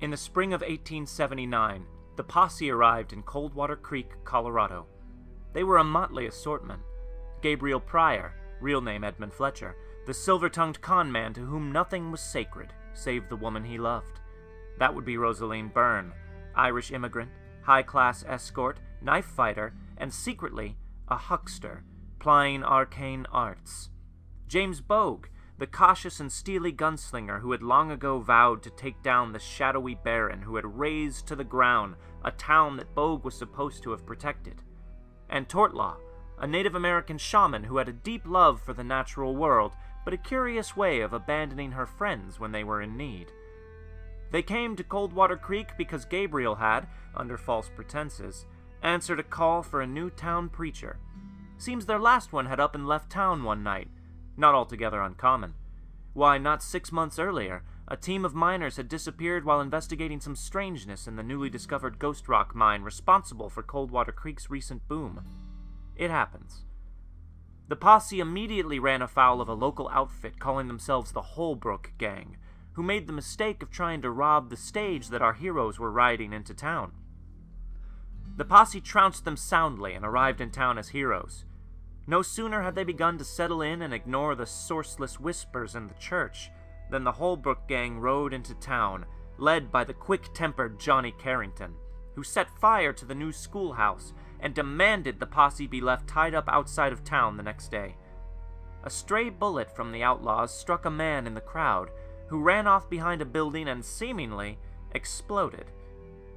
In the spring of 1879, the posse arrived in Coldwater Creek, Colorado. They were a motley assortment. Gabriel Pryor, real name Edmund Fletcher, the silver-tongued con man to whom nothing was sacred save the woman he loved. That would be Rosaline Byrne, Irish immigrant, high-class escort, knife fighter, and secretly a huckster, plying arcane arts. James Bogue, the cautious and steely gunslinger who had long ago vowed to take down the shadowy baron who had razed to the ground a town that Bogue was supposed to have protected. And Tortlaw, a Native American shaman who had a deep love for the natural world, but a curious way of abandoning her friends when they were in need. They came to Coldwater Creek because Gabriel had, under false pretenses, answered a call for a new town preacher. Seems their last one had up and left town one night. Not altogether uncommon. Why, not 6 months earlier, a team of miners had disappeared while investigating some strangeness in the newly discovered ghost rock mine responsible for Coldwater Creek's recent boom. It happens. The posse immediately ran afoul of a local outfit calling themselves the Holbrook Gang, who made the mistake of trying to rob the stage that our heroes were riding into town. The posse trounced them soundly and arrived in town as heroes. No sooner had they begun to settle in and ignore the sourceless whispers in the church than the Holbrook Gang rode into town, led by the quick-tempered Johnny Carrington, who set fire to the new schoolhouse and demanded the posse be left tied up outside of town the next day. A stray bullet from the outlaws struck a man in the crowd, who ran off behind a building and seemingly exploded.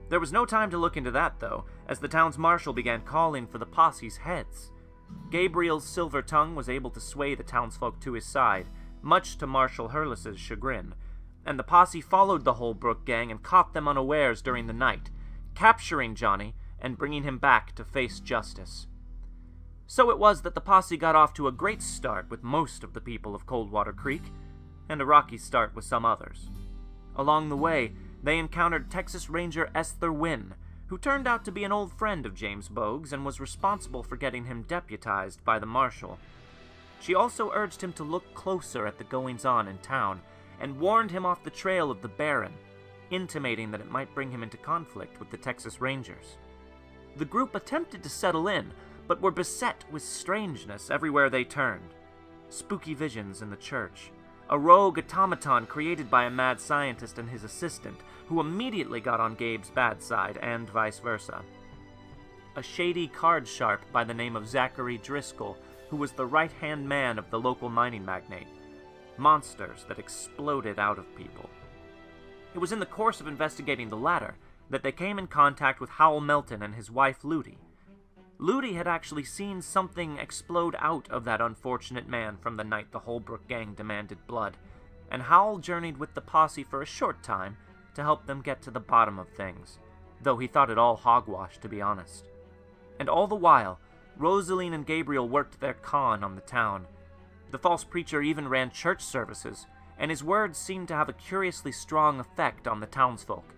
There was no time to look into that, though, as the town's marshal began calling for the posse's heads. Gabriel's silver tongue was able to sway the townsfolk to his side, much to Marshal Hurles's chagrin, and the posse followed the Holbrook Gang and caught them unawares during the night, capturing Johnny and bringing him back to face justice. So it was that the posse got off to a great start with most of the people of Coldwater Creek, and a rocky start with some others. Along the way, they encountered Texas Ranger Esther Wynn, who turned out to be an old friend of James Bogue's and was responsible for getting him deputized by the marshal. She also urged him to look closer at the goings-on in town, and warned him off the trail of the Baron, intimating that it might bring him into conflict with the Texas Rangers. The group attempted to settle in, but were beset with strangeness everywhere they turned. Spooky visions in the church, a rogue automaton created by a mad scientist and his assistant, who immediately got on Gabe's bad side, and vice versa. A shady card sharp by the name of Zachary Driscoll, who was the right-hand man of the local mining magnate. Monsters that exploded out of people. It was in the course of investigating the latter that they came in contact with Howell Melton and his wife Ludi. Ludi had actually seen something explode out of that unfortunate man from the night the Holbrook Gang demanded blood, and Howell journeyed with the posse for a short time to help them get to the bottom of things, though he thought it all hogwash, to be honest. And all the while, Rosaline and Gabriel worked their con on the town. The false preacher even ran church services, and his words seemed to have a curiously strong effect on the townsfolk.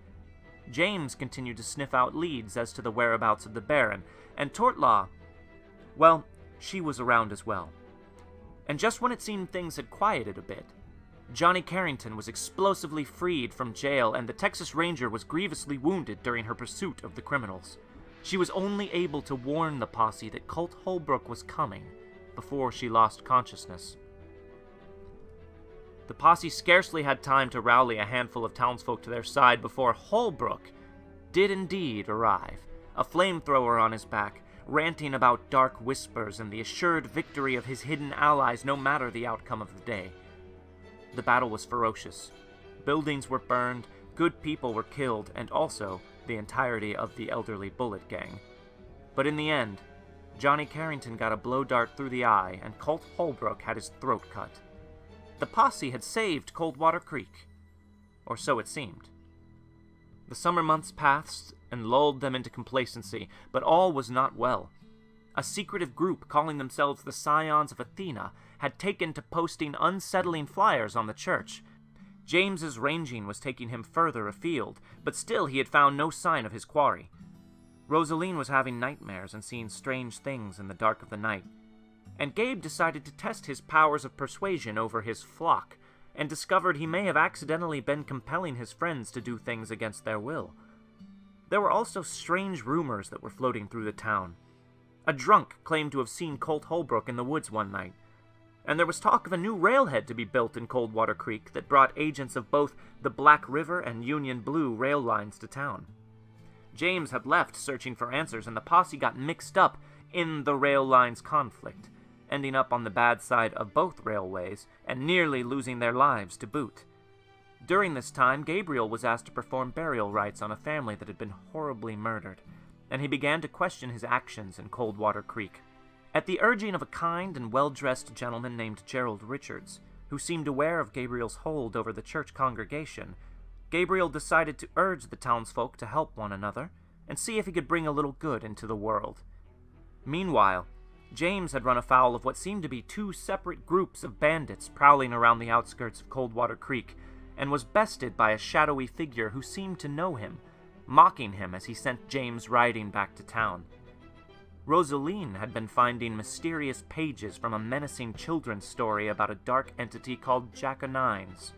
James continued to sniff out leads as to the whereabouts of the Baron, and Tortlaw, well, she was around as well. And just when it seemed things had quieted a bit, Johnny Carrington was explosively freed from jail, and the Texas Ranger was grievously wounded during her pursuit of the criminals. She was only able to warn the posse that Colt Holbrook was coming before she lost consciousness. The posse scarcely had time to rally a handful of townsfolk to their side before Holbrook did indeed arrive, a flamethrower on his back, ranting about dark whispers and the assured victory of his hidden allies no matter the outcome of the day. The battle was ferocious. Buildings were burned, good people were killed, and also the entirety of the elderly Bullet Gang. But in the end, Johnny Carrington got a blow dart through the eye, and Colt Holbrook had his throat cut. The posse had saved Coldwater Creek, or so it seemed. The summer months passed and lulled them into complacency, but all was not well. A secretive group calling themselves the Scions of Athena had taken to posting unsettling flyers on the church. James's ranging was taking him further afield, but still he had found no sign of his quarry. Rosaline was having nightmares and seeing strange things in the dark of the night, and Gabe decided to test his powers of persuasion over his flock, and discovered he may have accidentally been compelling his friends to do things against their will. There were also strange rumors that were floating through the town. A drunk claimed to have seen Colt Holbrook in the woods one night, and there was talk of a new railhead to be built in Coldwater Creek that brought agents of both the Black River and Union Blue rail lines to town. James had left searching for answers, and the posse got mixed up in the rail lines conflict, ending up on the bad side of both railways and nearly losing their lives to boot. During this time, Gabriel was asked to perform burial rites on a family that had been horribly murdered, and he began to question his actions in Coldwater Creek. At the urging of a kind and well-dressed gentleman named Gerald Richards, who seemed aware of Gabriel's hold over the church congregation, Gabriel decided to urge the townsfolk to help one another and see if he could bring a little good into the world. Meanwhile, James had run afoul of what seemed to be two separate groups of bandits prowling around the outskirts of Coldwater Creek, and was bested by a shadowy figure who seemed to know him, mocking him as he sent James riding back to town. Rosaline had been finding mysterious pages from a menacing children's story about a dark entity called Jack-o'-nines,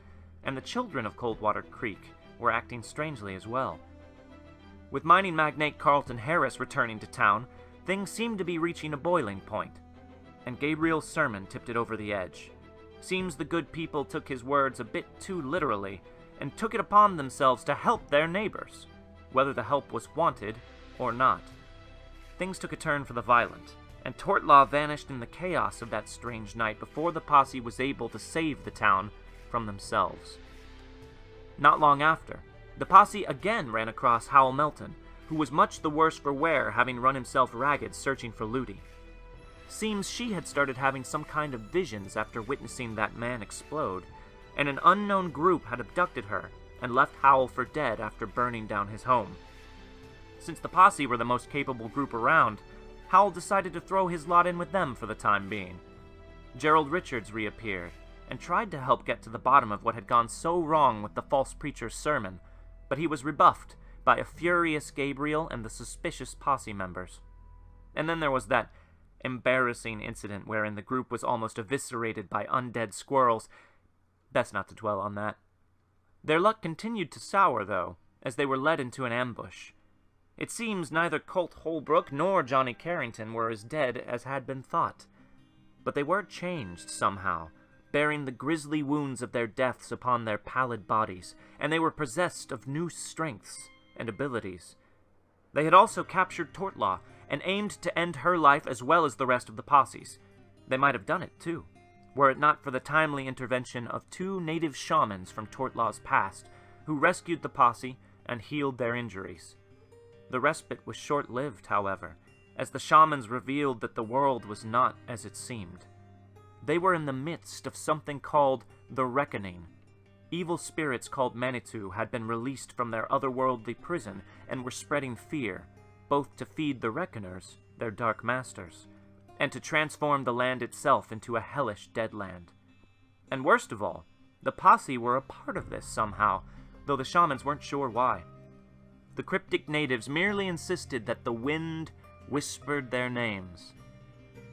and the children of Coldwater Creek were acting strangely as well. With mining magnate Carlton Harris returning to town, things seemed to be reaching a boiling point, and Gabriel's sermon tipped it over the edge. Seems the good people took his words a bit too literally, and took it upon themselves to help their neighbors, whether the help was wanted or not. Things took a turn for the violent, and Tortlaw vanished in the chaos of that strange night before the posse was able to save the town from themselves. Not long after, the posse again ran across Howell Melton, who was much the worse for wear, having run himself ragged searching for Ludi. Seems she had started having some kind of visions after witnessing that man explode, and an unknown group had abducted her and left Howell for dead after burning down his home. Since the posse were the most capable group around, Howell decided to throw his lot in with them for the time being. Gerald Richards reappeared and tried to help get to the bottom of what had gone so wrong with the false preacher's sermon, but he was rebuffed by a furious Gabriel and the suspicious posse members. And then there was that embarrassing incident wherein the group was almost eviscerated by undead squirrels. Best not to dwell on that. Their luck continued to sour, though, as they were led into an ambush. It seems neither Colt Holbrook nor Johnny Carrington were as dead as had been thought, but they were changed somehow, bearing the grisly wounds of their deaths upon their pallid bodies, and they were possessed of new strengths and abilities. They had also captured Tortlaw and aimed to end her life as well as the rest of the posse's. They might have done it, too, were it not for the timely intervention of two native shamans from Tortlaw's past, who rescued the posse and healed their injuries. The respite was short-lived, however, as the shamans revealed that the world was not as it seemed. They were in the midst of something called the Reckoning. Evil spirits called Manitou had been released from their otherworldly prison and were spreading fear, both to feed the Reckoners, their dark masters, and to transform the land itself into a hellish deadland. And worst of all, the posse were a part of this somehow, though the shamans weren't sure why. The cryptic natives merely insisted that the wind whispered their names.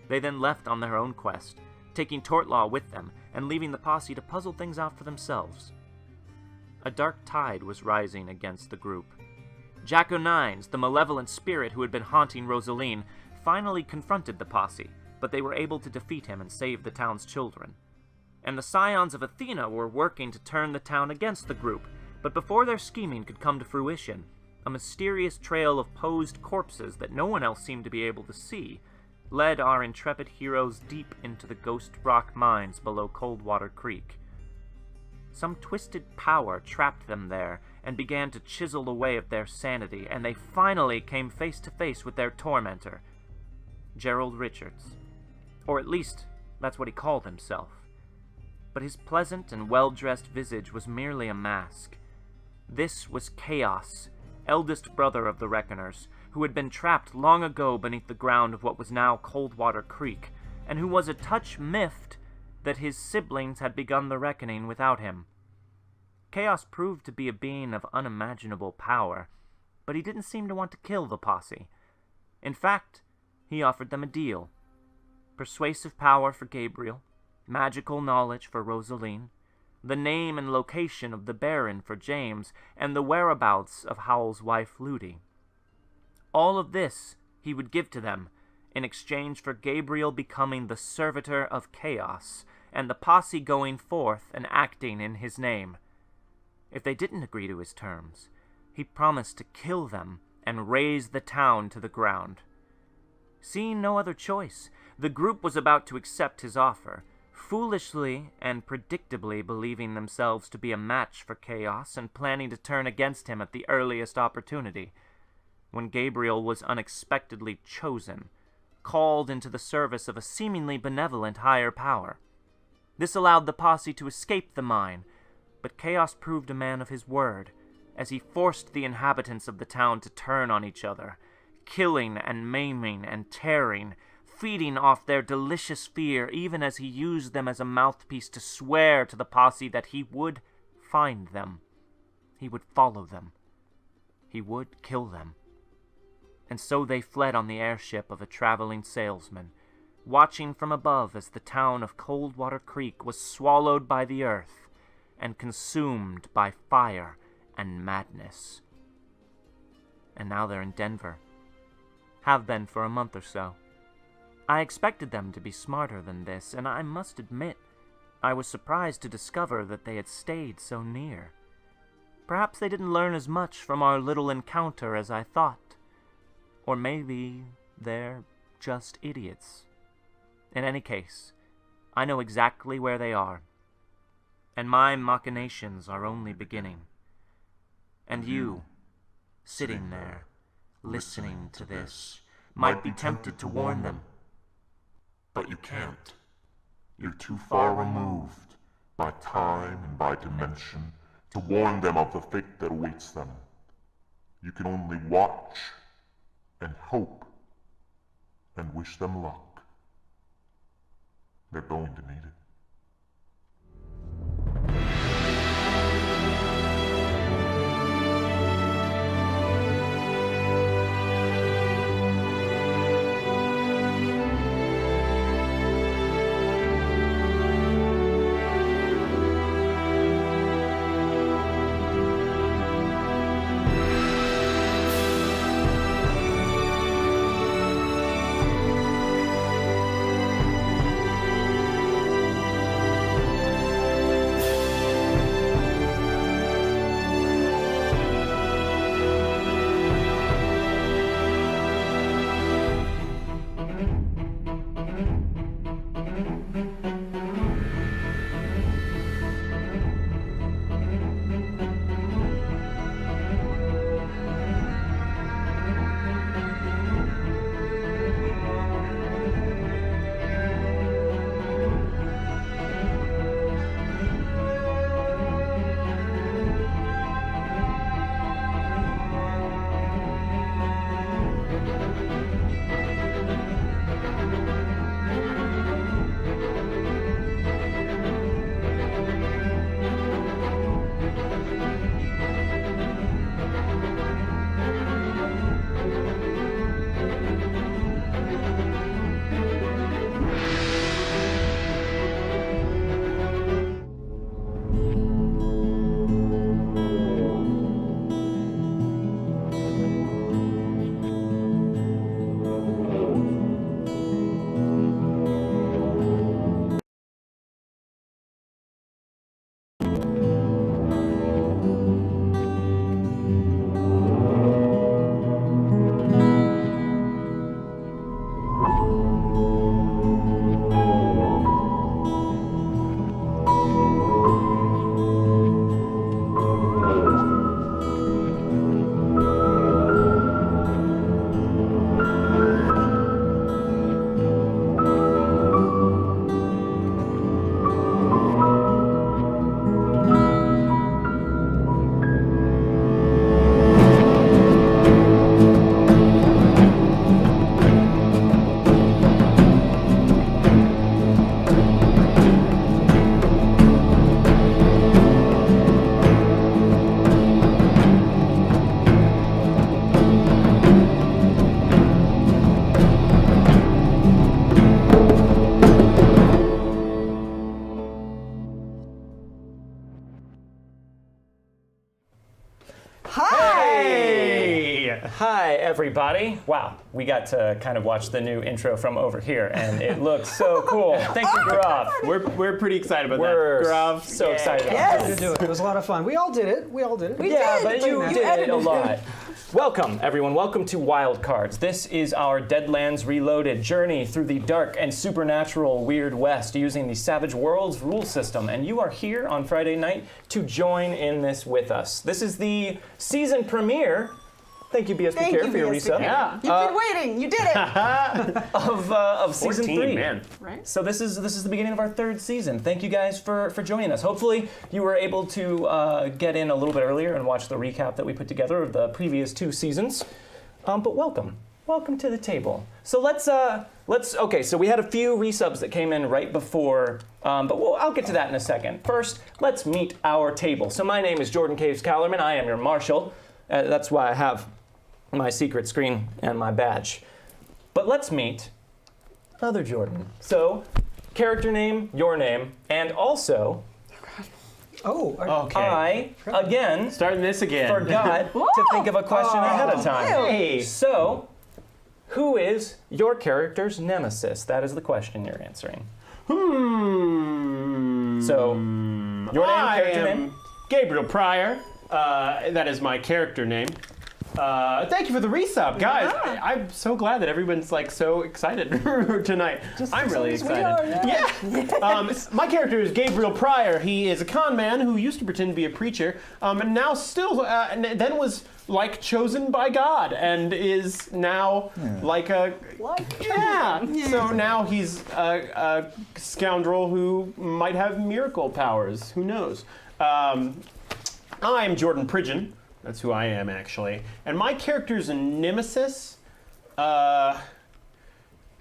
They then left on their own quest, taking Tortlaw with them and leaving the posse to puzzle things out for themselves. A dark tide was rising against the group. Jack-o'-nines, the malevolent spirit who had been haunting Rosaline, finally confronted the posse, but they were able to defeat him and save the town's children. And the scions of Athena were working to turn the town against the group, but before their scheming could come to fruition, a mysterious trail of posed corpses that no one else seemed to be able to see led our intrepid heroes deep into the ghost rock mines below Coldwater Creek. Some twisted power trapped them there and began to chisel away at their sanity, and they finally came face to face with their tormentor, Gerald Richards. Or at least, that's what he called himself. But his pleasant and well-dressed visage was merely a mask. This was Chaos, eldest brother of the Reckoners, who had been trapped long ago beneath the ground of what was now Coldwater Creek, and who was a touch miffed that his siblings had begun the reckoning without him. Chaos proved to be a being of unimaginable power, but he didn't seem to want to kill the posse. In fact, he offered them a deal. Persuasive power for Gabriel, magical knowledge for Rosaline, the name and location of the Baron for James, and the whereabouts of Howell's wife Ludi. All of this he would give to them, in exchange for Gabriel becoming the servitor of chaos, and the posse going forth and acting in his name. If they didn't agree to his terms, he promised to kill them and raze the town to the ground. Seeing no other choice, the group was about to accept his offer, foolishly and predictably believing themselves to be a match for chaos and planning to turn against him at the earliest opportunity, when Gabriel was unexpectedly chosen, called into the service of a seemingly benevolent higher power. This allowed the posse to escape the mine, but Chaos proved a man of his word, as he forced the inhabitants of the town to turn on each other, killing and maiming and tearing, feeding off their delicious fear, even as he used them as a mouthpiece to swear to the posse that he would find them. He would follow them. He would kill them. And so they fled on the airship of a traveling salesman, watching from above as the town of Coldwater Creek was swallowed by the earth and consumed by fire and madness. And now they're in Denver. Have been for a month or so. I expected them to be smarter than this, and I must admit, I was surprised to discover that they had stayed so near. Perhaps they didn't learn as much from our little encounter as I thought. Or maybe they're just idiots. In any case, I know exactly where they are, and my machinations are only beginning. And you, sitting there, listening to this, might be tempted to warn them. But you can't. You're too far removed, by time and by dimension, to warn them of the fate that awaits them. You can only watch and hope and wish them luck. They're going to need it. everybody. Wow, we got to kind of watch the new intro from over here, and it looks so cool. Thank you, Gaurav. We're pretty excited about We're that. Gaurav, so excited about Yes. this. To do it. It was a lot of fun. We all did it. We did. But you You did it edited a it. lot. Welcome, everyone. Welcome to Wildcards. This is our Deadlands Reloaded journey through the dark and supernatural Weird West using the Savage Worlds rule system. And you are here on Friday night to join in this with us. This is the season premiere. Thank you, BSP Thank Care, you, for your BSP resub. Care. Yeah. You've been waiting. You did it. Of season 14, 3. man. Right? So this is the beginning of our 3rd season. Thank you guys for joining us. Hopefully you were able to get in a little bit earlier and watch the recap that we put together of the previous 2 seasons. But welcome to the table. So let's okay. So we had a few resubs that came in right before, but I'll get to that in a second. First, let's meet our table. So my name is Jordan Caves-callarman. I am your marshal. That's why I have my secret screen and my badge. But let's meet other Jordan. So, character name, your name, and also, Okay. I, again, Starting this again. forgot to think of a question ahead of time. Hey. So, who is your character's nemesis? That is the question you're answering. So, your name, I character am name? Gabriel Pryor. That is my character name. Thank you for the resub, guys. Yeah. I'm so glad that everyone's like so excited tonight. I'm really as we excited. are, Yeah. My character is Gabriel Pryor. He is a con man who used to pretend to be a preacher, and now still, and then was like chosen by God, and is now like a yeah. So now he's a scoundrel who might have miracle powers. Who knows? I'm Jordan Pridgeon. That's who I am, actually. And my character's a nemesis. God,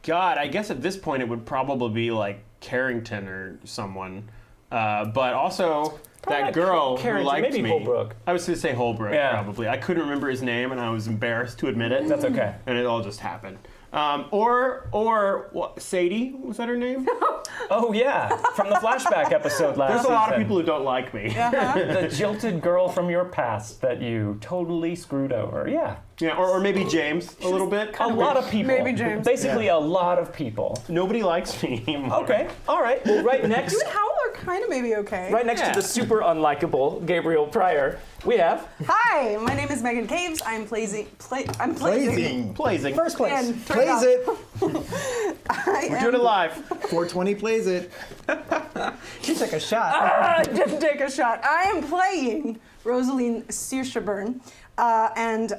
I guess at this point it would probably be like Carrington or someone. But also Probably that not girl who Carrington, liked maybe me. Holbrook. I was going to say Holbrook, Yeah. probably. I couldn't remember his name, and I was embarrassed to admit it. That's okay. And it all just happened. Or what, Sadie, was that her name? Oh yeah, from the flashback episode last There's a lot of season. people who don't like me. The jilted girl from your past that you totally screwed over. Yeah. Yeah, or maybe James a little bit. A lot of people. Maybe James. Basically, a lot of people. Nobody likes me anymore. Okay, all right. Well, right next, You and Howell are kind of maybe okay. right next Yeah. to the super unlikable Gabriel Pryor, we have. Hi, my name is Meghan Caves. I'm Plazing. Plazing. First place. And Plays it. We're doing it live. 420 plays it. You took a shot. I didn't take a shot. I am playing Rosaline Searshaburn. And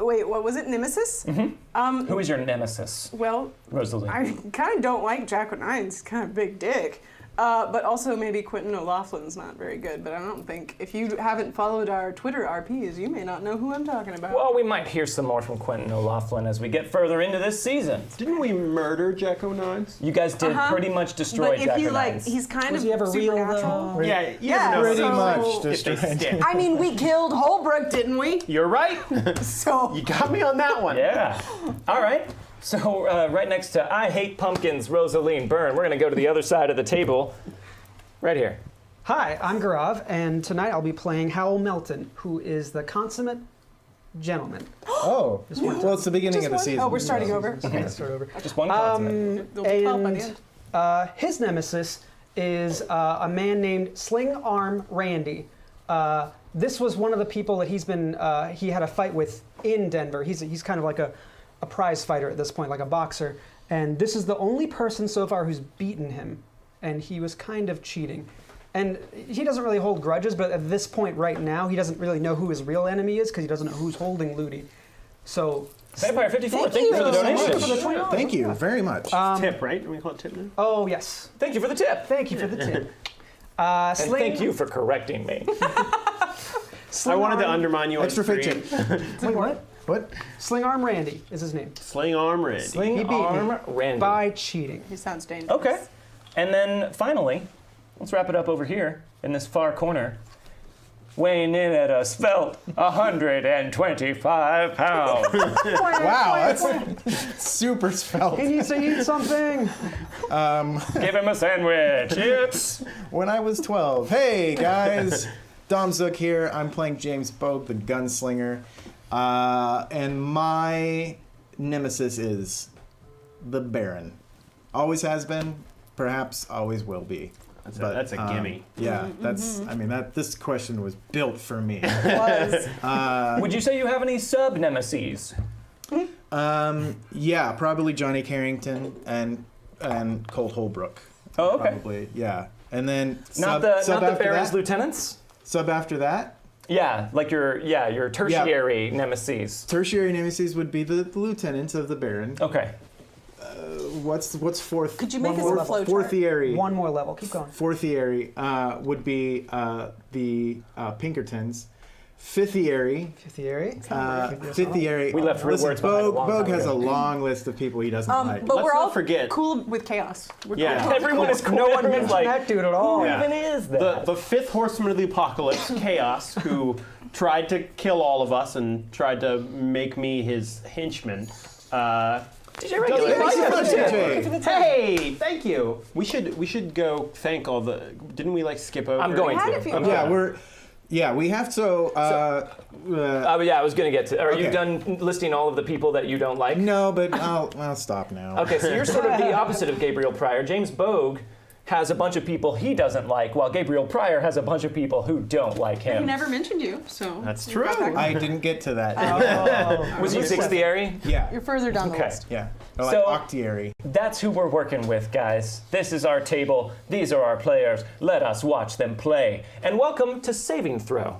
wait, what was it? Nemesis? Who is your nemesis, Well, Rosalie? I kind of don't like Jack O'Nine's. He's kind of big dick. But also maybe Quentin O'Loughlin's not very good. But I don't think, if you haven't followed our Twitter RPs, you may not know who I'm talking about. Well, we might hear some more from Quentin O'Loughlin as we get further into this season. Didn't we murder Jack O'Nine's? You guys did pretty much destroy but if Jack you O'Nine's. he's kind Was of he ever real, supernatural. though? Yeah, you Yeah, never know. Pretty so- much If they destroyed. stick. I mean, we killed Holbrook, didn't we? You're right. So You got me on that one. Yeah. All right. So right next to I Hate Pumpkins, Rosaline Byrne, we're going to go to the other side of the table. Right here. Hi, I'm Gaurav, and tonight I'll be playing Howell Melton, who is the consummate gentleman. Oh, well, it's the beginning of the season. Oh, we're starting over. Okay, let's start over. Just one consummate. They'll be 12 by the And end. his nemesis is a man named Sling Arm Randy. This was one of the people that he had a fight with in Denver. He's kind of like a prize fighter at this point, like a boxer. And this is the only person so far who's beaten him. And he was kind of cheating. And he doesn't really hold grudges, but at this point right now, he doesn't really know who his real enemy is because he doesn't know who's holding Ludi. So, Vampire 54, thank you for the Thank you. donation. Thank you for the $20. Thank you very much. Tip, right? Do we call it tip now? oh yes, Thank you for the tip. thank you for the tip. And Sling, thank you for correcting me. I wanted to undermine you on Extra screen. fiction. Wait, what? What? Sling Arm Randy is his name. Sling arm Randy. He Sling beat me arm Randy. by cheating. He sounds dangerous. Okay. And then finally, let's wrap it up over here in this far corner. Weighing in at a svelte 125 pounds. Wow, that's super spelled. He needs to eat something. Give him a sandwich. It's When I was 12. Hey, guys. Zook here. I'm playing James Bogue, the gunslinger. And my nemesis is the Baron. Always has been, perhaps always will be. That's a gimme. Yeah, that's. I mean, this question was built for me. Would you say you have any sub nemeses? Yeah, probably Johnny Carrington and Colt Holbrook. Oh, okay. Probably, yeah. And then Not sub the after Baron's that? lieutenants. Sub after that, Yeah, like your tertiary nemesis. tertiary nemesis would be the lieutenants of the Baron. Okay. What's fourth? Could you make one us more a flow chart? Fourthiary. One more level. Keep going. Fourthiary would be the Pinkertons. Fifthiary. Fiftiary. Fiftiary. We left Listen, words behind a long Bogue time has ago. a long list of people he doesn't like. But Let's we're not all forget- cool with chaos. We're Yeah. cool. Everyone is cool. No one Everyone's mentioned like, that dude at all. who Yeah. even is that? The fifth horseman of the apocalypse, Chaos, who tried to kill all of us and tried to make me his henchman. DJ Ray, Doesn't give me like a us, tip. DJ. Hey, thank you. We should go thank all the. Didn't we skip over? I'm going had to. a few. Yeah, we have to. Yeah, I was going to get to. Are you Okay. done listing all of the people that you don't like? No, but I'll stop now. Okay, so you're sort of the opposite of Gabriel Pryor. James Bogue has a bunch of people he doesn't like, while Gabriel Pryor has a bunch of people who don't like He him. never mentioned you, so That's you true. got that. I didn't get to that. Was you sixtiary? Yeah. You're further down the Okay. list. Yeah. Or like So- octiary. That's who we're working with, guys. This is our table. These are our players. Let us watch them play. And welcome to Saving Throw.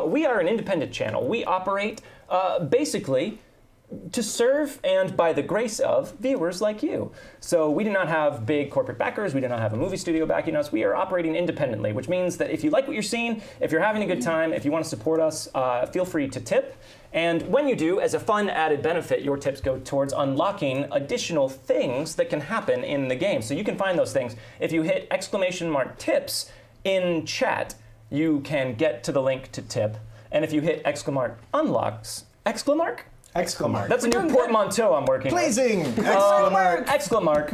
We are an independent channel. We operate basically to serve and by the grace of viewers like you. So we do not have big corporate backers. We do not have a movie studio backing us. We are operating independently, which means that if you like what you're seeing, if you're having a good time, if you want to support us, feel free to tip. And when you do, as a fun added benefit, your tips go towards unlocking additional things that can happen in the game. So you can find those things. If you hit !tips in chat, you can get to the link to tip. And if you hit !unlocks, exclamark? Exclamation. That's a new portmanteau I'm working with. Blazing! Exclamation. Exclamark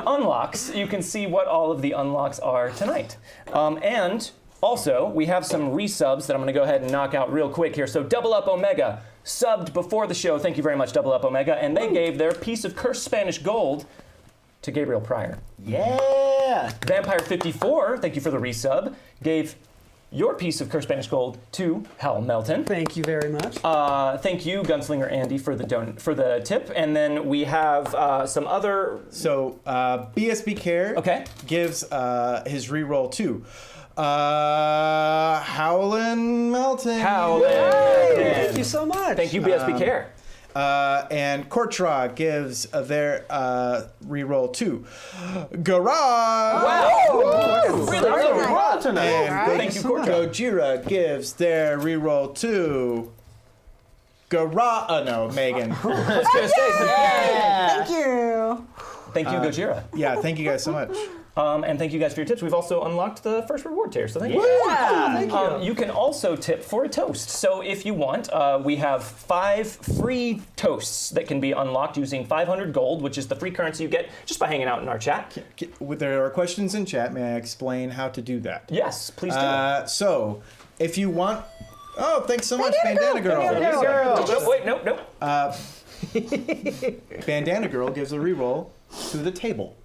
unlocks. You can see what all of the unlocks are tonight. And also, we have some resubs that I'm going to go ahead and knock out real quick here. So Double Up Omega subbed before the show. Thank you very much, Double Up Omega. And they gave their piece of cursed Spanish gold to Gabriel Pryor. Yeah. Vampire 54, thank you for the resub, gave your piece of cursed Spanish gold to Hal Melton. Thank you very much. Thank you, Gunslinger Andy, for the tip. And then we have some other. So, BSB Care gives his reroll to Howlin' Melton. Thank you so much. Thank you, BSB Care. And Kortra gives their reroll to Garage. Wow! Really? Wow, tonight. And Thank you, Kortra. Gojira gives their reroll to Megan. Let's go Thank you. Thank you, Gojira. Yeah, thank you guys so much. And thank you guys for your tips. We've also unlocked the first reward tier, so thank you. You can also tip for a toast. So if you want, we have 5 free toasts that can be unlocked using 500 gold, which is the free currency you get just by hanging out in our chat. There are questions in chat. May I explain how to do that? Yes, please do. So, if you want... Oh, thanks so much, Bandana Girl. Wait, nope. Bandana Girl gives a reroll to the table.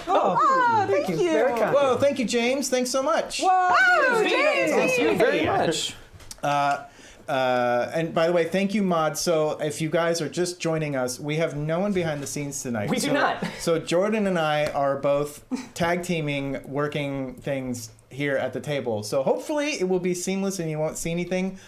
Oh, thank you. Very kind. Whoa, thank you, James. Thanks so much. Whoa, James. Thank you very much. And by the way, thank you, Mod. So if you guys are just joining us, we have no one behind the scenes tonight. We do not. So Jordan and I are both tag teaming, working things here at the table. So hopefully it will be seamless and you won't see anything.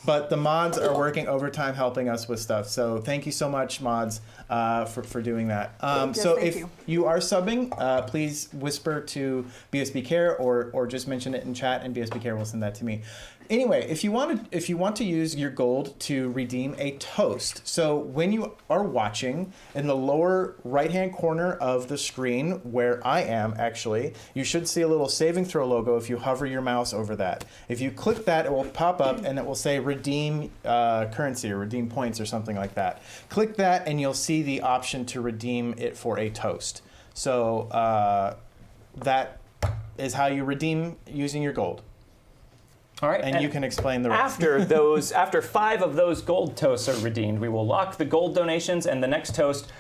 But the mods are working overtime helping us with stuff. So thank you so much, mods, for doing that. So thank if you. you are subbing, please whisper to BSB Care or just mention it in chat and BSB Care will send that to me. Anyway, if you want to use your gold to redeem a toast, so when you are watching, in the lower right-hand corner of the screen, where I am actually, you should see a little saving throw logo if you hover your mouse over that. If you click that, it will pop up and it will say redeem currency or redeem points or something like that. Click that and you'll see the option to redeem it for a toast. So that is how you redeem using your gold. All right. And you can explain the rest. After 5 of those gold toasts are redeemed, we will lock the gold donations, and the next toast,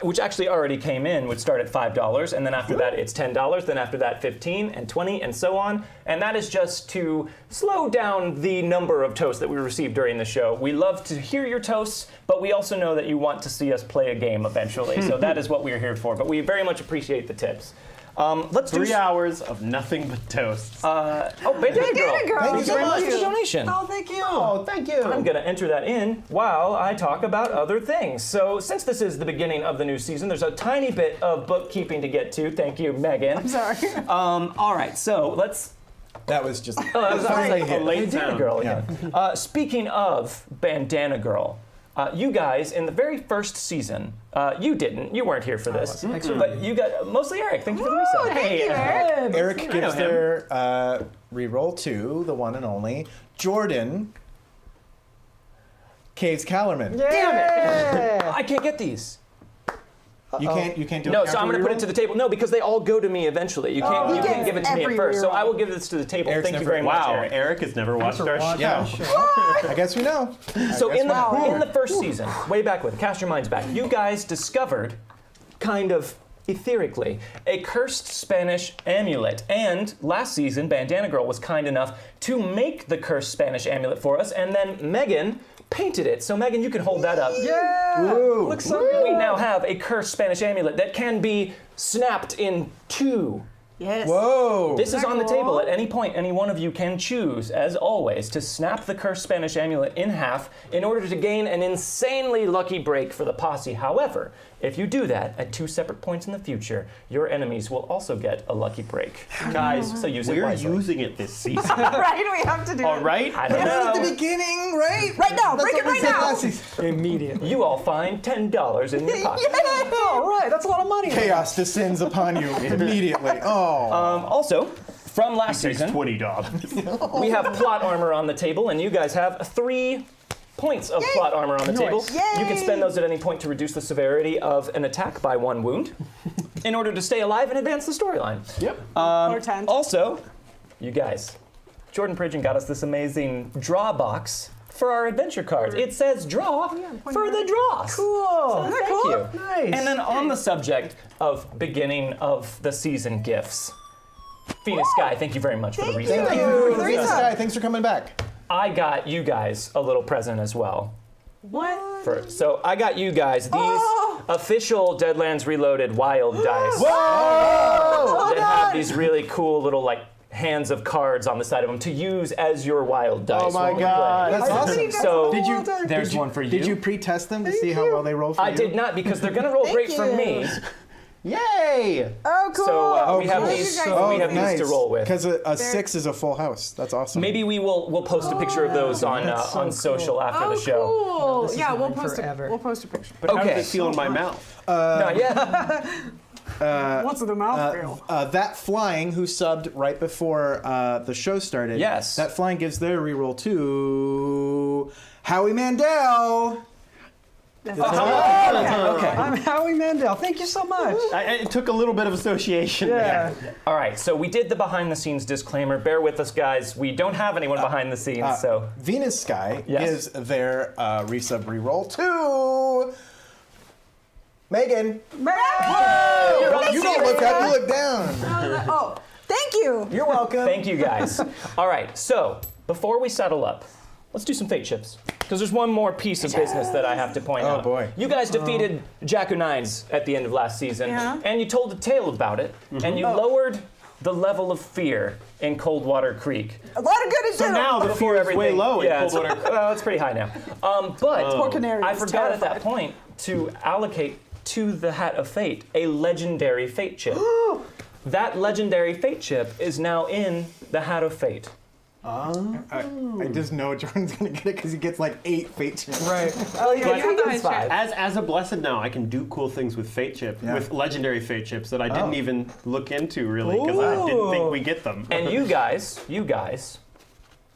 which actually already came in, would start at $5, and then after that it's $10, then after that 15 and 20 and so on. And that is just to slow down the number of toasts that we receive during the show. We love to hear your toasts, but we also know that you want to see us play a game eventually. So that is what we are here for. But we very much appreciate the tips. Let's do 3 hours of nothing but toasts. Bandana Girl. Thank you so very much much. for the donation. Oh, thank you. Oh, thank you. I'm going to enter that in while I talk about other things. So since this is the beginning of the new season, there's a tiny bit of bookkeeping to get to. Thank you, Megan. I'm sorry. All right, so let's... That was just that was a late Bandana sound. Girl again. Speaking of Bandana Girl, you guys, in the very first season, you weren't here for this, but you got, mostly Eric, thank you for the reset. Thank you, Eric. Eric gives their reroll to the one and only Jordan Caves-callarman. Damn it! I can't get these. You can't do No, a so I'm going to put it to the table. No, because they all go to me eventually. You can't, he you can't gets give it to me at every first. So reroll. I will give this to the table. Eric's Thank you never- very much, Wow, Eric. Eric has never watched our show. Yeah. I guess we know. So in the first season, way back when, cast your minds back, you guys discovered, kind of etherically, a cursed Spanish amulet. And last season, Bandana Girl was kind enough to make the cursed Spanish amulet for us, and then Megan painted it. So Megan, you can hold that up. Yeah! Ooh. Looks so good. We now have a cursed Spanish amulet that can be snapped in 2. Yes. Whoa. This is that on the cool? table. At any point, any one of you can choose, as always, to snap the cursed Spanish amulet in half in order to gain an insanely lucky break for the posse. However, if you do that at 2 separate points in the future, your enemies will also get a lucky break. Guys, So use it we're wisely. using it this season. Right, we have to do All it. right? I don't At know. the beginning, right? Right now, That's break what it we right said now. last season. Immediately. You all find $10 in your pocket. All right, that's a lot of money. Chaos descends upon you immediately. Oh. Also, from last Takes season, $20. we have plot armor on the table, and you guys have 3 points of plot armor on the table. Nice. Yay! You can spend those at any point to reduce the severity of an attack by 1 wound in order to stay alive and advance the storyline. Yep. Or 10. Also, you guys, Jordan Pridgeon got us this amazing draw box for our adventure cards. It says draw for the draws. Cool. Isn't that Thank cool? you. Nice. And then on the subject of beginning of the season gifts, Phoenix Sky, thank you very much for the reason. Thank you. Venus Guy, thanks for coming back. I got you guys a little present as well. What? So I got you guys these Oh. official Deadlands Reloaded wild dice Whoa! that have these really cool little like hands of cards on the side of them to use as your wild dice. Oh my while we God. play. That's awesome. So Did you? there's one for you. Did you pre-test them to see how well they roll for you? I did not because they're gonna roll great for me. Yay! Oh, cool. So we have cool. these. Oh, we have nice. these to roll with. Because a 6 is a full house. That's awesome. Maybe we'll post a picture of those on That's so on social after Oh, the show. cool. this is Yeah, we'll mine post forever. we'll post a picture. But how Okay. does it feel in my mouth? Not yet. What's the mouth feel? That flying who subbed right before the show started. Yes. That flying gives their reroll to Howie Mandel. That's Okay. I'm Howie Mandel. Thank you so much. It took a little bit of association Yeah. there. All right. So we did the behind the scenes disclaimer. Bear with us, guys. We don't have anyone behind the scenes. So Venus Sky Yes. gives their resub reroll to Megan. Whoa! You don't look up, you look down. Oh, thank you. You're welcome. thank you, guys. All right. So before we settle up, let's do some fate chips. Because there's one more piece of business that I have to point out. Oh, boy. You guys defeated Jack O'Nines at the end of last season, Yeah. and you told a tale about it, and you lowered the level of fear in Coldwater Creek. A lot of good it So did. now the fear is way low in Yeah, it's, Coldwater. well, it's pretty high now. But Poor Canary I is forgot at that terrified. point to allocate to the Hat of Fate a legendary fate chip. That legendary fate chip is now in the Hat of Fate. I just know Jordan's gonna get it because he gets like 8 fate chips. Right. Oh yeah, you have the high chip. As a blessed now, I can do cool things with fate chip, Yeah. with legendary fate chips that I didn't even look into really because I didn't think we get them. And you guys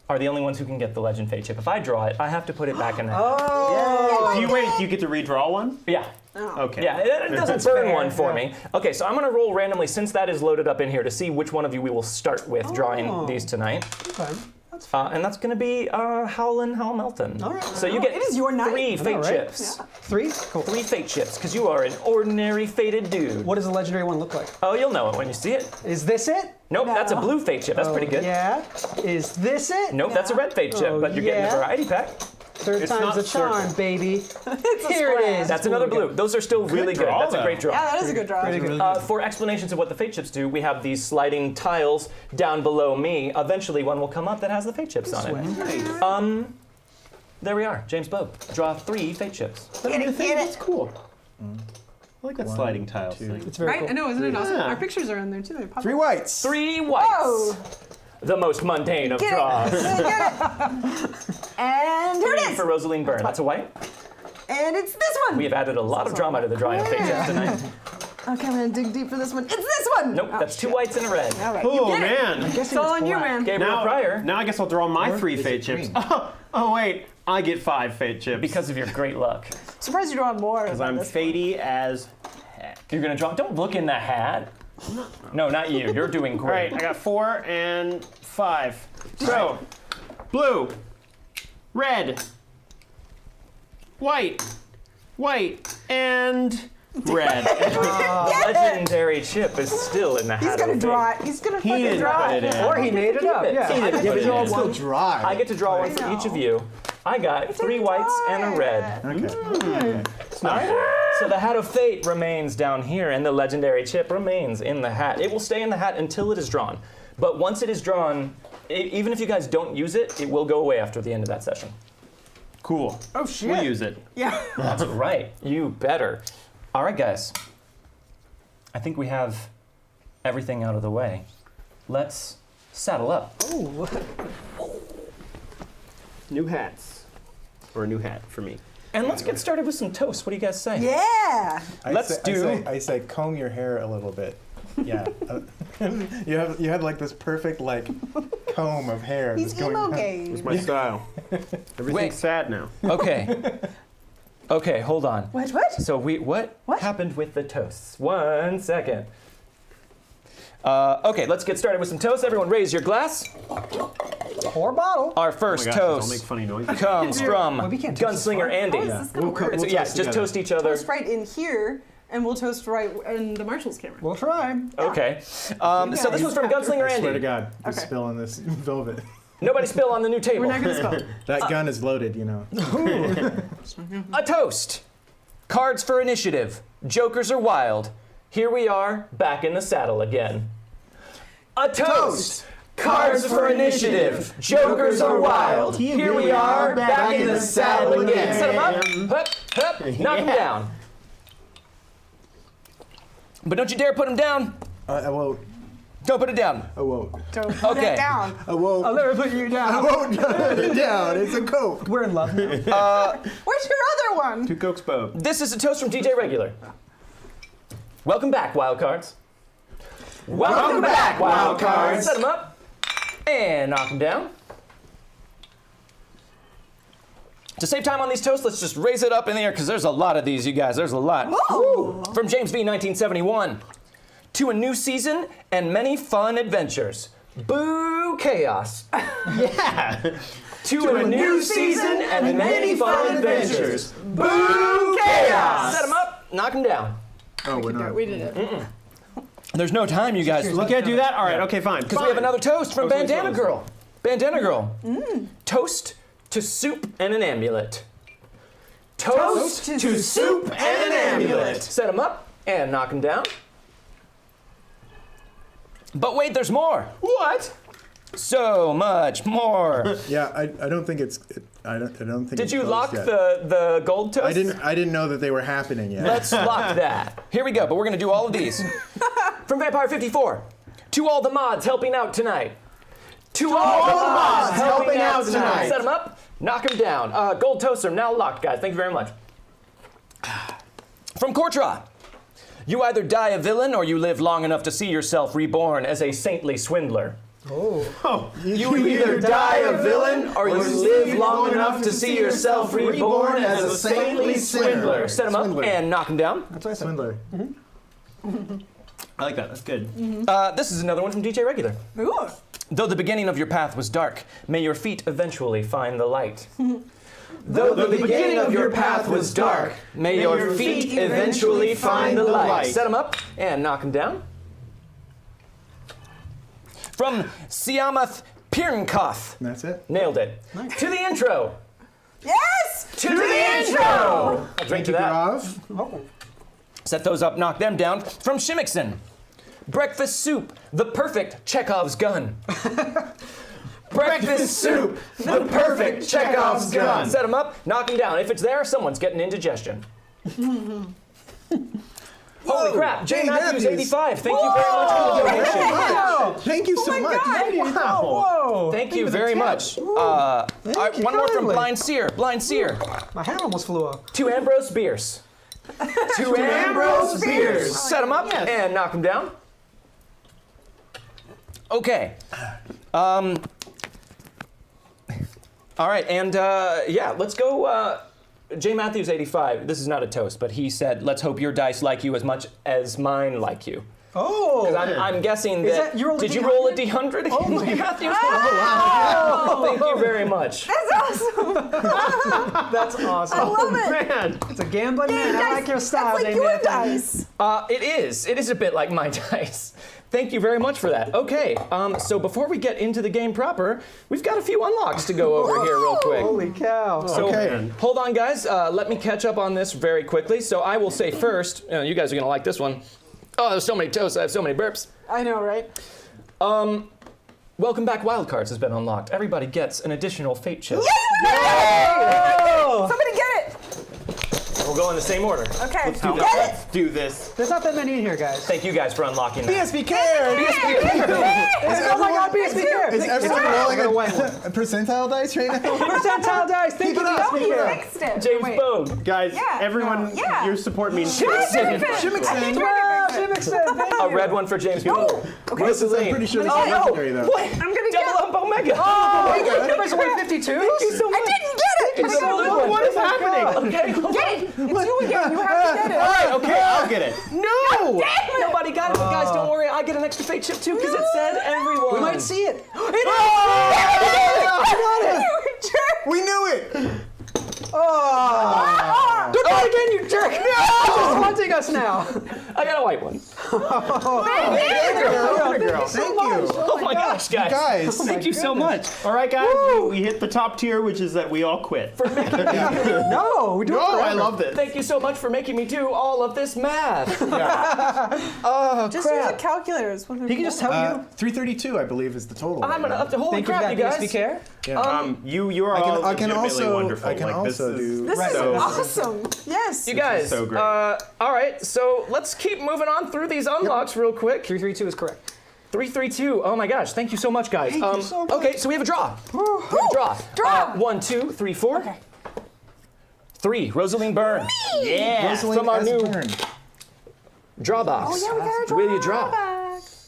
are the only ones who can get the legend fate chip. If I draw it, I have to put it back in the hat. Do you get to redraw one? Yeah. Okay. Yeah, it doesn't That's burn fair, one for yeah. me. Okay, so I'm gonna roll randomly since that is loaded up in here to see which one of you we will start with drawing these tonight. Okay. And that's going to be Howlin' Helmelton. All right. So you get it is your night. 3 fate right. chips. Yeah. 3? Cool. 3 fate chips, because you are an ordinary fated dude. What does the legendary one look like? Oh, you'll know it when you see it. Is this it? Nope, No. that's a blue fate chip. That's pretty good. Yeah. Is this it? Nope, that's a red fate chip, Oh, but you're getting yeah. a variety pack. not Third time's a charm, circle. baby. It's a Here it square. is. That's another blue. Those are still really good. draw, That's a though. great draw. Yeah, that is a good draw. For explanations of what the fate chips do, we have these sliding tiles down below me. Eventually, one will come up that has the fate chips on it. There we are. James Bogue. Draw 3 fate chips. That's cool. I like that sliding tile thing. It's very Right? cool. I know, isn't it awesome? Yeah. Our pictures are in there too. They pop 3 up. whites. 3 whites. Whoa! The most mundane of Get draws. it! Get it! And here it is! For Rosaline Byrne. That's a white. And it's this one! We have added a lot of drama to the drawing of fate chips tonight. Okay, I'm gonna dig deep for this one. It's this one! Nope, Oh, that's 2 shit. whites and a red. All right, Oh you get man! it. It's all on you, man. Gabriel Pryor. Now I guess I'll draw my Or 3 is fate it chips. green? Oh wait, I get 5 fate chips Because of your great luck. Surprised you draw more. because I'm fatey as heck. You're gonna draw. Don't look in the hat. No, not you. You're doing All right, great. I got 4 and 5. So, blue, red, white, and red. Legendary chip is still in the hat. He's gonna of fate. draw it. He's gonna He fucking didn't draw put it. it in. Or he made it up. Yeah. He didn't Yeah, put but it you all in. still dry. I get to draw one for each of you. I got 3 whites and a red. Okay. It's not fair. So the hat of fate remains down here, and the legendary chip remains in the hat. It will stay in the hat until it is drawn. But once it is drawn, even if you guys don't use it, it will go away after the end of that session. Cool. Oh shit. We'll use it. Yeah. That's right. You better. All right, guys. I think we have everything out of the way. Let's saddle up. New hats. Or a new hat for me. And let's get started with some toast. What do you guys say? Yeah. I say comb your hair a little bit. Yeah. you have like this perfect like comb of hair. He's that's going emo down. gay. It's my style. Everything's Wait. sad now. Okay. Okay, hold on. What? What? So what What? happened with the toasts? 1 second. Okay, let's get started with some toast. Everyone raise your glass. Or bottle. Our Oh my first gosh, I'll make toast funny noises. comes from Well, we can't toast this Gunslinger far. Andy. How is this gonna work? We'll Yeah, toast just together. toast each other. Toast right in here, and we'll toast right in the Marshall's camera. We'll try. Okay. So this was from Gunslinger I swear to Andy. God, you Okay. spill on this velvet. Nobody spill on the new table. We're not gonna spell. That gun is loaded, you know. A toast. Cards for initiative. Jokers are wild. Here we are, back in the saddle again. A toast. Cards for initiative. Jokers are wild. Here we are, back in the saddle again. Set 'em up. Hup, hup. Knock 'em down. But don't you dare put 'em down. I won't. Don't put it down. I won't. Don't put Okay. it down. I won't. I'll never put you I down. won't put it down. It's a Coke. We're in love now. Where's your other one? 2 Cokes Bob. This is a toast from DJ Regular. Welcome back, Wildcards. Welcome back, Wildcards. Set 'em up and knock 'em down. To save time on these toasts, let's just raise it up in the air because there's a lot of these, you guys. There's a lot. Whoa. From James V. 1971. To a new season and many fun adventures. Boo chaos. Yeah. To a new season and many fun adventures. Boo chaos. Set 'em up, knock 'em down. Oh, we're not. We did it. There's no time, you guys. We can't do that? All right, okay, fine. Because we have another toast from Toast, Bandana toast. Girl. Bandana Girl. Toast to soup and an amulet. Toast to soup and an amulet. Set them up and knock them down. But wait, there's more. What? So much more. Yeah, I don't think it's. I don't think. Did it's you closed lock yet. the gold toast? I didn't know that they were happening yet. Let's lock that. Here we go, but we're gonna do all of these. From Vampire 54. To all the mods helping out tonight. To all the mods helping out tonight. Set them up, knock them down. Gold toasts are now locked, guys. Thank you very much. From Courtra. You either die a villain or you live long enough to see yourself reborn as a saintly swindler. You either die a villain or you live long enough to see yourself reborn as a saintly swindler. Set them up Swindler. and knock them down. That's what I said. Swindler. I like that. That's good. This is another one from DJ Regular. Ooh. Though the beginning of your path was dark, may your feet eventually find the light. Though the beginning of your path was dark, may your feet eventually find the light. Set them up and knock them down. From Siamath Pirnkoth. That's it. Nailed it. To the intro. Yes! To the intro. I'll drink to that. Grav. Set those up, knock them down. From Shimmickson. Breakfast soup, the perfect Chekhov's gun. Breakfast soup, the perfect Chekhov's gun. Set them up, knock them down. If it's there, someone's getting indigestion. Holy crap, J. Matthews 85. Thank you very much for the donation. Wow. Thank you so much. Wow. Whoa! Thank you very much. All right, one more from kindly. Blind Seer. Blind Seer. My hair almost flew off. To Ambrose Bierce. To Ambrose Bierce. Set them up and knock them down. Okay. All right, and yeah, let's go. J. Matthews 85. This is not a toast, but he said, "Let's hope your dice like you as much as mine like you." Oh! I'm guessing Is that. that- you rolled a did you D100? roll a D100? Oh my Matthews. Oh, thank you very much. That's awesome. That's awesome. I love it. Man. It's a gambling man. I like your style, That's like J. your Matthews. dice. It is. It is a bit like my dice. Thank you very much for that. Okay, so before we get into the game proper, we've got a few unlocks to go over here real quick. Holy cow. So Okay. hold on, guys. Let me catch up on this very quickly. So I will say first, you guys are gonna like this one. Oh, there's so many toasts. I have so many burps. I know, right? Welcome Back Wildcards has been unlocked. Everybody gets an additional fate chip. Somebody get it. We'll go in the same order. Okay. Do Get it. Let's do this. There's not that many in here, guys. Thank you guys for unlocking that. BSB care. Oh my god, BSB care! Is everyone rolling a white one. a percentile dice right now? Percentile dice! Thank you, it up. BSB You care! fixed it. James Wait. Bogue. Guys, Yeah, everyone, no, yeah. your support means Shimmickson. Wow, Shimmickson, thank A you. red one for James Bogue. Okay. Rosalie. I'm pretty sure this Oh, is legendary though. What? I'm gonna Double get up Omega. Oh, numbers 152? Thank you so much. I didn't get it. It's so good. What is happening? Okay. Get it. It's you again. You have to get it. All right, okay, I'll get it. Damn it. Nobody got it, but guys, don't worry. I get an extra fate chip too because it said everyone. We might see it. We knew it. Oh! Do that again, you jerk! No! It's haunting us now. I got a white one. Thank you. Oh my gosh, guys. Guys. Thank you so much. All right, guys, we hit the top tier, which is that we all quit. No, we do it Oh, I forever. love this. Thank you so much for making me do all of this math. Oh, Just use a crap. calculator. He can just tell you. 332, I believe, is the total. I'm gonna up to holy Thank you for crap, that, you guys. BSB care. You're all I can legitimately also wonderful. I can Like, also do. This is So- awesome. Yes. You guys, so great. all right, so let's keep moving on through these unlocks real quick. 332 is correct. 332. Oh my gosh, thank you so much, guys. Thank you so much. Okay, so we have a draw. We have a draw. Draw. 1, 2, 3, 4. Okay. 3, Rosaline Byrne. Yeah, Rosaline from our S. new Byrne. draw box. Oh yeah, we got a draw. Will you draw? back.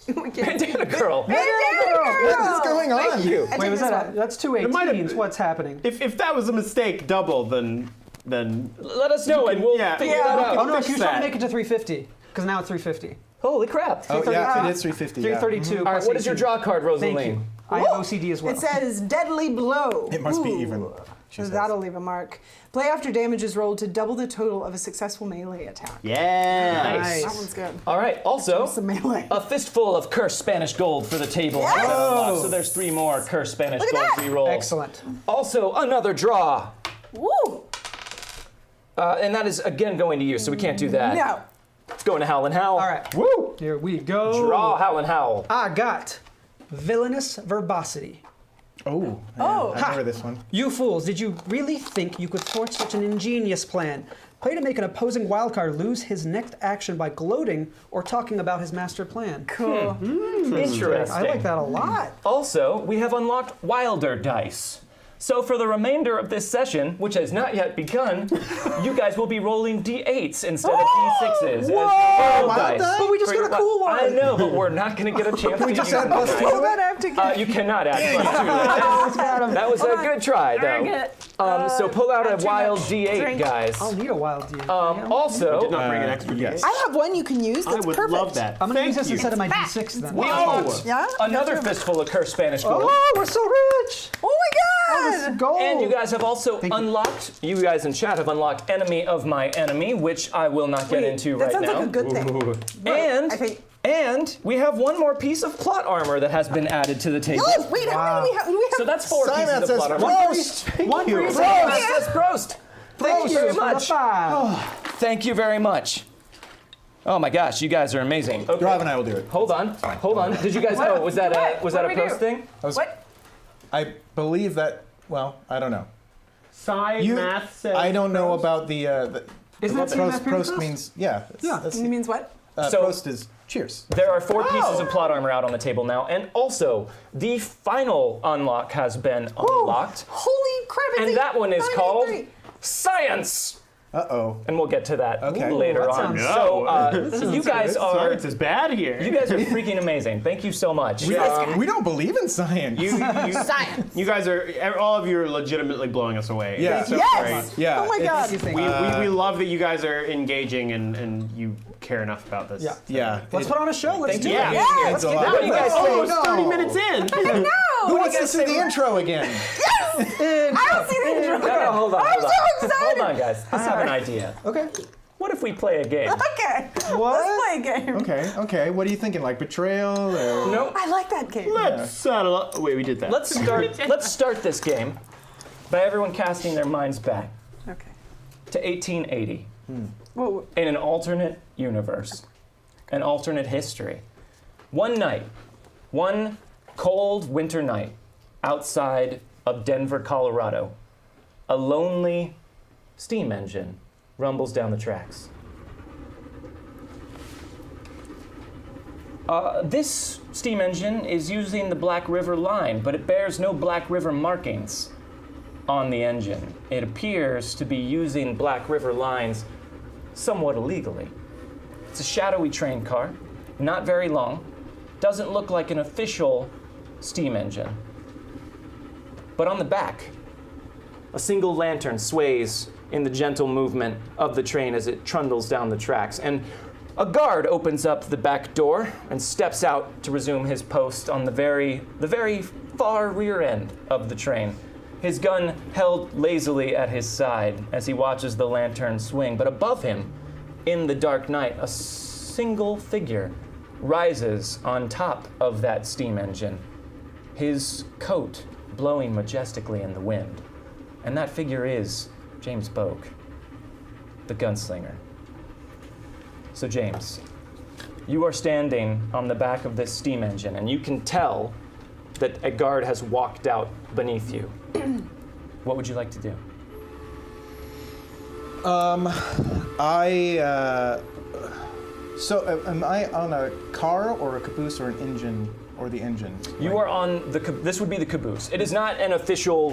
We get Bandana Girl. What is going on? Thank you. Wait, was that that's two might have- 18s. What's happening? If that was a mistake double, then Let us know and we'll Yeah. figure Yeah. that out. Oh no, fix she was trying that. to make it to 350. Because now it's 350. Holy crap. Oh yeah, it is 350. Yeah. 332. All right, plus what is your 18. draw card, Rosaline? Thank you. I have OCD as well. It says deadly blow. It must be Ooh. even. She So says. that'll leave a mark. Play after damage is rolled to double the total of a successful melee attack. yeah. Nice. That one's good. All right, also, It's a melee. a fistful of cursed Spanish gold for the table. Yes! So there's 3 more cursed Spanish Look at gold that. re-rolls. Excellent. Also, another draw. Woo! And that is again going to you, so we can't do that. No. It's going to Howlin' Howl. All right. Woo! Here we go. Draw Howlin' Howl. I got villainous verbosity. Oh. Oh. I remember this one. You fools, did you really think you could thwart such an ingenious plan? Play to make an opposing wildcard lose his next action by gloating or talking about his master plan. Cool. Interesting. I like that a lot. Also, we have unlocked Wilder Dice. So for the remainder of this session, which has not yet begun, you guys will be rolling D8s instead of D6s as your wild dice. But we just For your got a cool one. I know, but we're not going to get a chance to we use just add them plus tonight. two? Hold on, I have to get You cannot add plus 2 to that. That was a good try, though. Dang it. So pull out a too wild much D8, drink. guys. I'll need a wild D. Also, Did not bring an extra yes. D8. I have one you can use. I That's would perfect. love that. I'm gonna use Thank this you. instead of my D6 then. we unlocked Yeah? another fistful of cursed Spanish gold. Oh, we're so rich! Oh my This god! is gold. And you guys have also unlocked, you guys in chat have unlocked Enemy of My Enemy, which I will not get into That right sounds now. like a good thing. And I think- and we have one more piece of plot armor that has been added to the table. Yes, wait, how many do we have? Do we have So that's 4 Simon pieces says of plot armor. Prost! One for each. Yes, Prost. Thank you very much. Five. Thank you very much. Oh my gosh, you guys are amazing. Okay. Rob and I will do it. Hold on. Did you guys know? Was that a What do we Prost do? thing? What? I believe that. Well, I don't know. Sci math says. I don't know about the. Isn't that same as Prost means yeah. That's, It means what? So- Prost is cheers. There are 4 pieces of plot armor out on the table now, and also the final unlock has been unlocked, Holy crap! It's and that one is 8:93. called Science. Uh-oh. And we'll get to that Okay. later that on. sounds- So you guys are Science is bad here. you guys are freaking amazing. Thank you so much. We don't believe in science. Science. You guys are, all of you are legitimately blowing us away. Yeah. It's so Yes. great. Yeah, Oh my it's- god. We love that you guys are engaging and you care enough about this. Yeah. yeah. Let's put on a show. Let's Thank do you. it. Yeah. It's a lot. What do you guys Oh, think? it's 30 minutes in. Who wants to see the intro again? I don't see the intro. No, hold on. I'm hold on. so excited. Hold on, guys. I have an idea. Okay. What if we play a game? Okay. What? Let's play a game. Okay. What are you thinking? Like betrayal or? Nope. I like that game. Let's settle up. Wait, we did that. Let's start this game by everyone casting their minds back Okay. to 1880 Whoa. in an alternate universe, an alternate history. One night, one cold winter night outside of Denver, Colorado, a lonely steam engine rumbles down the tracks. This steam engine is using the Black River line, but it bears no Black River markings on the engine. It appears to be using Black River lines somewhat illegally. It's a shadowy train car, not very long, doesn't look like an official steam engine. But on the back, a single lantern sways in the gentle movement of the train as it trundles down the tracks, and a guard opens up the back door and steps out to resume his post on the very far rear end of the train, his gun held lazily at his side as he watches the lantern swing. But above him, in the dark night, a single figure rises on top of that steam engine, his coat blowing majestically in the wind. And that figure is James Boak, the gunslinger. So James, you are standing on the back of this steam engine, and you can tell that a guard has walked out beneath you. What would you like to do? So am I on a car or a caboose or an engine or the engine? You are on the, this would be the caboose. It is not an official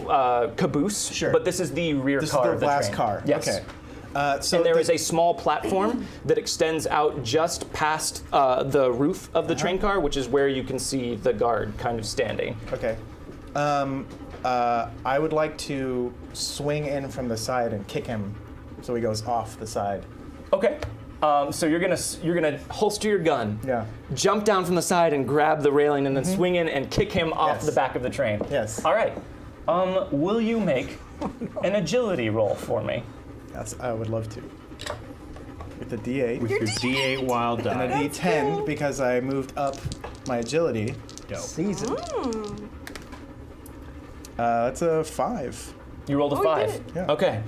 caboose, Sure. but this is the rear This car is the of the last train. car. Yes. Okay. So And there is a small platform that extends out just past the roof of the train car, which is where you can see the guard kind of standing. Okay. I would like to swing in from the side and kick him so he goes off the side. Okay. So you're gonna holster your gun, Yeah. jump down from the side and grab the railing, and then swing in and kick him off Yes. the back of the train. Yes. All right. Will you make an agility roll for me? I would love to. With the D8 With your D8 wild and a die. D10 because I moved up my agility. Dope. Season. That's a 5. You rolled a 5. did. Yeah. Okay.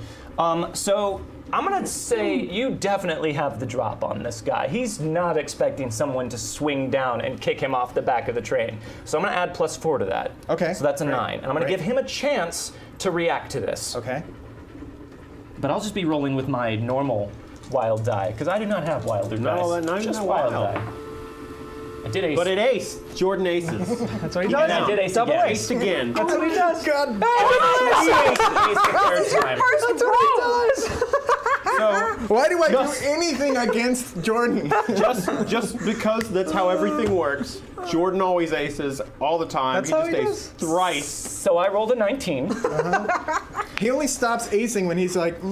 So I'm gonna say you definitely have the drop on this guy. He's not expecting someone to swing down and kick him off the back of the train. So I'm gonna add +4 to that. Okay. So that's a Great. 9. And I'm gonna Great. give him a chance to react to this. Okay. But I'll just be rolling with my normal wild die, because I do not have wilder No, dice. not even just a wild wild. die. I did ace. But it aced. Jordan aces. That's what he and does. I did ace Double again. ace. Aced again. That's what he does. God. He aced the third time. Perfect roll. So Why do I do anything against Jordan? just because that's how everything works. Jordan always aces all the time. That's he how just he aced thrice. So I rolled a 19. He only stops acing when he's like,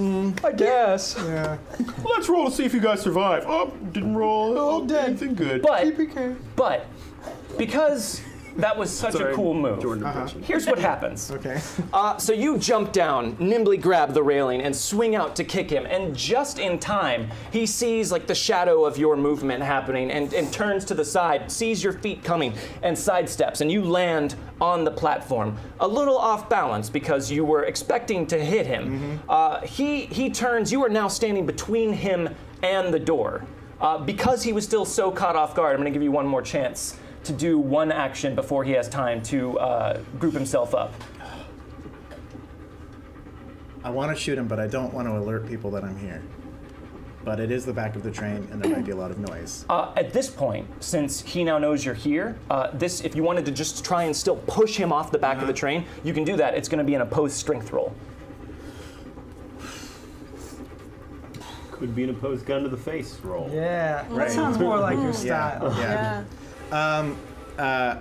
I guess. yeah. Well, let's roll to see if you guys survive. Oh, didn't roll anything good. But because that was such a cool move, here's what happens. Okay. So you jump down, nimbly grab the railing, and swing out to kick him. And just in time, he sees like the shadow of your movement happening and turns to the side, sees your feet coming, and sidesteps. And you land on the platform, a little off balance because you were expecting to hit him. He turns. You are now standing between him and the door. Because he was still so caught off guard, I'm going to give you one more chance to do one action before he has time to group himself up. I want to shoot him, but I don't want to alert people that I'm here. But it is the back of the train, and there might be a lot of noise. At this point, since he now knows you're here, if you wanted to just try and still push him off the back of the train, you can do that. It's going to be an opposed strength roll. Could be an opposed gun to the face roll. Yeah, Right. that sounds more like your style. Yeah.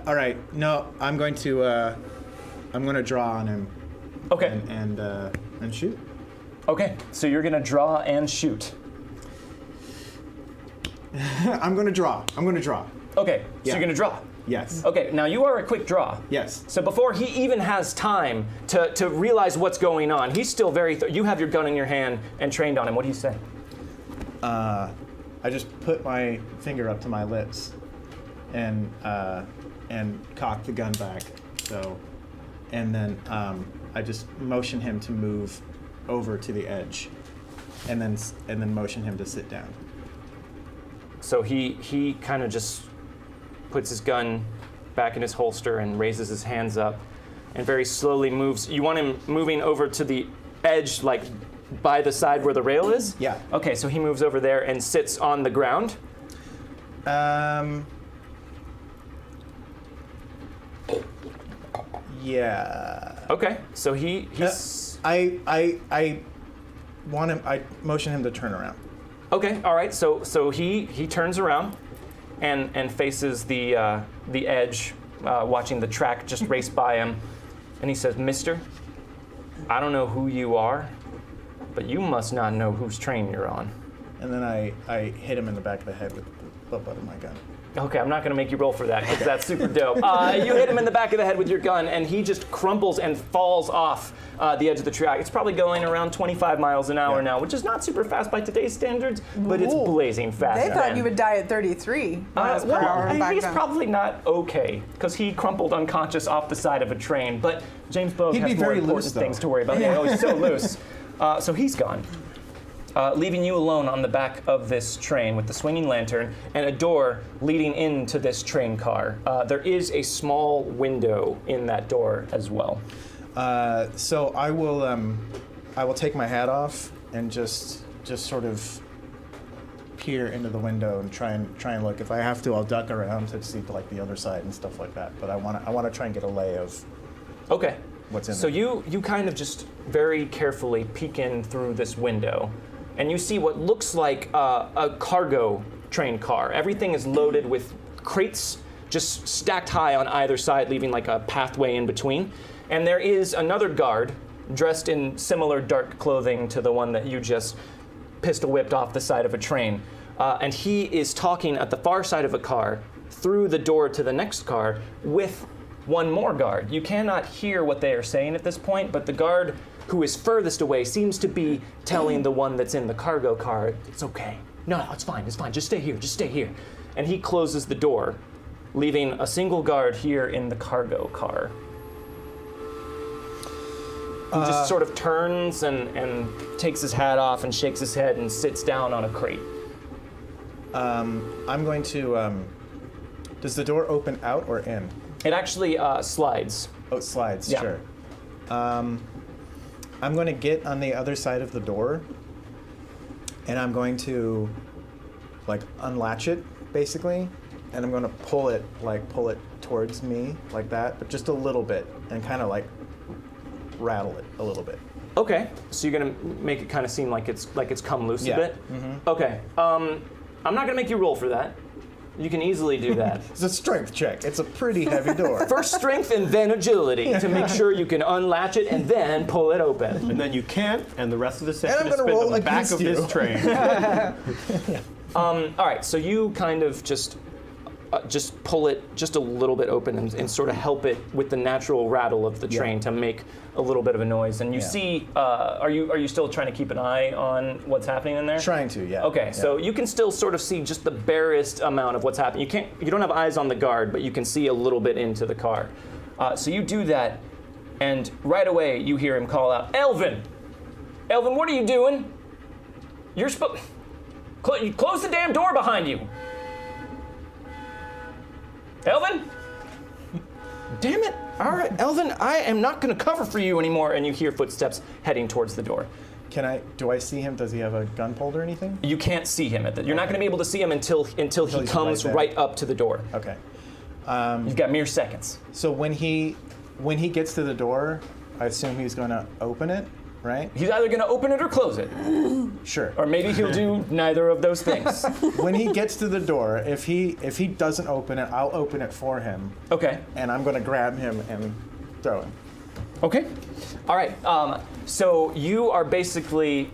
All right. No, I'm going to draw on him. Okay. And shoot. Okay. So you're going to draw and shoot. I'm going to draw. Okay. So Yeah. you're going to draw. Yes. Okay. Now you are a quick draw. Yes. So before he even has time to realize what's going on, he's still very. You have your gun in your hand and trained on him. What do you say? I just put my finger up to my lips, and cock the gun back. So, and then I just motion him to move over to the edge, and then motion him to sit down. So he kind of just puts his gun back in his holster and raises his hands up, and very slowly moves. You want him moving over to the edge, like by the side where the rail is? Yeah. Okay, so he moves over there and sits on the ground. Yeah. Okay, so he's I want him. I motion him to turn around. okay. All right, so he turns around and faces the edge, watching the track just race by him, and he says, "Mister, I don't know who you are, but you must not know whose train you're on." And then I hit him in the back of the head with the butt of my gun. Okay, I'm not going to make you roll for that because that's super dope. You hit him in the back of the head with your gun, and he just crumples and falls off the edge of the track. It's probably going around 25 miles an hour now, which is not super fast by today's standards, but it's blazing fast. They thought you would die at 33 miles per hour back he's then. probably not okay because he crumpled unconscious off the side of a train. But James Bogue He'd has be more very important loose, though. things to worry about. Yeah, he's so loose. So he's gone. Leaving you alone on the back of this train with the swinging lantern and a door leading into this train car. There is a small window in that door as well. So I will take my hat off and just sort of peer into the window and try and look. If I have to, I'll duck around to see like the other side and stuff like that. But I want to try and get a lay of Okay. what's in So there. you kind of just very carefully peek in through this window, and you see what looks like a cargo train car. Everything is loaded with crates just stacked high on either side, leaving like a pathway in between. And there is another guard dressed in similar dark clothing to the one that you just pistol whipped off the side of a train. And he is talking at the far side of a car through the door to the next car with one more guard. You cannot hear what they are saying at this point, but the guard who is furthest away seems to be telling the one that's in the cargo car, "It's okay. No, it's fine. Just stay here. And he closes the door, leaving a single guard here in the cargo car. Who just sort of turns and takes his hat off and shakes his head and sits down on a crate. I'm going to. Does the door open out or in? It actually slides. Oh, it slides. Yeah. Sure. I'm going to get on the other side of the door, and I'm going to like unlatch it basically, and I'm going to pull it towards me like that, but just a little bit, and kind of like rattle it a little bit. Okay, so you're gonna make it kind of seem like it's come loose Yeah. a bit. Okay, I'm not gonna make you roll for that. You can easily do that. It's a strength check. It's a pretty heavy door. First strength and then agility to make sure you can unlatch it and then pull it open. And then you can't, and the rest of the session I'm is gonna spent roll on the back against of you. this train. All right, so you kind of just pull it just a little bit open and sort of help it with the natural rattle of the train to make a little bit of a noise. And you see, are you still trying to keep an eye on what's happening in there? Trying to, yeah. Okay, Yeah. so you can still sort of see just the barest amount of what's happening. You don't have eyes on the guard, but you can see a little bit into the car. So you do that, and right away you hear him call out, "Elvin! Elvin, what are you doing? You're supposed... close the damn door behind you!" Elvin? Damn it! All right, Elvin, I am not going to cover for you anymore. And you hear footsteps heading towards the door. Do I see him? Does he have a gun pulled or anything? You can't see him you're not going to be able to see him until he he's comes right there. right up to the door. Okay. You've got mere seconds. So when he gets to the door, I assume he's going to open it, right? He's either going to open it or close it, Sure. or maybe he'll do neither of those things. When he gets to the door, if he doesn't open it, I'll open it for him, Okay. and I'm going to grab him and throw him. Okay. All right. So you are basically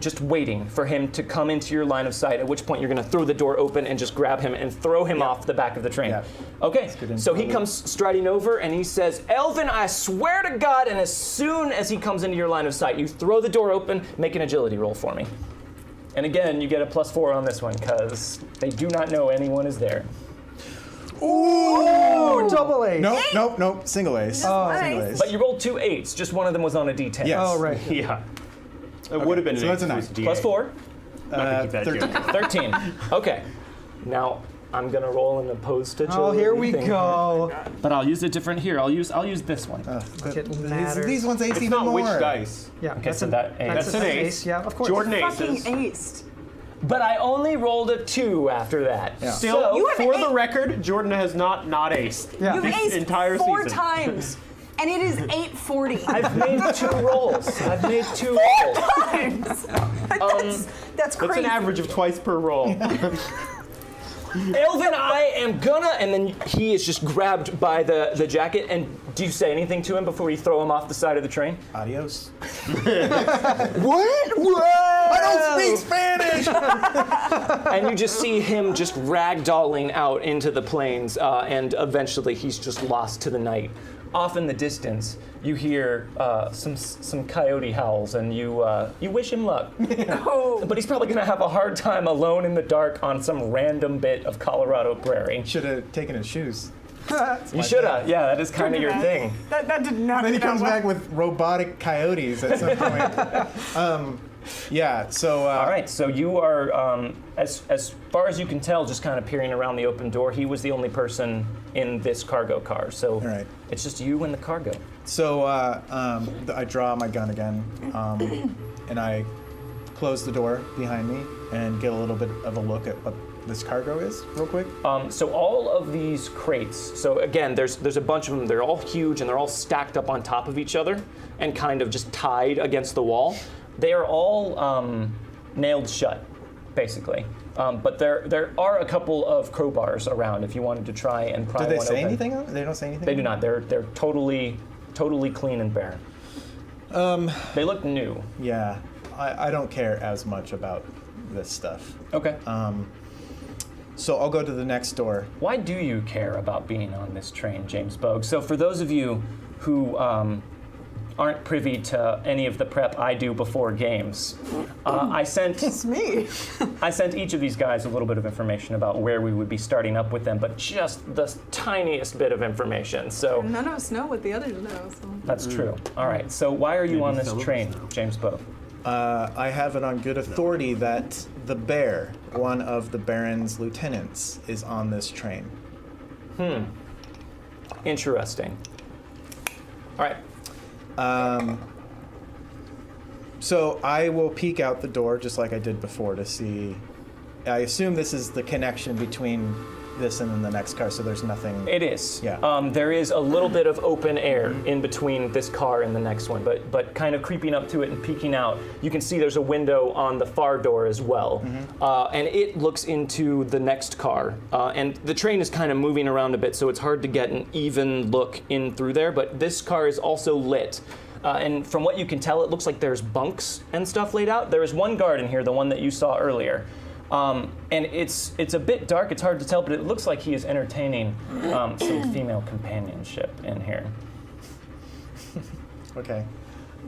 just waiting for him to come into your line of sight, at which point you're going to throw the door open and just grab him and throw him off the back of the train. Yeah. Okay. good So he info. comes striding over and he says, "Elvin, I swear to God," and as soon as he comes into your line of sight, you throw the door open, make an agility roll for me. And again, you get a +4 on this one because they do not know anyone is there. Oh, double A. Nope. Single ace. Single ace. But you rolled 2 8s, just one of them was on a D10. Yes. Oh, right. Yeah. It would have been so an that's a 8 9. plus D8. +4. Not gonna keep that 13. joke. 13. Okay. Now I'm gonna roll an opposed agility. Oh, here we thing go. here. But I'll use a different here. I'll use this one. It matters. These ones ace It's even not more. which dice. Yeah. Okay, so that's an ace. Yeah, of course. Jordan Fucking aces. aced. But I only rolled a 2 after that. Yeah. Still, So, You have for the eight- record, Jordan has not aced. Yeah. You've This aced entire 4 season. times, and it is 840. I've made 2 rolls. I've made 2 rolls. times. That's That's crazy. an average of twice per roll. Elvin, I am gonna, and then he is just grabbed by the jacket. And do you say anything to him before you throw him off the side of the train? Adios. What? I don't speak Spanish. And you just see him just ragdolling out into the plains, and eventually he's just lost to the night. Off in the distance, you hear some coyote howls, and you wish him luck. Oh. But he's probably gonna have a hard time alone in the dark on some random bit of Colorado prairie. Should have taken his shoes. You shoulda. Yeah, that is kind of your thing. That did not. Then he go comes well. back with robotic coyotes at some point. Yeah. So. All right, so you are, as far as you can tell, just kind of peering around the open door. He was the only person in this cargo car, so right. it's just you and the cargo. So I draw my gun again, and I close the door behind me and get a little bit of a look at what this cargo is, real quick. So all of these crates, so again, there's a bunch of them. They're all huge and they're all stacked up on top of each other and kind of just tied against the wall. They are all nailed shut, basically. But there are a couple of crowbars around if you wanted to try and pry Did they one say open. anything on it? They don't say anything? They do not. They're totally clean and bare. They look new. Yeah. I don't care as much about this stuff. Okay. So I'll go to the next door. Why do you care about being on this train, James Bogue? So for those of you who aren't privy to any of the prep I do before games, I sent It's me. I sent each of these guys a little bit of information about where we would be starting up with them, but just the tiniest bit of information. So None of us know what the others know. So. that's true. All right. So why are you on this some of us train, know. James Bogue? I have it on good authority that the Bear, one of the Baron's lieutenants, is on this train. Interesting. All right. So I will peek out the door just like I did before to see. I assume this is the connection between this and then the next car, so there's nothing. It is. Yeah. There is a little bit of open air in between this car and the next one, but kind of creeping up to it and peeking out, you can see there's a window on the far door as well. And it looks into the next car. And the train is kind of moving around a bit, so it's hard to get an even look in through there, but this car is also lit. And from what you can tell, it looks like there's bunks and stuff laid out. There is one guard in here, the one that you saw earlier. And it's a bit dark, it's hard to tell, but it looks like he is entertaining some female companionship in here. Okay.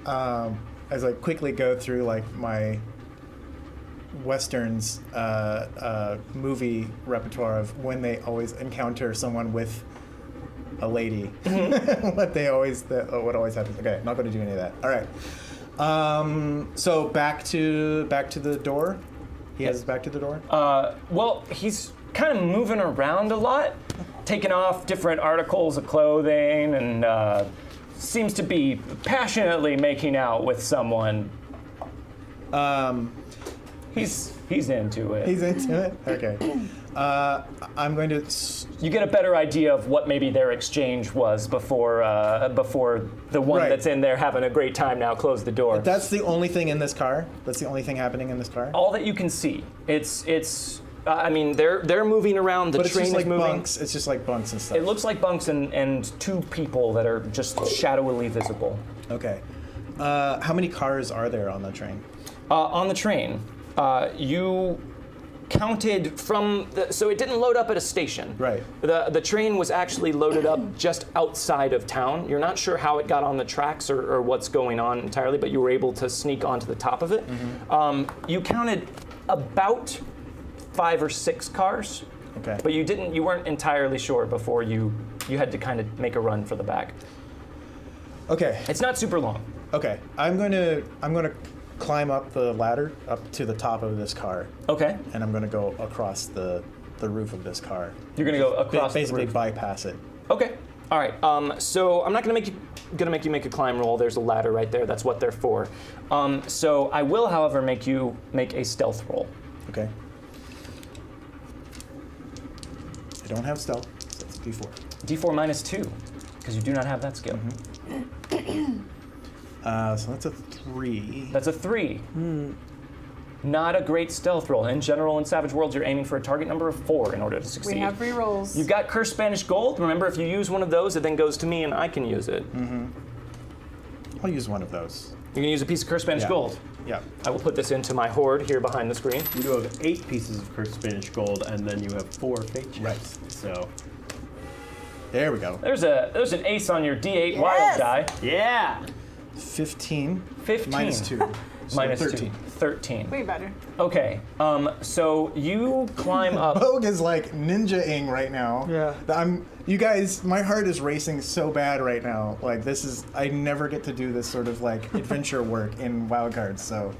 As I quickly go through like my Westerns movie repertoire of when they always encounter someone with a lady, what always happens. Okay, not going to do any of that. All right. So back to the door. He has his back to the door. Well, he's kind of moving around a lot, taking off different articles of clothing, and seems to be passionately making out with someone. He's into it. He's into it. Okay. I'm going to. You get a better idea of what maybe their exchange was before the one Right. that's in there having a great time now closed the door. That's the only thing in this car. That's the only thing happening in this car. All that you can see. It's. I mean, they're moving around. The But it's train just like is moving. bunks. It's just like bunks and stuff. It looks like bunks and two people that are just shadowily visible. Okay. How many cars are there on the train? On the train, you counted from so it didn't load up at a station. Right. The train was actually loaded up just outside of town. You're not sure how it got on the tracks or what's going on entirely, but you were able to sneak onto the top of it. You counted about 5 or 6 cars. Okay. But you weren't entirely sure before you had to kind of make a run for the back. Okay. It's not super long. Okay. I'm gonna climb up the ladder up to the top of this car, Okay. and I'm gonna go across the roof of this car. You're gonna go across Basically the roof. bypass it. Okay. All right. So I'm not gonna make you make a climb roll. There's a ladder right there. That's what they're for. So I will, however, make you make a stealth roll. Okay. I don't have stealth, so it's D4. D4 minus 2, because you do not have that skill. So that's a 3. That's a 3. Not a great stealth roll. In general, in Savage Worlds, you're aiming for a target number of 4 in order to succeed. We have rerolls. You've got Cursed Spanish Gold. Remember, if you use one of those, it then goes to me and I can use it. I'll use one of those. You can use a piece of Cursed Spanish Yeah. Gold. Yeah. I will put this into my hoard here behind the screen. You do have 8 pieces of cursed Spanish gold, and then you have 4 fate chips. Right. So, There we go. There's an ace on your D8 wild Yes! die. yeah. 15. 15. Minus 2. So Minus 13. 2. 13. Way better. Okay. So you climb up. Bogue is like ninja-ing right now. Yeah. You guys, my heart is racing so bad right now. Like I never get to do this sort of like adventure work in Wildcards, so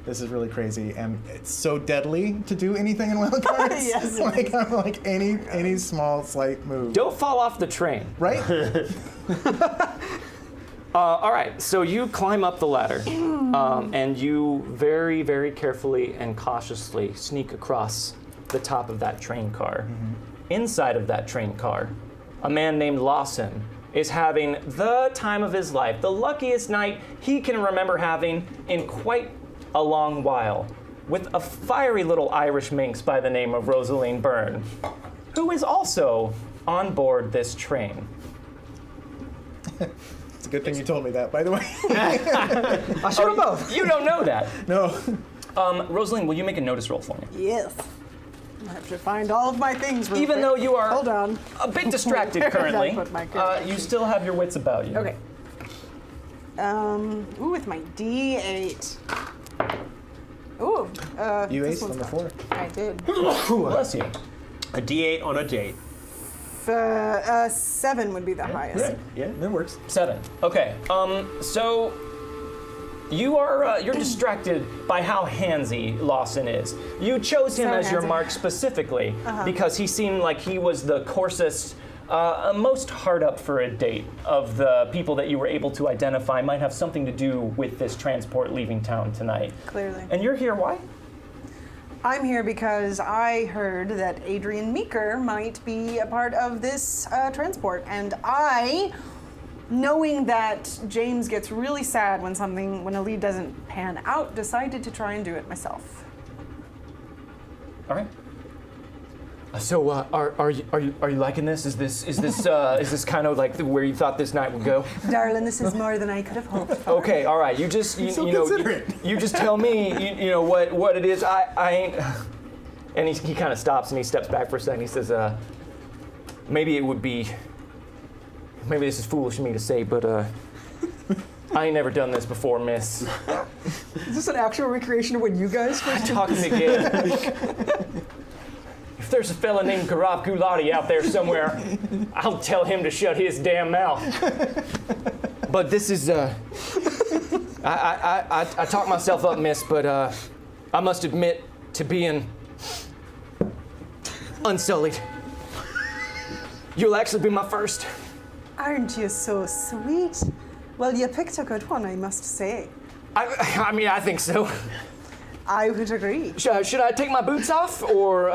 this is really crazy, and it's so deadly to do anything in Wildcards. Yes. Like I'm like any small slight move. Don't fall off the train. Right? All right, so you climb up the ladder, and you very, very carefully and cautiously sneak across the top of that train car. Inside of that train car, a man named Lawson is having the time of his life, the luckiest night he can remember having in quite a long while, with a fiery little Irish minx by the name of Rosaline Byrne, who is also on board this train. It's a good thing you told me that, by the way. I should have both. You don't know that. No. Rosaline, will you make a notice roll for me? Yes. I have to find all of my things. real Even quick. though you are Hold on. a bit distracted Where did I currently, put my character you sheet? still have your wits about you. Okay. Ooh, with my D8. Ooh. You this aced one's on the got- 4. I did. Bless you. A D8 on a date. 7 would be the highest. Yeah, that works. 7. Okay. So you're distracted by how handsy Lawson is. You chose him So as your handsy. mark specifically because he seemed like he was the coarsest, most hard up for a date of the people that you were able to identify might have something to do with this transport leaving town tonight. Clearly. And you're here, why? I'm here because I heard that Adrian Meeker might be a part of this transport, and I, knowing that James gets really sad when a lead doesn't pan out, decided to try and do it myself. All right. So, are you liking this? Is this kind of like where you thought this night would go? Darling, this is more than I could have hoped for. Okay, all right. You just you just tell me you know what it is. I ain't. And he kind of stops and he steps back for a second. He says, maybe this is foolish of me to say, but I ain't never done this before, miss. Is this an actual recreation of when you guys first Talking to Gabe. If there's a fella named Gaurav Gulati out there somewhere, I'll tell him to shut his damn mouth. But this is, I talk myself up, miss, but I must admit to being unsullied. You'll actually be my first. Aren't you so sweet? Well, you picked a good one, I must say. I mean, I think so. I would agree. Should I take my boots off, or?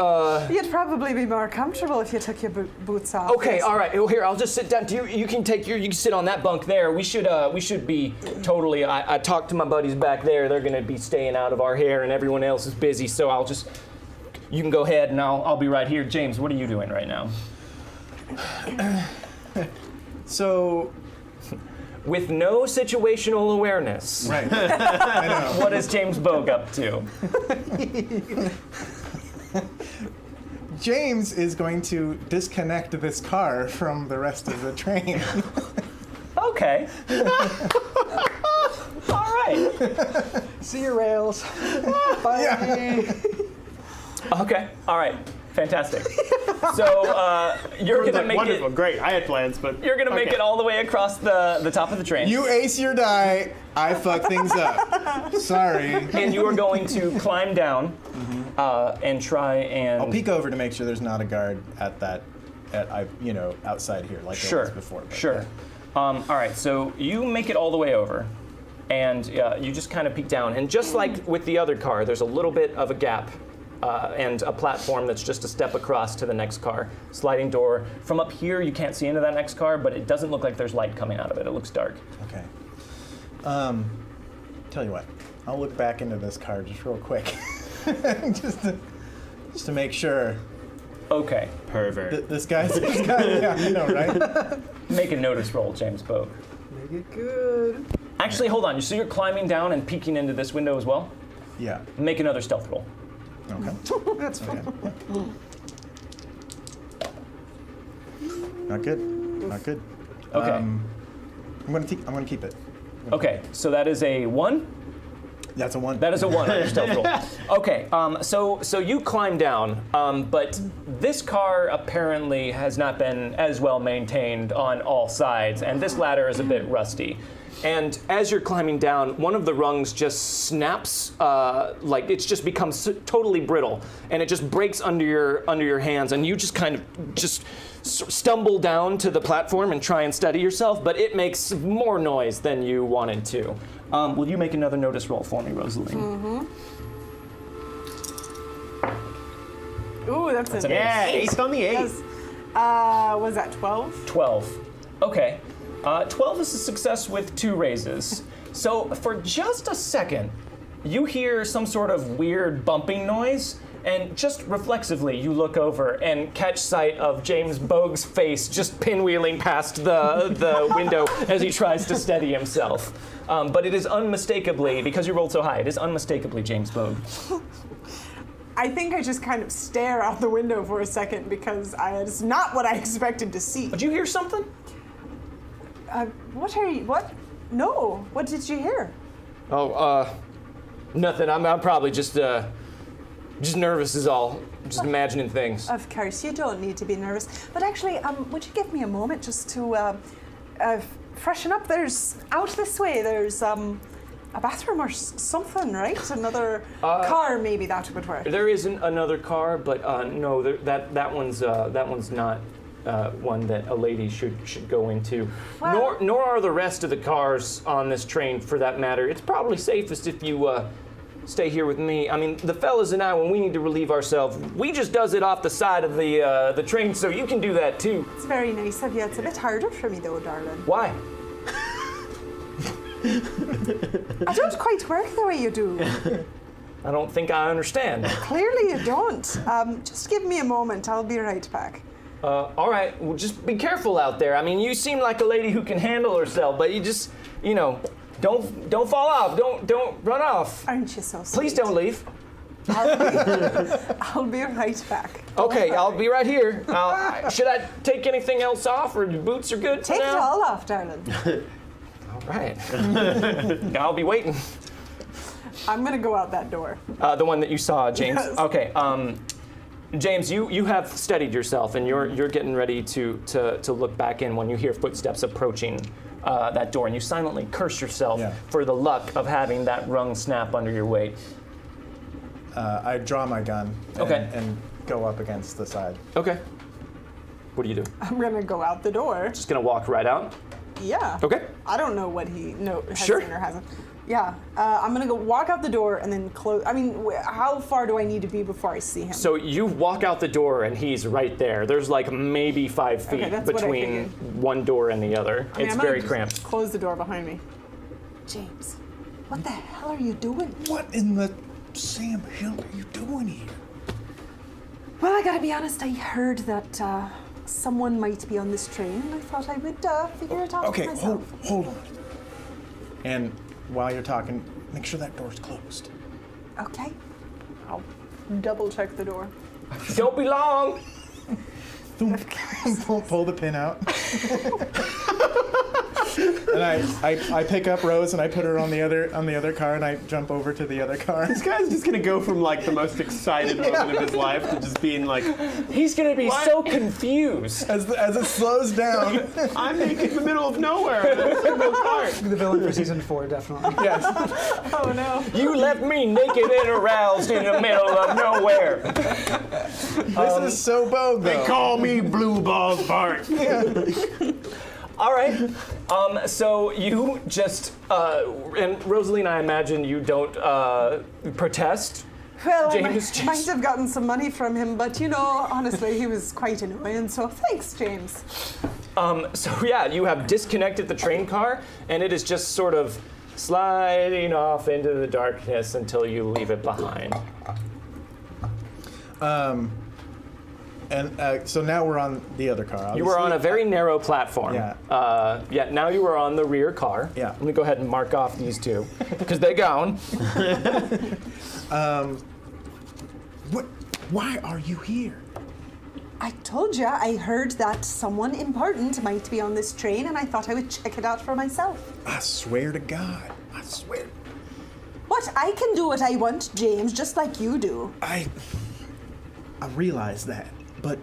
You'd probably be more comfortable if you took your boots off. Okay, yes. all right. Well, here, I'll just sit down. You can sit on that bunk there. We should be totally. I talked to my buddies back there. They're gonna be staying out of our hair, and everyone else is busy. So you can go ahead, and I'll be right here. James, what are you doing right now? So, With no situational awareness. right. I know. What is James Bogue up to? James is going to disconnect this car from the rest of the train. Okay. All right. See your rails. Bye. Yeah. Okay. All right. Fantastic. So you're gonna make Wonderful, it. great. I had plans, but You're gonna make okay. it all the way across the top of the train. You ace your die, I fuck things up. Sorry. And you are going to climb down and try and. I'll peek over to make sure there's not a guard outside here like there was before. But Sure. All right. So you make it all the way over, and you just kind of peek down, and just like with the other car, there's a little bit of a gap. And a platform that's just a step across to the next car. Sliding door. From up here, you can't see into that next car, but it doesn't look like there's light coming out of it. It looks dark. Okay. Tell you what, I'll look back into this car just real quick, just to make sure. Okay. Pervert. This guy, yeah, you know, right? Make a notice roll, James Bogue. Make it good. Actually, hold on. So you're climbing down and peeking into this window as well? Yeah. Make another stealth roll. Okay. That's fine. Okay. Not good. Not good. Okay. I'm gonna keep it. Okay. So that is a 1. That's a 1. That is a 1 on your stealth roll. Okay, so you climb down, but this car apparently has not been as well maintained on all sides, and this ladder is a bit rusty. And as you're climbing down, one of the rungs just snaps, like it's just becomes totally brittle, and it just breaks under your hands, and you just kind of just stumble down to the platform and try and steady yourself, but it makes more noise than you wanted to. Will you make another notice roll for me, Rosalie? Mm-hmm. Ooh, that's an Yeah, ace on the 8. Yes. Was that 12? 12. Okay. 12 is a success with 2 raises. So for just a second, you hear some sort of weird bumping noise, and just reflexively you look over and catch sight of James Bogue's face just pinwheeling past the window as he tries to steady himself. But it is unmistakably, because you rolled so high, it is unmistakably James Bogue. I think I just kind of stare out the window for a second because it's not what I expected to see. Did you hear something? What? No. What did you hear? Oh, nothing. I'm probably just nervous is all. Just imagining things. Of course, you don't need to be nervous. But actually, would you give me a moment just to freshen up? Out this way, there's a bathroom or something, right? Another car, maybe that would work. There isn't another car, but no, that one's not one that a lady should go into. Well, nor are the rest of the cars on this train, for that matter. It's probably safest if you stay here with me. I mean, the fellas and I, when we need to relieve ourselves, we just does it off the side of the train, so you can do that too. It's very nice of you. It's a bit harder for me though, darling. Why? I don't quite work the way you do. I don't think I understand. Clearly you don't. Just give me a moment. I'll be right back. All right, well, just be careful out there. I mean, you seem like a lady who can handle herself, but you just, don't fall off. Don't run off. Aren't you so sweet? Please don't leave. I'll be right back. Okay, I'll be right here. Should I take anything else off, or your boots are good Take now? it all off, darling. All right. I'll be waiting. I'm gonna go out that door. The one that you saw, James. Yes. Okay. James, you have steadied yourself, and you're getting ready to look back in when you hear footsteps approaching that door, and you silently curse yourself for the luck of having that rung snap under your weight. I draw my gun and go up against the side. Okay. What do you do? I'm gonna go out the door. Just gonna walk right out? Yeah. Okay. I don't know what he has Sure. seen or hasn't. Yeah. I'm gonna go walk out the door and then close. I mean, how far do I need to be before I see him? So you walk out the door and he's right there. There's like maybe 5 feet that's what I between figured. one door and the other. I mean, It's I'm gonna very just cramped. Close the door behind me. James, what the hell are you doing? What in the Sam hell are you doing here? Well, I gotta be honest. I heard that someone might be on this train, and I thought I would figure it out Okay, myself. hold on. And while you're talking, make sure that door's closed. Okay. I'll double check the door. Don't be long. Pull the pin out. And I pick up Rose and I put her on the other car and I jump over to the other car. This guy's just gonna go from like the most excited moment of his life to just being like, He's gonna be so confused. As it slows down. I'm in the middle of nowhere in a single car. The villain for season 4, definitely. Yes. Oh no. You left me naked and aroused in the middle of nowhere. This is so bogue though. Call me Blue Balls Bart. All right. So you just and Rosaline, I imagine you don't protest. Well, James, I might have gotten some money from him, but honestly, he was quite annoying. So thanks, James. So yeah, you have disconnected the train car, and it is just sort of sliding off into the darkness until you leave it behind. And so now we're on the other car. Obviously. You were on a very narrow platform. Yeah. Now you are on the rear car. Yeah. Let me go ahead and mark off these two because they're gone. Why are you here? I told you I heard that someone important might be on this train, and I thought I would check it out for myself. I swear to God. I swear. What? I can do what I want, James, just like you do. I realize that, but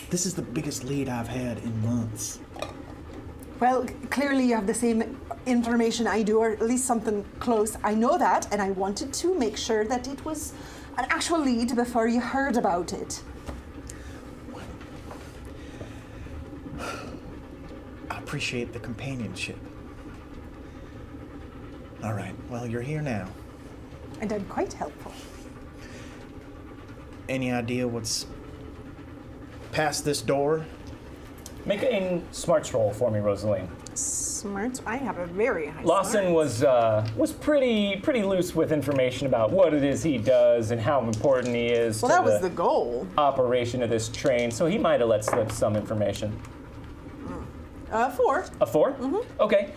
this is the biggest lead I've had in months. Well, clearly you have the same information I do, or at least something close. I know that, and I wanted to make sure that it was an actual lead before you heard about it. I appreciate the companionship. All right, well, you're here now. And I'm quite helpful. Any idea what's past this door? Make a smarts roll for me, Rosaline. Smarts? I have a very high Lawson smarts. was pretty loose with information about what it is he does and how important he is Well, to that was the goal. operation of this train. So he might have let slip some information. 4. A 4? Mm-hmm. Okay.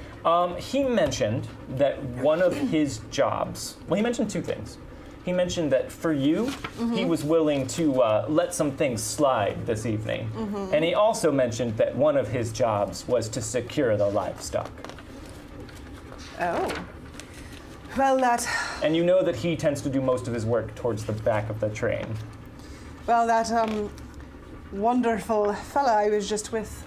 He mentioned that one of his jobs. Well, he mentioned two things. He mentioned that for you, he was willing to let some things slide this evening. And he also mentioned that one of his jobs was to secure the livestock. Oh. Well, that And you know that he tends to do most of his work towards the back of the train. wonderful fella I was just with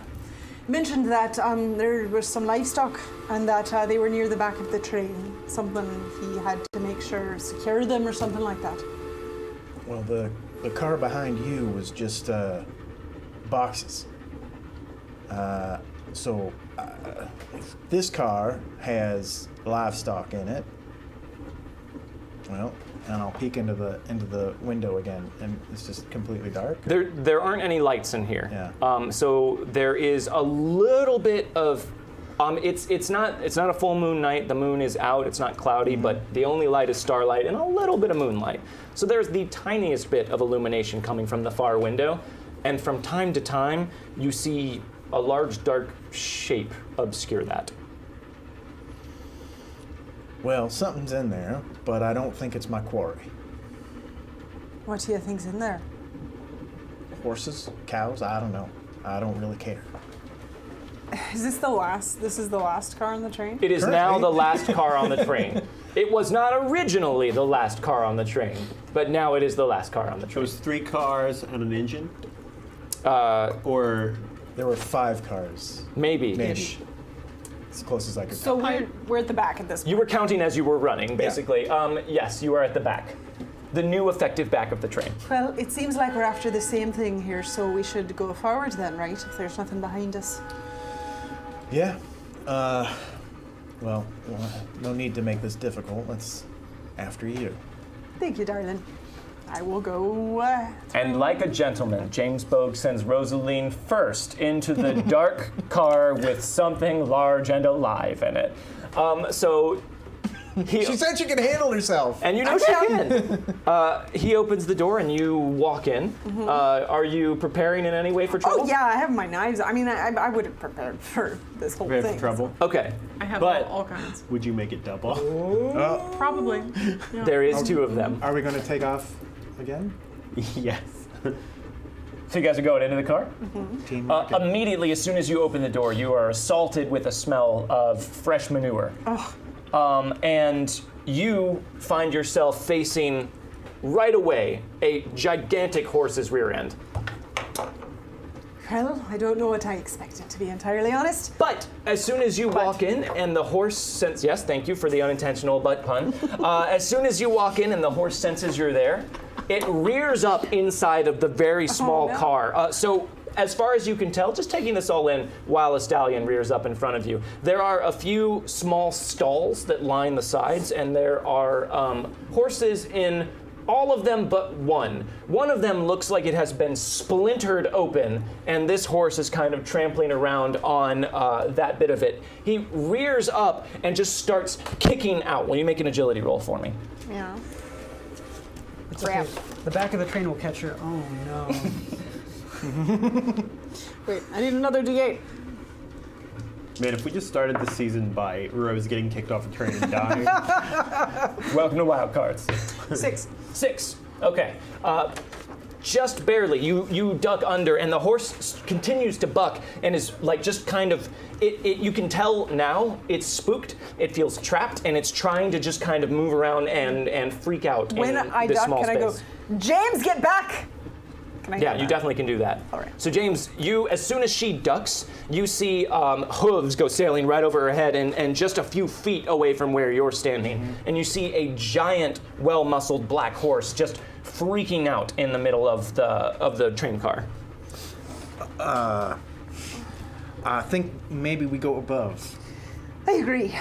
mentioned that there was some livestock and that they were near the back of the train. Something he had to make sure secure them or something like that. Well, the car behind you was just boxes. So if this car has livestock in it, Well, and I'll peek into the window again, and it's just completely dark. There aren't any lights in here. Yeah. So there is a little bit of. It's not a full moon night. The moon is out. It's not cloudy, but the only light is starlight and a little bit of moonlight. So there's the tiniest bit of illumination coming from the far window, and from time to time you see a large dark shape obscure that. Well, something's in there, but I don't think it's my quarry. What do you think's in there? Horses, cows, I don't know. I don't really care. Is this the last? This is the last car on the train? It is now the last car on the train. It was not originally the last car on the train, but now it is the last car on the It train. was 3 cars and an engine? Or... There were 5 cars. Maybe. Ish. As close as I could So tell. we're at the back at this point. You were counting as you were running, basically. Yes, you are at the back. The new effective back of the train. Well, it seems like we're after the same thing here, so we should go forward then, right? If there's nothing behind us. Yeah. Well, no need to make this difficult. Let's after you. Thank you, darling. I will go. And like a gentleman, James Bogue sends Rosaline first into the dark car with something large and alive in it. She said she could handle herself. And you know she can. He opens the door and you walk in. Are you preparing in any way for trouble? Oh yeah, I have my knives. I mean, I would have prepared for this whole Prepared thing. for trouble? Okay. I have But- all kinds. Would you make it double? Probably. Yeah. There is 2 of them. Are we going to take off again? Yes. So you guys are going into the car? Team Immediately, as soon as you open the door, you are assaulted with a smell of fresh manure. And you find yourself facing, right away, a gigantic horse's rear end. Well, I don't know what I expected, to be entirely honest. But as soon as you walk in and the horse senses, yes, thank you for the unintentional butt pun. As soon as you walk in and the horse senses you're there, it rears up inside of the very small no. car. So as far as you can tell, just taking this all in while a stallion rears up in front of you, there are a few small stalls that line the sides, and there are horses in all of them but one. One of them looks like it has been splintered open, and this horse is kind of trampling around on that bit of it. He rears up and just starts kicking out. Will you make an agility roll for me? Yeah. It's okay. The back of the train will catch her. Oh no. Wait, I need another D8. Man, if we just started the season by Rose getting kicked off a train and dying. Welcome to Wildcards. 6. Okay. Just barely. You duck under, and the horse continues to buck and is like just kind of. You can tell now it's spooked. It feels trapped, and it's trying to just kind of move around and freak out When in I this duck, small can space. I go, James, get back? Can I Yeah, do you that? definitely can do that. All right. So James, as soon as she ducks, you see hooves go sailing right over her head and just a few feet away from where you're standing. And you see a giant, well-muscled black horse just freaking out in the middle of the train car. I think maybe we go above. I agree.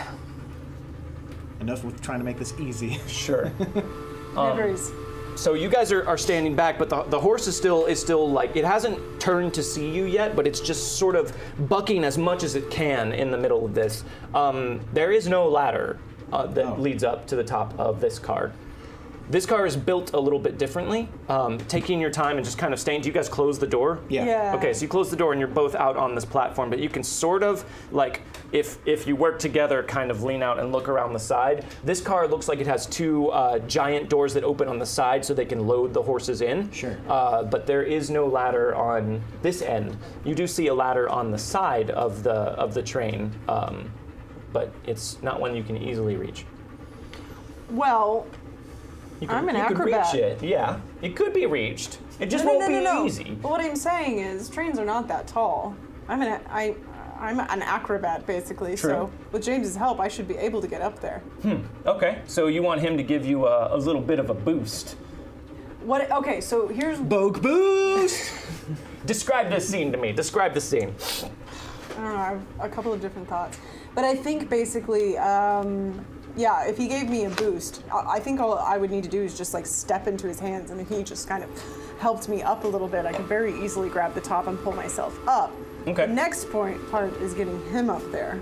Enough with trying to make this easy. Sure. Never is. So you guys are standing back, but the horse is still like, it hasn't turned to see you yet, but it's just sort of bucking as much as it can in the middle of this. There is no ladder that leads up to the top of this car. This car is built a little bit differently. Taking your time and just kind of staying. Do you guys close the door? Yeah. Okay, so you close the door and you're both out on this platform, but you can sort of, like, if you work together, kind of lean out and look around the side. This car looks like it has 2 giant doors that open on the side so they can load the horses in. Sure. But there is no ladder on this end. You do see a ladder on the side of the train, but it's not one you can easily reach. Well, You I'm an you acrobat. Could reach it. Yeah, it could be reached. It just no, won't be easy. But what I'm saying is, trains are not that tall. I'm an acrobat, basically. True. So with James's help, I should be able to get up there. Okay, so you want him to give you a little bit of a boost. What? Okay, so here's. Bogue boost! Describe this scene to me. Describe the scene. I don't know. I have a couple of different thoughts, but I think basically Yeah, if he gave me a boost, I think all I would need to do is just like step into his hands, and if he just kind of helped me up a little bit, I could very easily grab the top and pull myself up. Okay. The next part is getting him up there.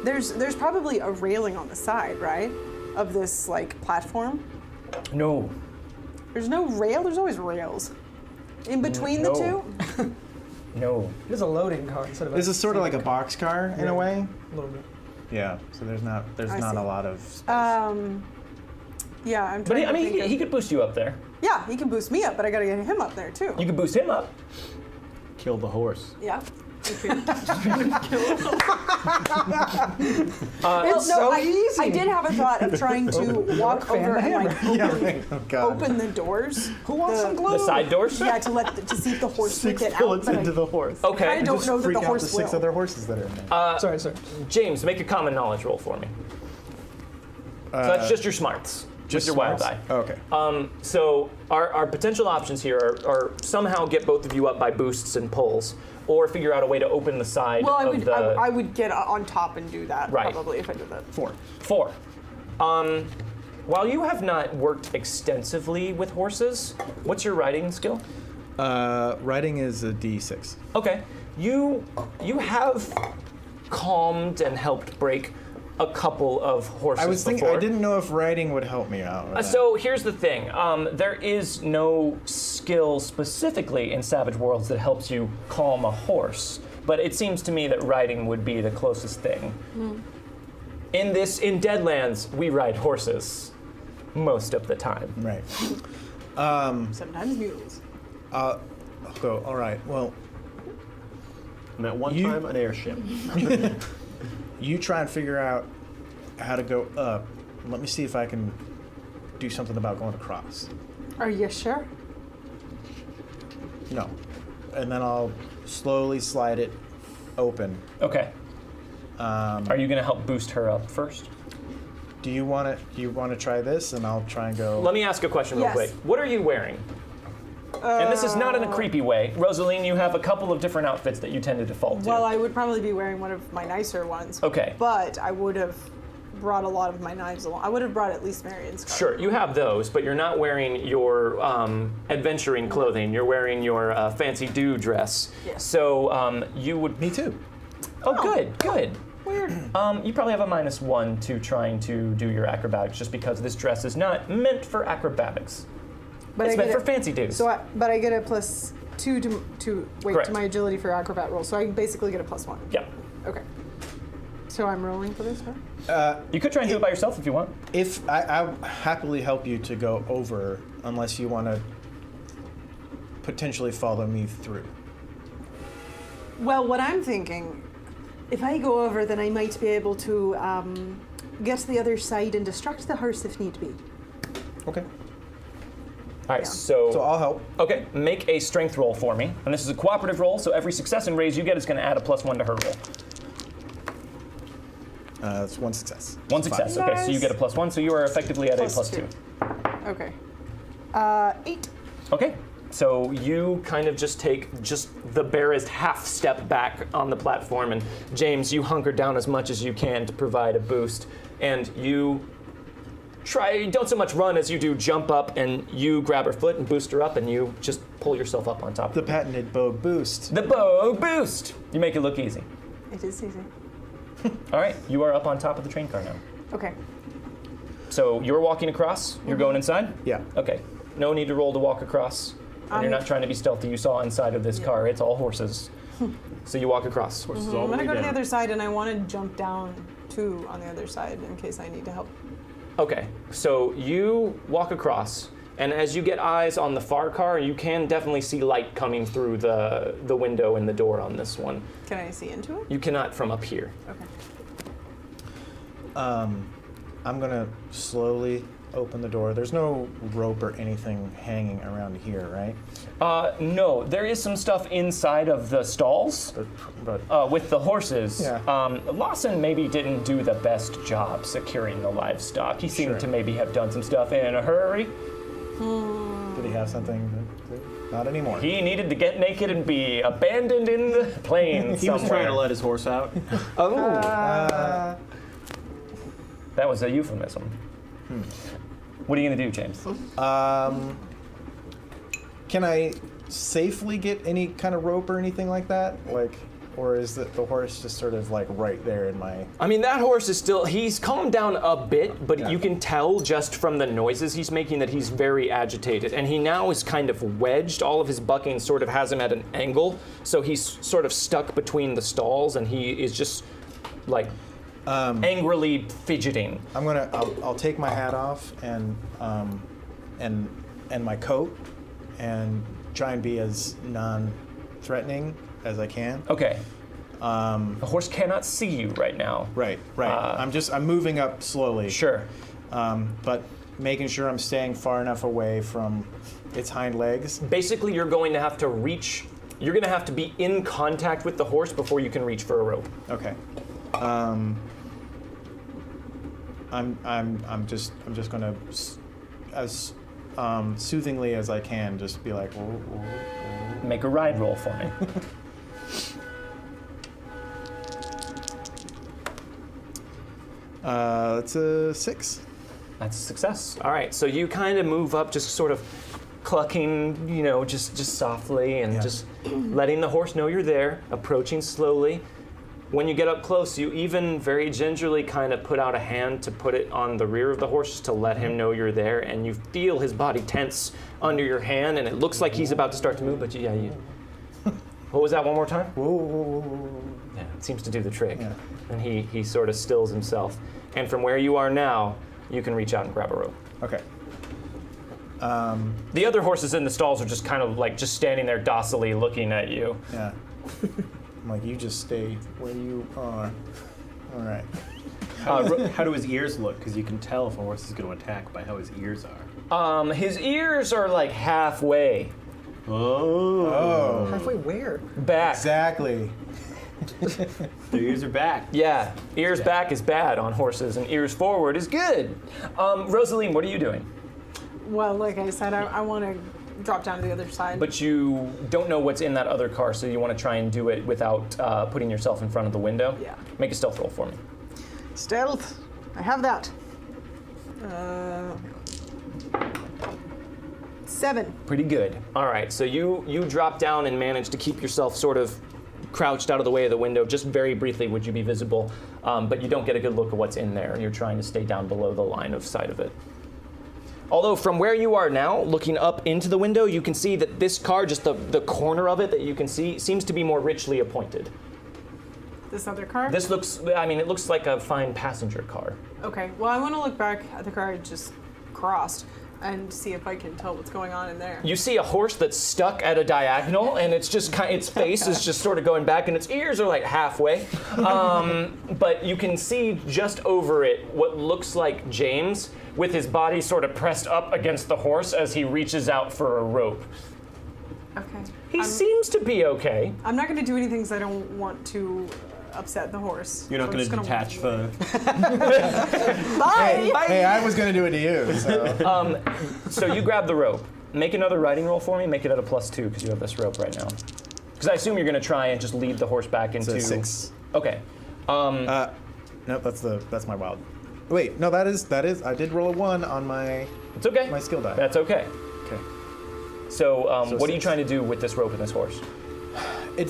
There's probably a railing on the side, right, of this like platform. No. There's no rail. There's always rails in between the two. No. It is a loading car instead of. This is sort of like a box car in a way. A little bit. Yeah. So there's not I a see. lot of space. Yeah, I'm But trying to he, think he of- could boost you up there. Yeah, he can boost me up, but I gotta get him up there too. You could boost him up. Kill the horse. Yeah. It's so easy. I did have a thought of trying to walk over and like Oh God. open the doors. Who wants some glue? The side doors? Yeah, to see if the horse would 6 get out. bullets But into the horse. Okay. I don't know that Freak the out horse the 6 will. other horses that are in there. Sorry. James, make a common knowledge roll for me. So that's just your smarts. Just your wild eye. Okay. So our potential options here are somehow get both of you up by boosts and pulls, or figure out a way to open the side Well, of the... I would get on top and do that Right. probably if I did that. 4. 4. While you have not worked extensively with horses, what's your riding skill? Riding is a D6. Okay. You have calmed and helped break a couple of horses I was thinking. before. I didn't know if riding would help me out. with that. So here's the thing. There is no skill specifically in Savage Worlds that helps you calm a horse, but it seems to me that riding would be the closest thing. In Deadlands, we ride horses most of the time. Right. Sometimes mules. I'll go. All right. Well, And at one You- time, an airship. you try and figure out how to go up. Let me see if I can do something about going across. Are you sure? No. And then I'll slowly slide it open. Okay. Are you going to help boost her up first? Do you want to try this, and I'll try and go. Let me ask a question real Yes. quick. What are you wearing? And this is not in a creepy way. Rosaline, you have a couple of different outfits that you tend to default to. Well, I would probably be wearing one of my nicer ones. Okay. But I would have brought a lot of my knives along. I would have brought at least Marion's scarf. Sure, you have those, but you're not wearing your adventuring clothing. You're wearing your fancy do dress. Yes. So you would. Me too. Oh, good. Weird. You probably have a -1 to trying to do your acrobatics, just because this dress is not meant for acrobatics. But It's I meant get for fancy dudes. but I get a +2 Correct. to my agility for acrobat roll. So I basically get a +1. Yep. Okay. So I'm rolling for this, right? You could try and do it by yourself if you want. If I'll happily help you to go over, unless you want to potentially follow me through. Well, what I'm thinking, if I go over, then I might be able to get to the other side and distract the horse if need be. Okay. All right, Yeah. So I'll help. Okay, make a strength roll for me. And this is a cooperative roll, so every success and raise you get is going to add a +1 to her roll. It's one success. One success. Okay, so you get a +1, so you are effectively at a +2. Okay. 8. Okay, so you kind of just take just the barest half step back on the platform, and James, you hunker down as much as you can to provide a boost, and you don't so much run as you do jump up, and you grab her foot and boost her up, and you just pull yourself up on top The of her. patented bow boost. The bow boost! You make it look easy. It is easy. All right, you are up on top of the train car now. Okay. So you're walking across, you're going inside? Yeah. Okay, no need to roll to walk across. And you're not trying to be stealthy. You saw inside of this car, it's all horses. So you walk across. Horses all I'm the gonna way go to the down. other side, and I want to jump down too on the other side in case I need to help. Okay, so you walk across, and as you get eyes on the far car, you can definitely see light coming through the window and the door on this one. Can I see into it? You cannot from up here. Okay. I'm gonna slowly open the door. There's no rope or anything hanging around here, right? No, there is some stuff inside of the stalls But with the horses. Yeah. Lawson maybe didn't do the best job securing the livestock. He seemed Sure. to maybe have done some stuff in a hurry. did he have something? Not anymore. He needed to get naked and be abandoned in the plains He was somewhere. trying to let his horse out. Oh. That was a euphemism. What are you gonna do, James? Can I safely get any kind of rope or anything like that? Like, or is the horse just sort of like right there in my... I mean, that horse is still, he's calmed down a bit, but Yeah. you can tell just from the noises he's making that he's very agitated. And he now is kind of wedged. All of his bucking sort of has him at an angle. So he's sort of stuck between the stalls and he is just like angrily fidgeting. I'll take my hat off and my coat and try and be as non-threatening as I can. Okay. The horse cannot see you right now. Right. I'm moving up slowly. Sure. But making sure I'm staying far enough away from its hind legs. Basically, you're going to have to reach. You're going to have to be in contact with the horse before you can reach for a rope. Okay. I'm just gonna, as soothingly as I can, just be like, whoa, whoa, whoa. Make a ride roll for me. It's a 6. That's a success. All right, so you kind of move up, just sort of clucking, just softly, and just letting the horse know you're there, approaching slowly. When you get up close, you even very gingerly kind of put out a hand to put it on the rear of the horse just to let him know you're there, and you feel his body tense under your hand, and it looks like he's about to start to move, but you... What was that, one more time? Whoa, whoa, whoa, whoa. Yeah, it seems to do the trick. Yeah. And he sort of stills himself. And from where you are now, you can reach out and grab a rope. Okay. The other horses in the stalls are just kind of like just standing there docilely looking at you. Yeah. I'm like, you just stay where you are. All right. How do his ears look? Because you can tell if a horse is going to attack by how his ears are. His ears are like halfway Oh. Halfway where? back. Exactly. Their ears are back. Yeah, ears back is bad on horses, and ears forward is good. Rosaline, what are you doing? Well, like I said, I want to drop down to the other side. But you don't know what's in that other car, so you want to try and do it without putting yourself in front of the window? Yeah. Make a stealth roll for me. Stealth. I have that. 7. Pretty good. All right, so you drop down and manage to keep yourself sort of crouched out of the way of the window. Just very briefly would you be visible, but you don't get a good look at what's in there. You're trying to stay down below the line of sight of it. Although from where you are now, looking up into the window, you can see that this car, just the corner of it that you can see, seems to be more richly appointed. This other car? This looks, it looks like a fine passenger car. Okay, well, I want to look back at the car I just crossed and see if I can tell what's going on in there. You see a horse that's stuck at a diagonal, and it's just its face is just sort of going back, and its ears are like halfway. But you can see just over it what looks like James with his body sort of pressed up against the horse as he reaches out for a rope. Okay. He seems to be okay. I'm not going to do anything because I don't want to upset the horse. You're not So I'm going to just detach gonna- the... Bye! Hey, I was going to do it to you, so. So you grab the rope. Make another riding roll for me. Make it at a +2 because you have this rope right now. Because I assume you're going to try and just lead the horse back into. It's a 6. Okay. Nope, that's my wild. Wait, no, that is. I did roll a 1 on my It's okay. my skill die. That's okay. Okay. So, So what are you 6. trying to do with this rope and this horse? It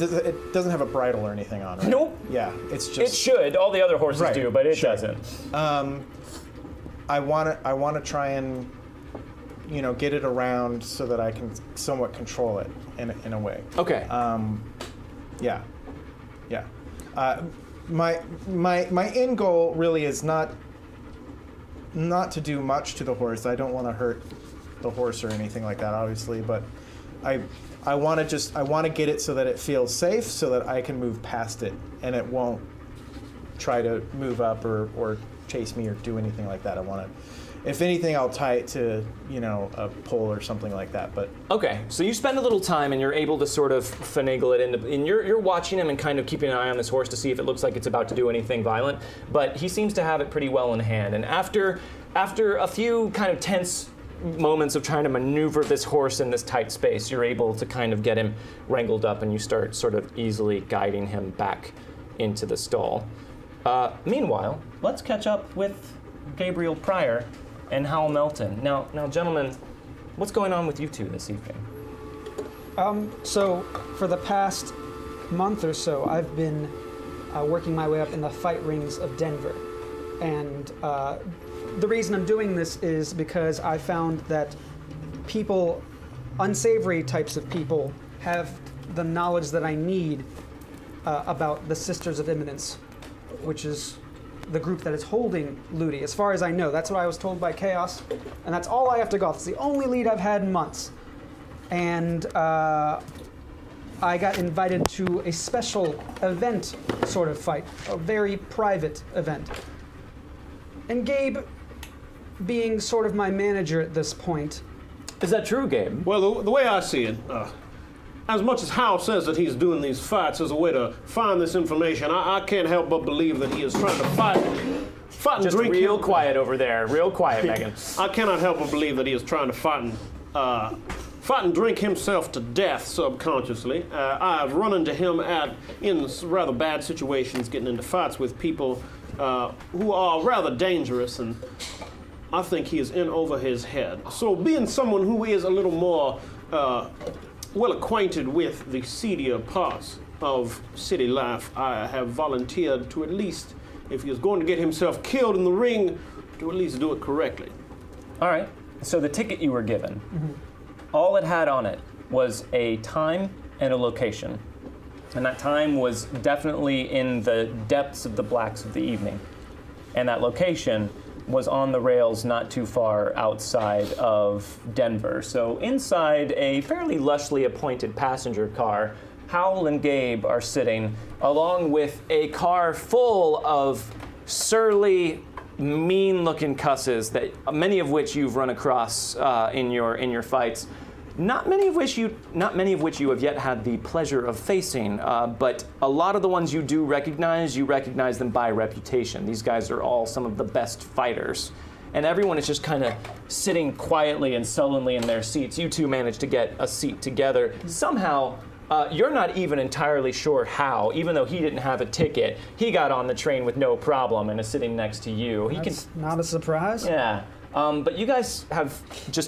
doesn't have a bridle or anything on it. Right? Nope. Yeah, it's It just. should. All the other horses Right, do, but it sure. doesn't. I want to try and, get it around so that I can somewhat control it in a way. Okay. Yeah. My end goal really is not to do much to the horse. I don't want to hurt the horse or anything like that, obviously, but I want to get it so that it feels safe, so that I can move past it and it won't try to move up or chase me or do anything like that. I want to, if anything, I'll tie it to a pole or something like that. But Okay, so you spend a little time and you're able to sort of finagle it into, and you're watching him and kind of keeping an eye on this horse to see if it looks like it's about to do anything violent, but he seems to have it pretty well in hand. And after a few kind of tense moments of trying to maneuver this horse in this tight space, you're able to kind of get him wrangled up and you start sort of easily guiding him back into the stall. Meanwhile, let's catch up with Gabriel Pryor and Hal Melton. Now, gentlemen, what's going on with you two this evening? So, for the past month or so, I've been working my way up in the fight rings of Denver. And the reason I'm doing this is because I found that people, unsavory types of people, have the knowledge that I need about the Sisters of Imminence, which is the group that is holding Ludi. As far as I know, that's what I was told by Chaos, and that's all I have to go off. It's the only lead I've had in months. And I got invited to a special event sort of fight, a very private event. And Gabe, being sort of my manager at this point. Is that true, Gabe? Well, the way I see it, as much as Hal says that he's doing these fights as a way to find this information, I can't help but believe that he is trying to fight and Just drink. real quiet over there. Real quiet, Megan. I cannot help but believe that he is trying to fight and drink himself to death subconsciously. I've run into him in rather bad situations, getting into fights with people who are rather dangerous, and I think he is in over his head. So being someone who is a little more well acquainted with the seedier parts of city life, I have volunteered to at least, if he is going to get himself killed in the ring, to at least do it correctly. All right. So the ticket you were given, all it had on it was a time and a location. And that time was definitely in the depths of the blacks of the evening. And that location was on the rails not too far outside of Denver. So inside a fairly lushly appointed passenger car, Howell and Gabe are sitting along with a car full of surly, mean-looking cusses that many of which you've run across in your fights. Not many of which you have yet had the pleasure of facing, but a lot of the ones you do recognize them by reputation. These guys are all some of the best fighters. And everyone is just kind of sitting quietly and sullenly in their seats. You two managed to get a seat together. Somehow, you're not even entirely sure how, even though he didn't have a ticket, he got on the train with no problem and is sitting next to you. That's not a surprise. Yeah. But you guys have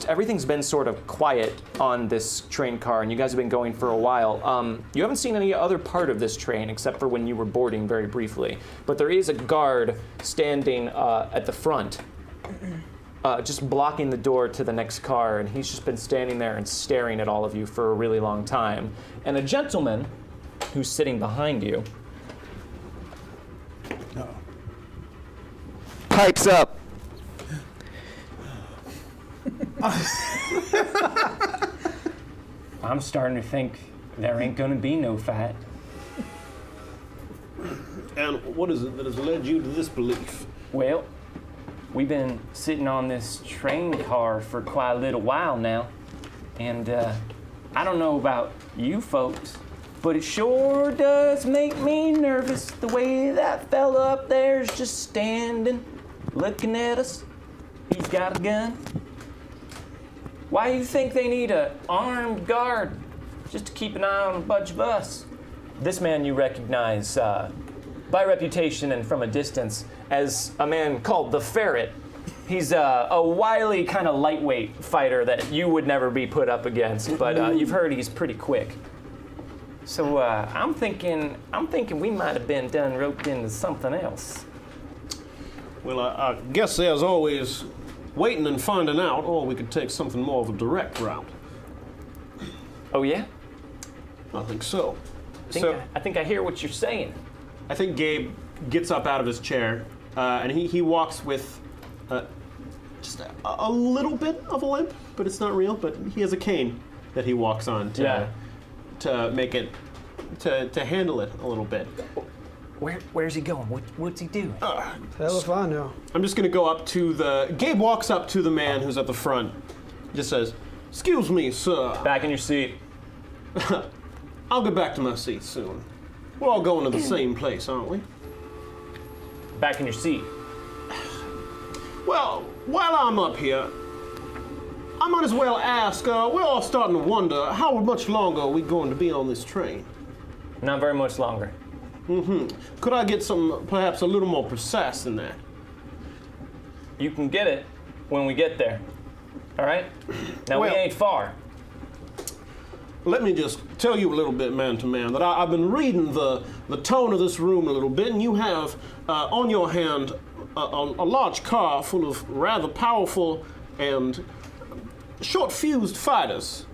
everything's been sort of quiet on this train car, and you guys have been going for a while. You haven't seen any other part of this train except for when you were boarding very briefly. But there is a guard standing at the front, just blocking the door to the next car, and he's just been standing there and staring at all of you for a really long time. And a gentleman who's sitting behind you pipes up. I'm starting to think there ain't gonna be no fight. And what is it that has led you to this belief? Well, we've been sitting on this train car for quite a little while now, and I don't know about you folks, but it sure does make me nervous the way that fella up there is just standing, looking at us. He's got a gun. Why do you think they need an armed guard just to keep an eye on a bunch of us? This man you recognize by reputation and from a distance as a man called the Ferret. He's a wily kind of lightweight fighter that you would never be put up against, but you've heard he's pretty quick. So I'm thinking we might have been done roped into something else. Well, I guess there's always waiting and finding out, or we could take something more of a direct route. Oh yeah? I think so. I think I hear what you're saying. I think Gabe gets up out of his chair, and he walks with just a little bit of a limp, but it's not real, but he has a cane that he walks on to make it, to handle it a little bit. Where's he going? What's he doing? Hell if I know. I'm just gonna go up to Gabe walks up to the man who's at the front, just says, "Excuse me, sir." Back in your seat. I'll get back to my seat soon. We're all going to the same place, aren't we? Back in your seat. Well, while I'm up here, I might as well ask, we're all starting to wonder, how much longer are we going to be on this train? Not very much longer. Could I get some, perhaps a little more precise than that? You can get it when we get there. All right? Now, we Well- ain't far. Let me just tell you a little bit, man to man, that I've been reading the tone of this room a little bit, and you have on your hand a large car full of rather powerful and short-fused fighters.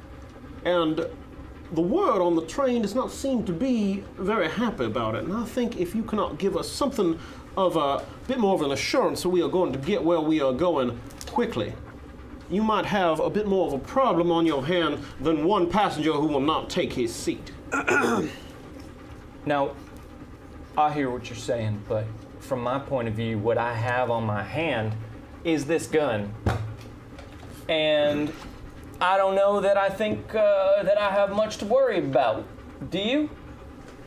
And the word on the train does not seem to be very happy about it. And I think if you cannot give us something of a bit more of an assurance that we are going to get where we are going quickly, you might have a bit more of a problem on your hand than one passenger who will not take his seat. Now, I hear what you're saying, but from my point of view, what I have on my hand is this gun. And I don't know that I think that I have much to worry about. Do you?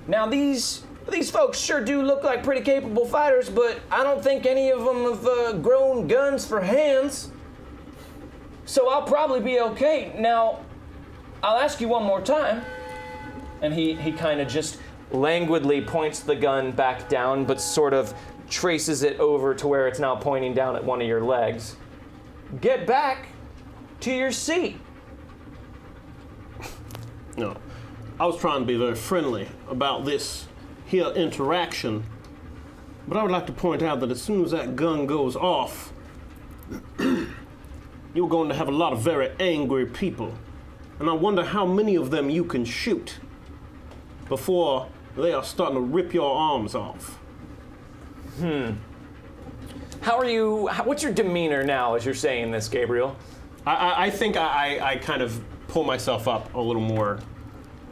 Now, these folks sure do look like pretty capable fighters, but I don't think any of them have grown guns for hands. So I'll probably be okay. Now, I'll ask you one more time. And he kind of just languidly points the gun back down, but sort of traces it over to where it's now pointing down at one of your legs. Get back to your seat. No, I was trying to be very friendly about this here interaction, but I would like to point out that as soon as that gun goes off, you're going to have a lot of very angry people. And I wonder how many of them you can shoot before they are starting to rip your arms off. How are you? What's your demeanor now as you're saying this, Gabriel? I think I kind of pull myself up a little more,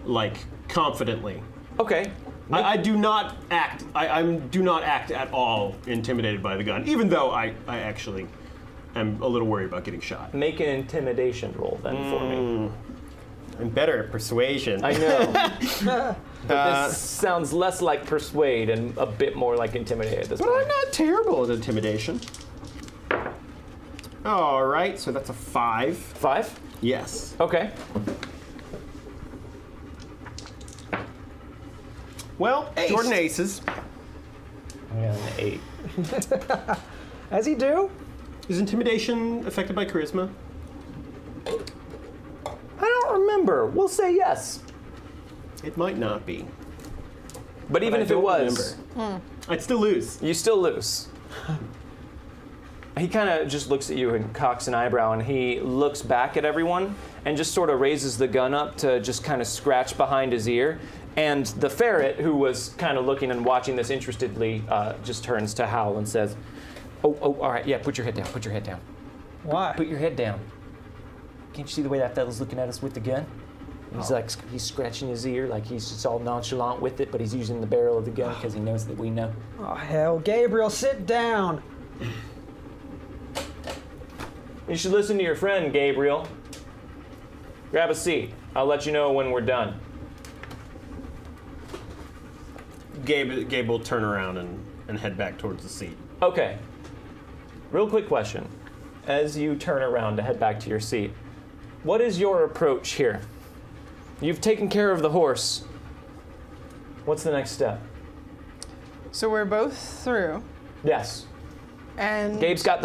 like, confidently. Okay. I do not act. I do not act at all intimidated by the gun, even though I actually am a little worried about getting shot. Make an intimidation roll then for me. I'm better at persuasion. I know. But this sounds less like persuade and a bit more like intimidate at this But point. I'm not terrible at intimidation. All right, so that's a 5. 5? Yes. Okay. Well, Ace. Jordan aces. I got an 8. As you do. Is intimidation affected by charisma? I don't remember. We'll say yes. It might not be. But even I if it don't was, remember. I'd still lose. you still lose. He kind of just looks at you and cocks an eyebrow, and he looks back at everyone and just sort of raises the gun up to just kind of scratch behind his ear. And the ferret, who was kind of looking and watching this interestedly, just turns to Howl and says, oh, all right, yeah, put your head down, put your head down. Why? Put your head down. Can't you see the way that fella's looking at us with the gun? He's like, he's scratching his ear, like he's just all nonchalant with it, but he's using the barrel of the gun because he knows that we know. Oh, hell. Gabriel, sit down. You should listen to your friend, Gabriel. Grab a seat. I'll let you know when we're done. Gabe will turn around and head back towards the seat. Okay. Real quick question. As you turn around to head back to your seat, what is your approach here? You've taken care of the horse. What's the next step? So we're both through, Yes. and Gabe's got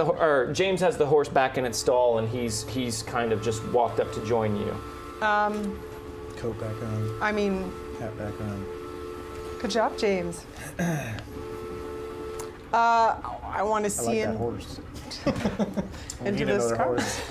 James has the horse back in its stall, and he's kind of just walked up to join you. Coat back on, I mean, hat back on. good job, James. I want to see I like that in, horse. into Need this another car. horse.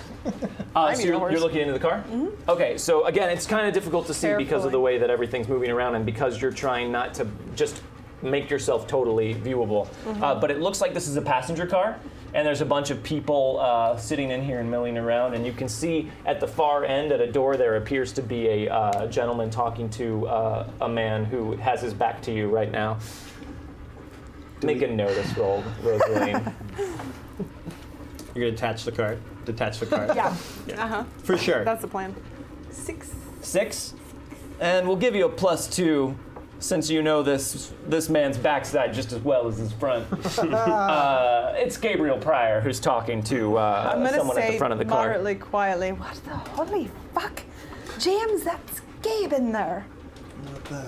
I So need a horse. you're looking into the car? Mm-hmm. Okay, so again, it's kind of difficult to see because of the way that everything's moving around and because you're trying not to just make yourself totally viewable. But it looks like this is a passenger car, and there's a bunch of people sitting in here and milling around, and you can see at the far end at a door there appears to be a gentleman talking to a man who has his back to you right now. Make a notice roll, Rosaline. You're gonna detach the card. Yeah. Uh-huh. For sure. That's the plan. 6. 6, and we'll give you a +2 since you know this man's backside just as well as his front. It's Gabriel Pryor who's talking to I'm gonna someone say at the front of the car. moderately quietly, what the holy fuck? James, that's Gabe in there. What the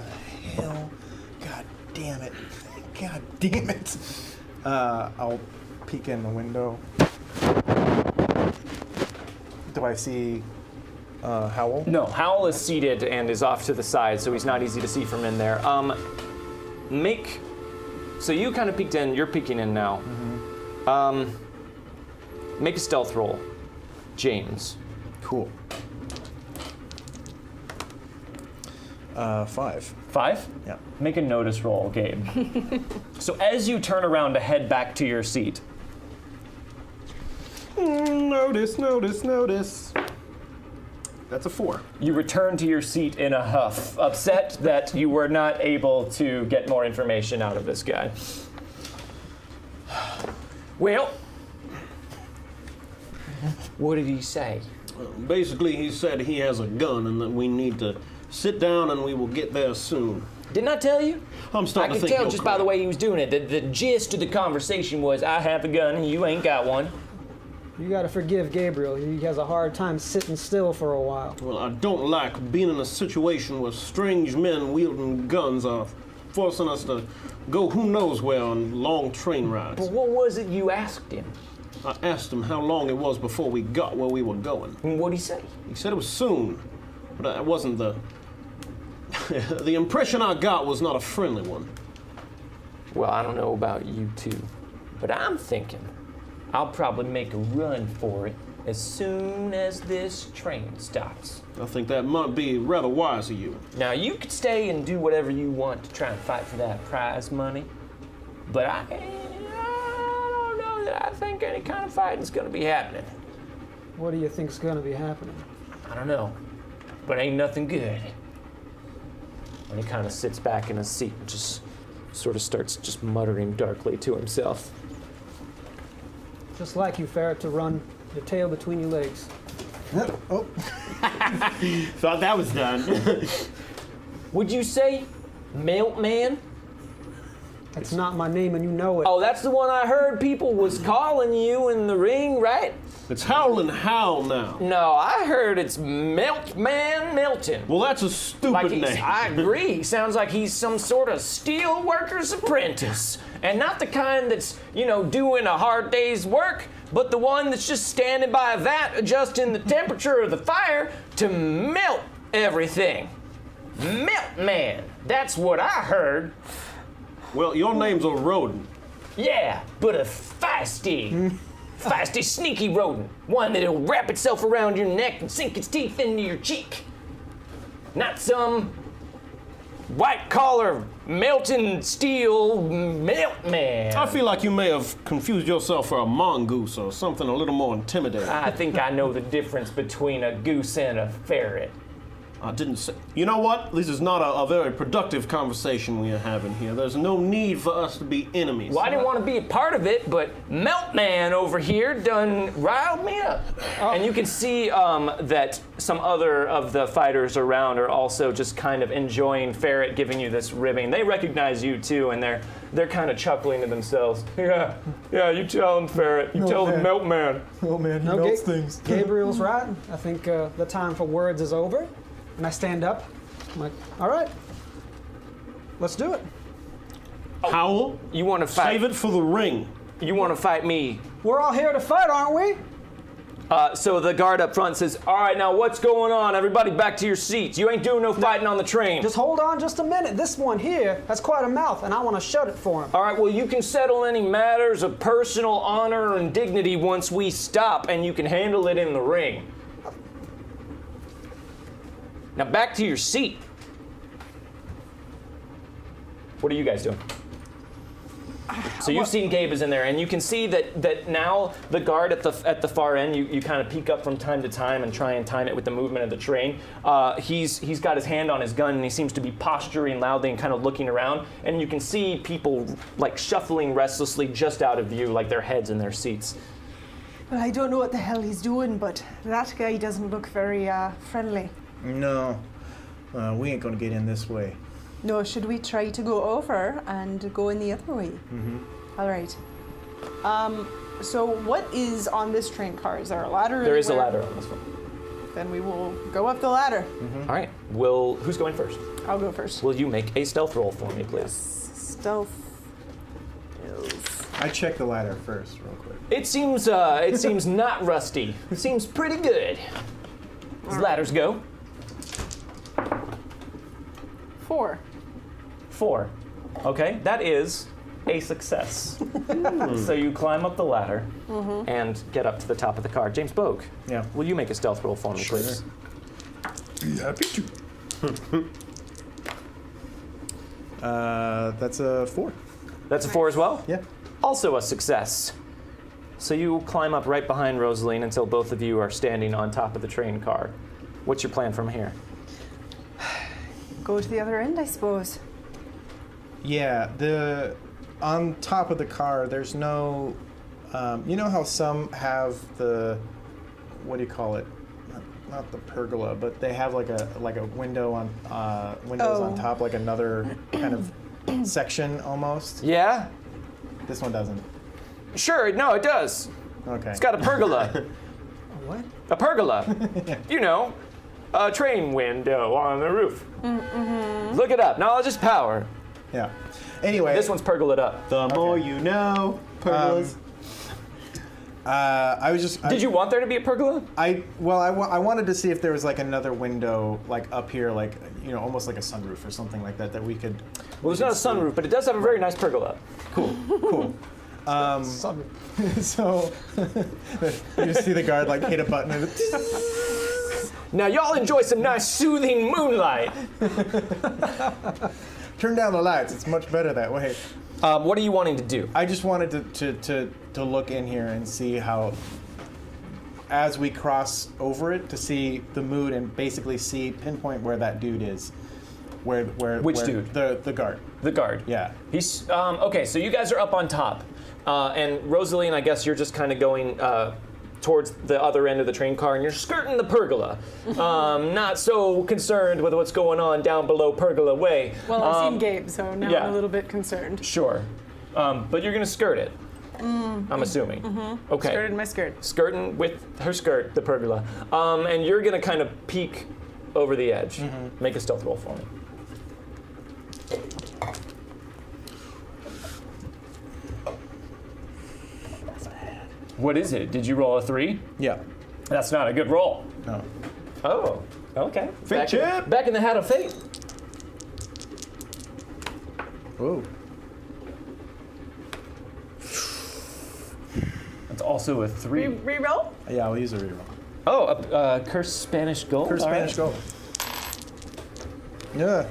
hell? God damn it. God damn it. I'll peek in the window. Do I see Howl? No, Howl is seated and is off to the side, so he's not easy to see from in there. So you kind of peeked in. You're peeking in now. Make a stealth roll, James. Cool. 5. 5? Yeah. Make a notice roll, Gabe. So as you turn around to head back to your seat, Notice. That's a 4. you return to your seat in a huff, upset that you were not able to get more information out of this guy. Well, what did he say? Basically, he said he has a gun and that we need to sit down and we will get there soon. Didn't I tell you? I'm starting I to could think tell you're just by the way he was doing it. The gist of the conversation was, I have a gun and you ain't got one. You gotta forgive Gabriel. He has a hard time sitting still for a while. Well, I don't like being in a situation where strange men wielding guns are forcing us to go who knows where on long train rides. But what was it you asked him? I asked him how long it was before we got where we were going. And what'd he say? He said it was soon, but it wasn't the... the impression I got was not a friendly one. Well, I don't know about you two, but I'm thinking I'll probably make a run for it as soon as this train stops. I think that might be rather wise of you. Now, you could stay and do whatever you want to try and fight for that prize money, but I don't know that I think any kind of fighting's gonna be happening. What do you think's gonna be happening? I don't know, but ain't nothing good. And he kind of sits back in his seat and just sort of starts just muttering darkly to himself. Just like you, Ferret, to run your tail between your legs. Oh. Thought that was done. Would you say Milkman? That's not my name, and you know it. Oh, that's the one I heard people was calling you in the ring, right? It's Howlin' Howl now. No, I heard it's Milkman Milton. Well, that's a stupid name. I agree. Sounds like he's some sort of steel worker's apprentice. And not the kind that's, doing a hard day's work, but the one that's just standing by a vat adjusting the temperature of the fire to melt everything. Milkman. That's what I heard. Well, your name's a rodent. Yeah, but a feisty, sneaky rodent. One that'll wrap itself around your neck and sink its teeth into your cheek. Not some white-collar, melting steel milkman. I feel like you may have confused yourself for a mongoose or something a little more intimidating. I think I know the difference between a goose and a ferret. I didn't say... You know what? This is not a very productive conversation we are having here. There's no need for us to be enemies. Well, I didn't want to be a part of it, but Meltman over here done riled me up. And you can see that some other of the fighters around are also just kind of enjoying Ferret giving you this ribbing. They recognize you too, and they're kind of chuckling to themselves. Yeah, you tell him, Ferret. You tell the Meltman. Meltman, he No, melts things. Gabriel's right. I think the time for words is over. And I stand up. I'm like, all right, let's do it. Howl, You want to fight? save it for the ring. You want to fight me? We're all here to fight, aren't we? So the guard up front says, all right, now what's going on? Everybody back to your seats. You ain't doing no fighting on the train. Just hold on just a minute. This one here has quite a mouth, and I want to shut it for him. All right, well, you can settle any matters of personal honor and dignity once we stop, and you can handle it in the ring. Now back to your seat. What are you guys doing? So you've seen Gabe is in there, and you can see that now the guard at the far end, you kind of peek up from time to time and try and time it with the movement of the train. He's got his hand on his gun, and he seems to be posturing loudly and kind of looking around. And you can see people like shuffling restlessly just out of view, like their heads in their seats. Well, I don't know what the hell he's doing, but that guy doesn't look very friendly. No, we ain't gonna get in this way. No, should we try to go over and go in the other way? Mm-hmm. All right. So what is on this train car? Is there a ladder? There is a anywhere? ladder on this one. Then we will go up the ladder. All right. Who's going first? I'll go first. Will you make a stealth roll for me, please? Stealth. I check the ladder first, real quick. It seems not rusty. It seems pretty good. As ladders go. 4. 4. Okay, that is a success. So you climb up the ladder and get up to the top of the car. James Bogue, Yeah. will you make a stealth roll for me, please? Be happy to. That's a 4. That's a 4 as well? Yeah. Also a success. So you climb up right behind Rosaline until both of you are standing on top of the train car. What's your plan from here? Go to the other end, I suppose. Yeah, on top of the car, there's no. You know how some have the, what do you call it? Not the pergola, but they have like a window on windows on top, like another kind of section almost. Yeah? This one doesn't. Sure, no, it does. Okay. It's got a pergola. What? A pergola. You know, a train window on the roof. Look it up. Knowledge is power. Yeah. Anyway, This one's pergolaed up. The more you know. Pergolas. I was just. Did you want there to be a pergola? I wanted to see if there was like another window like up here, like almost like a sunroof or something like that we could. Well, there's not a sunroof, but it does have a very nice pergola. Cool. Sunroof. So you just see the guard like hit a button and Now, y'all enjoy some nice soothing moonlight. turn down the lights. It's much better that way. What are you wanting to do? I just wanted to look in here and see how, as we cross over it, to see the mood and basically pinpoint where that dude is. Which dude? The guard. The guard. Yeah. He's okay. So you guys are up on top, and Rosaline, I guess you're just kind of going towards the other end of the train car, and you're skirting the pergola. Not so concerned with what's going on down below Pergola Way. Well, I've seen Gabe, so now yeah. I'm a little bit concerned. Sure, but you're gonna skirt it. I'm assuming. Okay. Skirted my skirt. Skirting with her skirt, the pergola, and you're gonna kind of peek over the edge. Make a stealth roll for me. What is it? Did you roll a 3? Yeah. That's not a good roll. No. Oh, okay. Chip. Back in the hat of fate. Whoa. That's also a 3. Reroll? Yeah, I'll use a reroll. Oh, a cursed Spanish gold. First All right. Spanish gold. Yeah.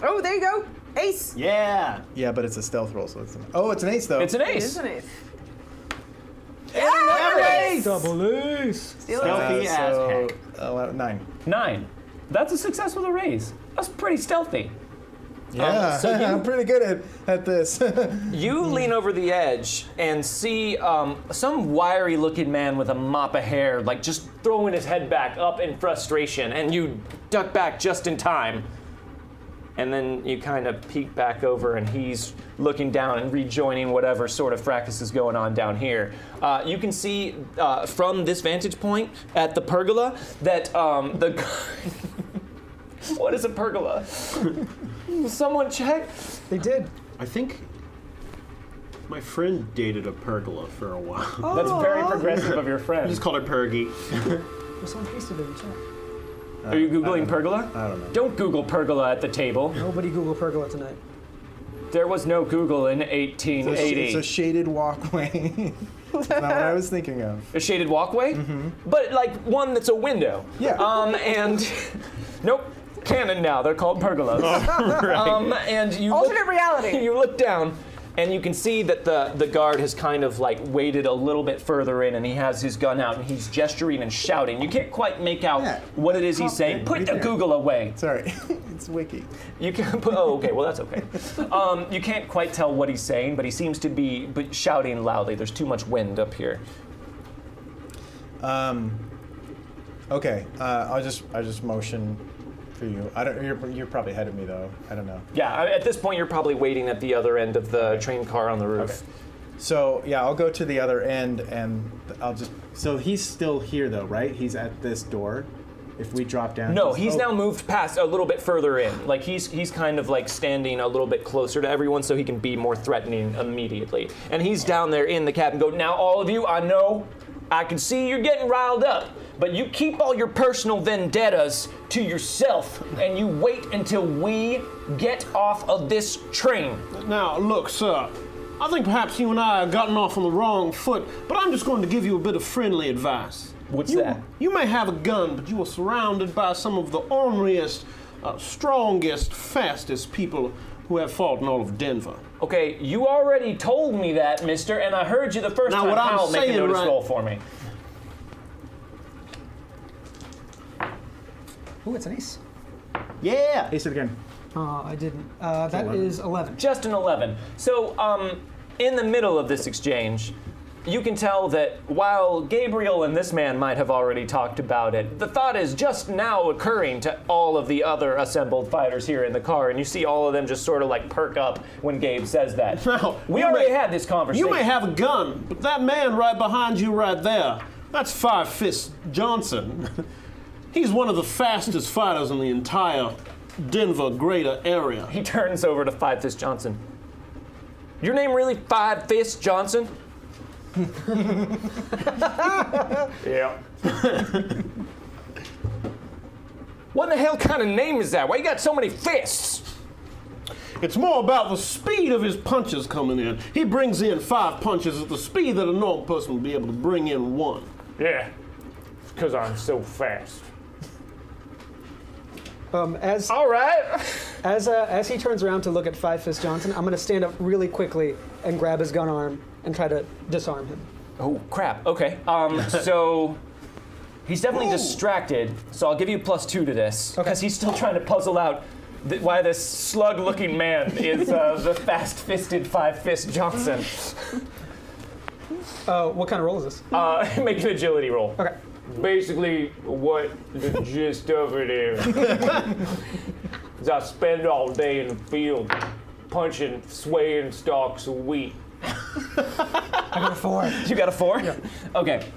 Oh, there you go. Ace. Yeah. Yeah, but it's a stealth roll, so it's it's an ace though. It's an It ace. is an ace. Double ace. Steal it. Stealthy as heck. 9. 9. That's a success with a raise. That's pretty stealthy. Yeah, so you- I'm pretty good at this. You lean over the edge and see some wiry-looking man with a mop of hair, like just throwing his head back up in frustration, and you duck back just in time. And then you kind of peek back over, and he's looking down and rejoining whatever sort of fracas is going on down here. You can see from this vantage point at the pergola that the... What is a pergola? Someone check? They did. I think my friend dated a pergola for a while. That's very progressive of your I friend. just called her Pergy. Well, someone pasted it in the chat. Are you Googling pergola? I don't know. Don't Google pergola at the table. Nobody Google pergola tonight. There was no Google in It's 1880. a shaded walkway. That's not what I was thinking of. A shaded walkway? But like one that's a window. Yeah. And nope, canon now. They're called pergolas. And you Alternate reality. You look down, and you can see that the guard has kind of like waded a little bit further in, and he has his gun out, and he's gesturing and shouting. You can't quite make out Yeah. what it is he's saying. Put right the there. Google away. Sorry, it's WIKI. You can put. Oh, okay. Well, that's okay. You can't quite tell what he's saying, but he seems to be shouting loudly. There's too much wind up here. Okay, I just motion for you. I don't. You're probably ahead of me though. I don't know. Yeah. At this point, you're probably waiting at the other end of the train car on the roof. Okay. So yeah, I'll go to the other end and I'll just. So he's still here though, right? He's at this door. if we drop down? No, he's now moved past a little bit further in. Like he's kind of like standing a little bit closer to everyone so he can be more threatening immediately. And he's down there in the cabin. Go, now all of you, I know, I can see you're getting riled up, but you keep all your personal vendettas to yourself and you wait until we get off of this train. Now, look, sir, I think perhaps you and I have gotten off on the wrong foot, but I'm just going to give you a bit of friendly advice. What's that? You may have a gun, but you are surrounded by some of the orneriest, strongest, fastest people who have fought in all of Denver. Okay, you already told me that, mister, and I heard you the first Now, time. what I'm Hal, make a saying, notice right- roll for me. Ooh, it's an ace. Yeah! Ace it again. I didn't. That is 11. Just an 11. So, in the middle of this exchange, you can tell that while Gabriel and this man might have already talked about it, the thought is just now occurring to all of the other assembled fighters here in the car, and you see all of them just sort of like perk up when Gabe says that. Now, We you already may- had this conversation. You may have a gun, but that man right behind you right there, that's Five Fist Johnson. He's one of the fastest fighters in the entire Denver greater area. He turns over to Five Fist Johnson. Your name really Five Fist Johnson? Yeah. What in the hell kind of name is that? Why you got so many fists? It's more about the speed of his punches coming in. He brings in 5 punches at the speed that a normal person would be able to bring in 1. Yeah, because I'm so fast. As All right. as he turns around to look at Five Fist Johnson, I'm gonna stand up really quickly and grab his gun arm and try to disarm him. Oh crap. Okay. So he's definitely distracted. So I'll give you +2 to this because he's still trying to puzzle out why this slug-looking man is the fast-fisted Five Fist Johnson. What kind of roll is this? Make an agility roll. Okay. Basically, what the gist of it is I spend all day in the field punching swaying stalks of wheat. I got a 4. You got a 4? Yeah. Okay.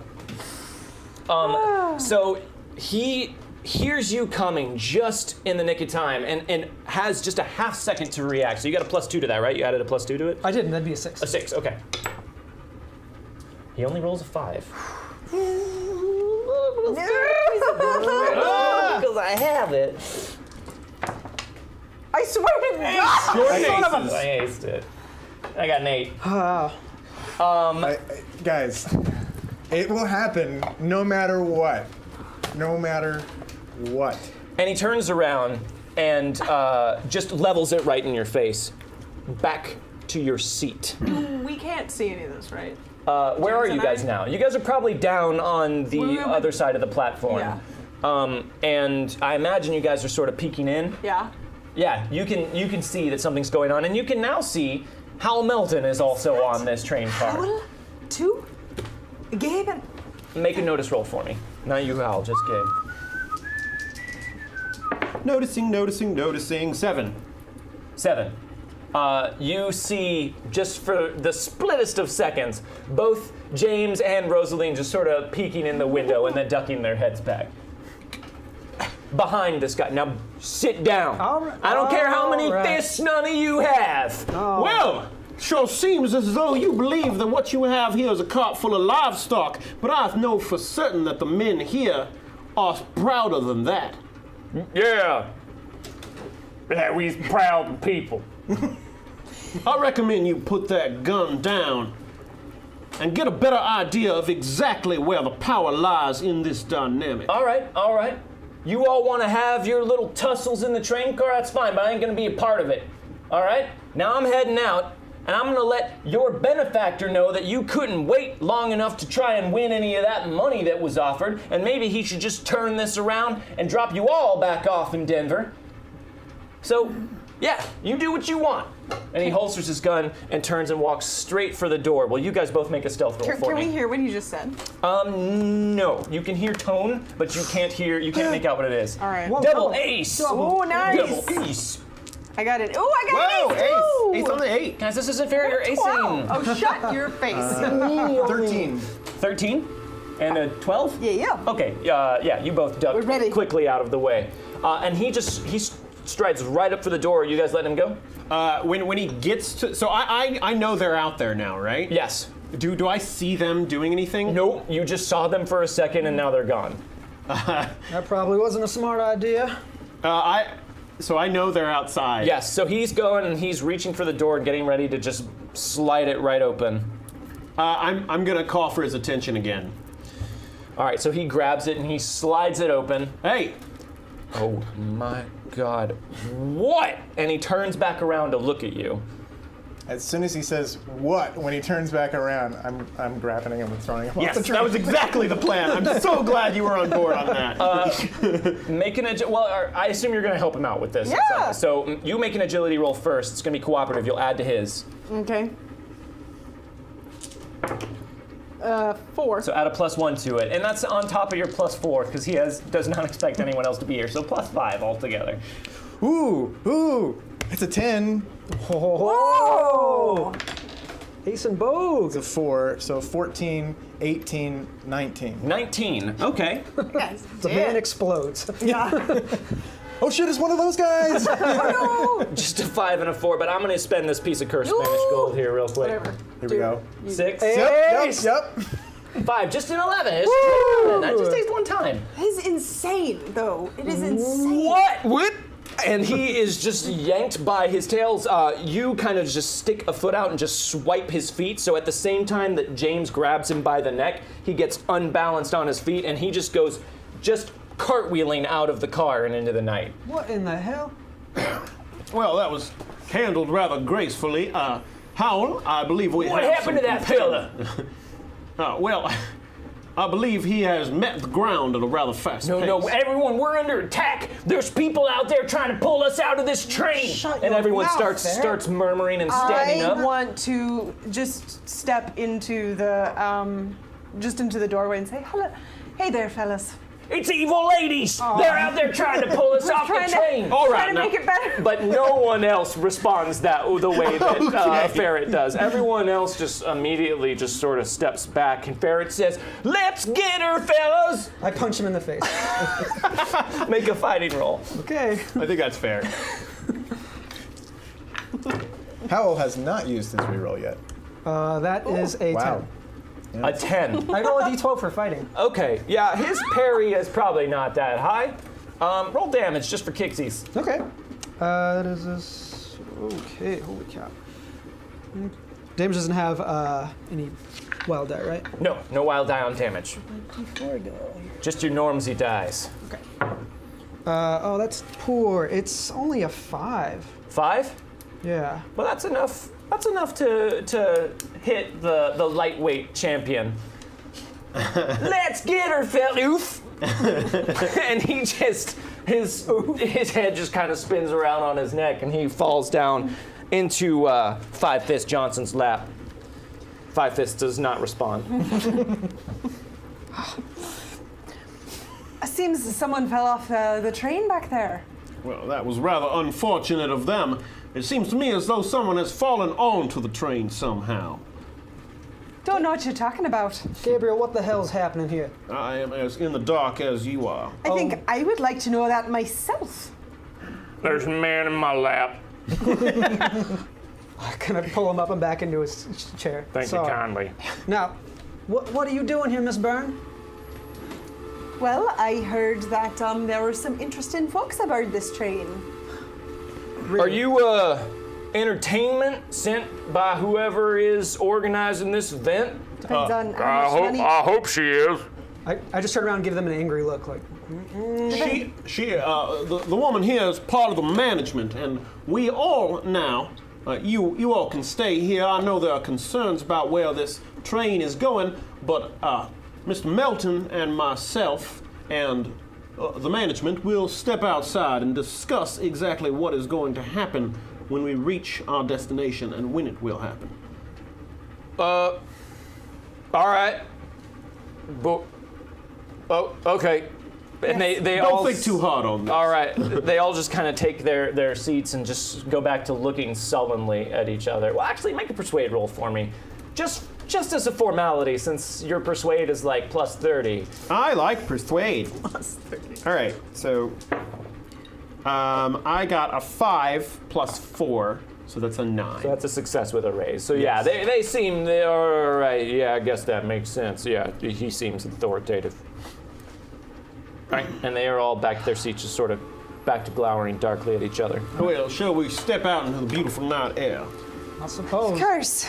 So he hears you coming just in the nick of time and has just a half second to react. So you got a +2 to that, right? You added a +2 to it? I didn't. That'd be a 6. A 6, okay. He only rolls a 5. Because I have it. I swear to God! I aced it. I got an 8. Guys, it will happen no matter what. No matter what. And he turns around and just levels it right in your face. Back to your seat. We can't see any of this, right? Where are you and guys I- now? You guys are probably down on the we- other side of the platform. Yeah. And I imagine you guys are sort of peeking in. Yeah. Yeah, you can see that something's going on, and you can now see Hal Melton is also on this train car. Howl? 2? Gabe and... Make a notice roll for me. Not you, Hal, just Gabe. Noticing. 7. 7. You see, just for the splittest of seconds, both James and Rosaline just sort of peeking in the window and then ducking their heads back. Behind this guy. Now, sit down. I don't care how many fists none of you have. Well, sure seems as though you believe that what you have here is a cart full of livestock, but I know for certain that the men here are prouder than that. Yeah. Yeah, we's proud people. I recommend you put that gun down and get a better idea of exactly where the power lies in this dynamic. All right. You all want to have your little tussles in the train car? That's fine, but I ain't going to be a part of it. All right? Now I'm heading out, and I'm going to let your benefactor know that you couldn't wait long enough to try and win any of that money that was offered, and maybe he should just turn this around and drop you all back off in Denver. So, yeah, you do what you want. And he holsters his gun and turns and walks straight for the door. Well, you guys both make a stealth roll for Can me. we hear what he just said? No. You can hear tone, but you can't make out what it is. All right. Double ace! Oh, nice. Double ace! I got it. Oh, I got an ace, too. Ace on the 8. Guys, this isn't fair, you're acing. Oh, shut your face. 13. 13? And a 12? Yeah. Okay, yeah, you both duck We're ready. quickly out of the way. And he strides right up for the door. You guys letting him go? When he gets to, so I know they're out there now, right? Yes. Do I see them doing anything? Nope, you just saw them for a second and now they're gone. That probably wasn't a smart idea. So I know they're outside. Yes, so he's going and he's reaching for the door, getting ready to just slide it right open. I'm gonna call for his attention again. All right, so he grabs it and he slides it open. Hey! Oh my God, what? And he turns back around to look at you. As soon as he says "what," when he turns back around, I'm grabbing him and throwing him off Yes, the train. that was exactly the plan. I'm so glad you were on board on that. Make an I assume you're going to help him out with this. Yeah. So you make an agility roll first. It's going to be cooperative. You'll add to his. Okay. 4. So add a +1 to it, and that's on top of your +4 because he does not expect anyone else to be here. So +5 altogether. Ooh, it's a 10. Whoa! Ace and Bogue. It's a 4, so 14, 18, 19. 19. Okay. Yes. The man explodes. Oh shit, it's one of those guys! Just a 5 and a 4, but I'm going to spend this piece of cursed Spanish gold here real quick. Whatever. Here we go. 6. Yep. 5, just an 11. That just takes one time. It is insane, though. It is insane. What? And he is just yanked by his tails. You kind of just stick a foot out and just swipe his feet. So at the same time that James grabs him by the neck, he gets unbalanced on his feet and he just goes cartwheeling out of the car and into the night. What in the hell? Well, that was handled rather gracefully. Howell, I believe we What have happened to some that fella? well, I believe he has met the ground at a rather fast pace. No, everyone, we're under attack. There's people out there trying to pull us out of this train. Shut and your everyone mouth, starts murmuring and standing I up. want to just step into the doorway and say, hello. Hey there, fellas. It's evil ladies. They're out there trying to pull us off the train. All right, trying to now- make it better. But no one else responds the way that Ferret does. Everyone else just immediately just sort of steps back, and Ferret says, "Let's get her, fellas!" I punch him in the face. Make a fighting roll. Okay. I think that's fair. Howell has not used his reroll yet. That is a Wow. 10. A 10. I roll a d12 for fighting. Okay, yeah, his parry is probably not that high. Roll damage just for kicksies. Okay. That is this. Okay, holy cow. Damage doesn't have any wild die, right? No wild die on damage. Just your normsy dies. Oh, that's poor. It's only a 5. 5? Yeah. Well, that's enough. That's enough to hit the lightweight champion. Let's get her, Oof! And he just his head just kind of spins around on his neck, and he falls down into Five Fist Johnson's lap. Five Fist does not respond. Seems someone fell off the train back there. Well, that was rather unfortunate of them. It seems to me as though someone has fallen onto the train somehow. Don't know what you're talking about. Gabriel, what the hell's happening here? I am as in the dark as you are. I think I would like to know that myself. There's a man in my lap. Can I pull him up and back into his chair? Thank you kindly. Now, what are you doing here, Miss Byrne? Well, I heard that there were some interesting folks aboard this train. Really? Are you entertainment sent by whoever is organizing this event? Depends on how much money. I hope she is. I just turn around and give them an angry look, like, The woman here is part of the management, and we all now, you all can stay here. I know there are concerns about where this train is going, but Mr. Melton and myself and the management will step outside and discuss exactly what is going to happen when we reach our destination and when it will happen. All right. Okay. And they Don't all think too hard on this. All right. They all just kind of take their seats and just go back to looking sullenly at each other. Well, actually, make a persuade roll for me. Just just as a formality, since your persuade is like plus 30. I like persuade. All right, so I got a 5 plus 4, so that's a 9. So that's a success with a raise. So yeah, they seem they're all right. Yeah, I guess that makes sense. Yeah, he seems authoritative. Right, and they are all back to their seats, just sort of back to glowering darkly at each other. Well, shall we step out into the beautiful night air? I suppose. Curse.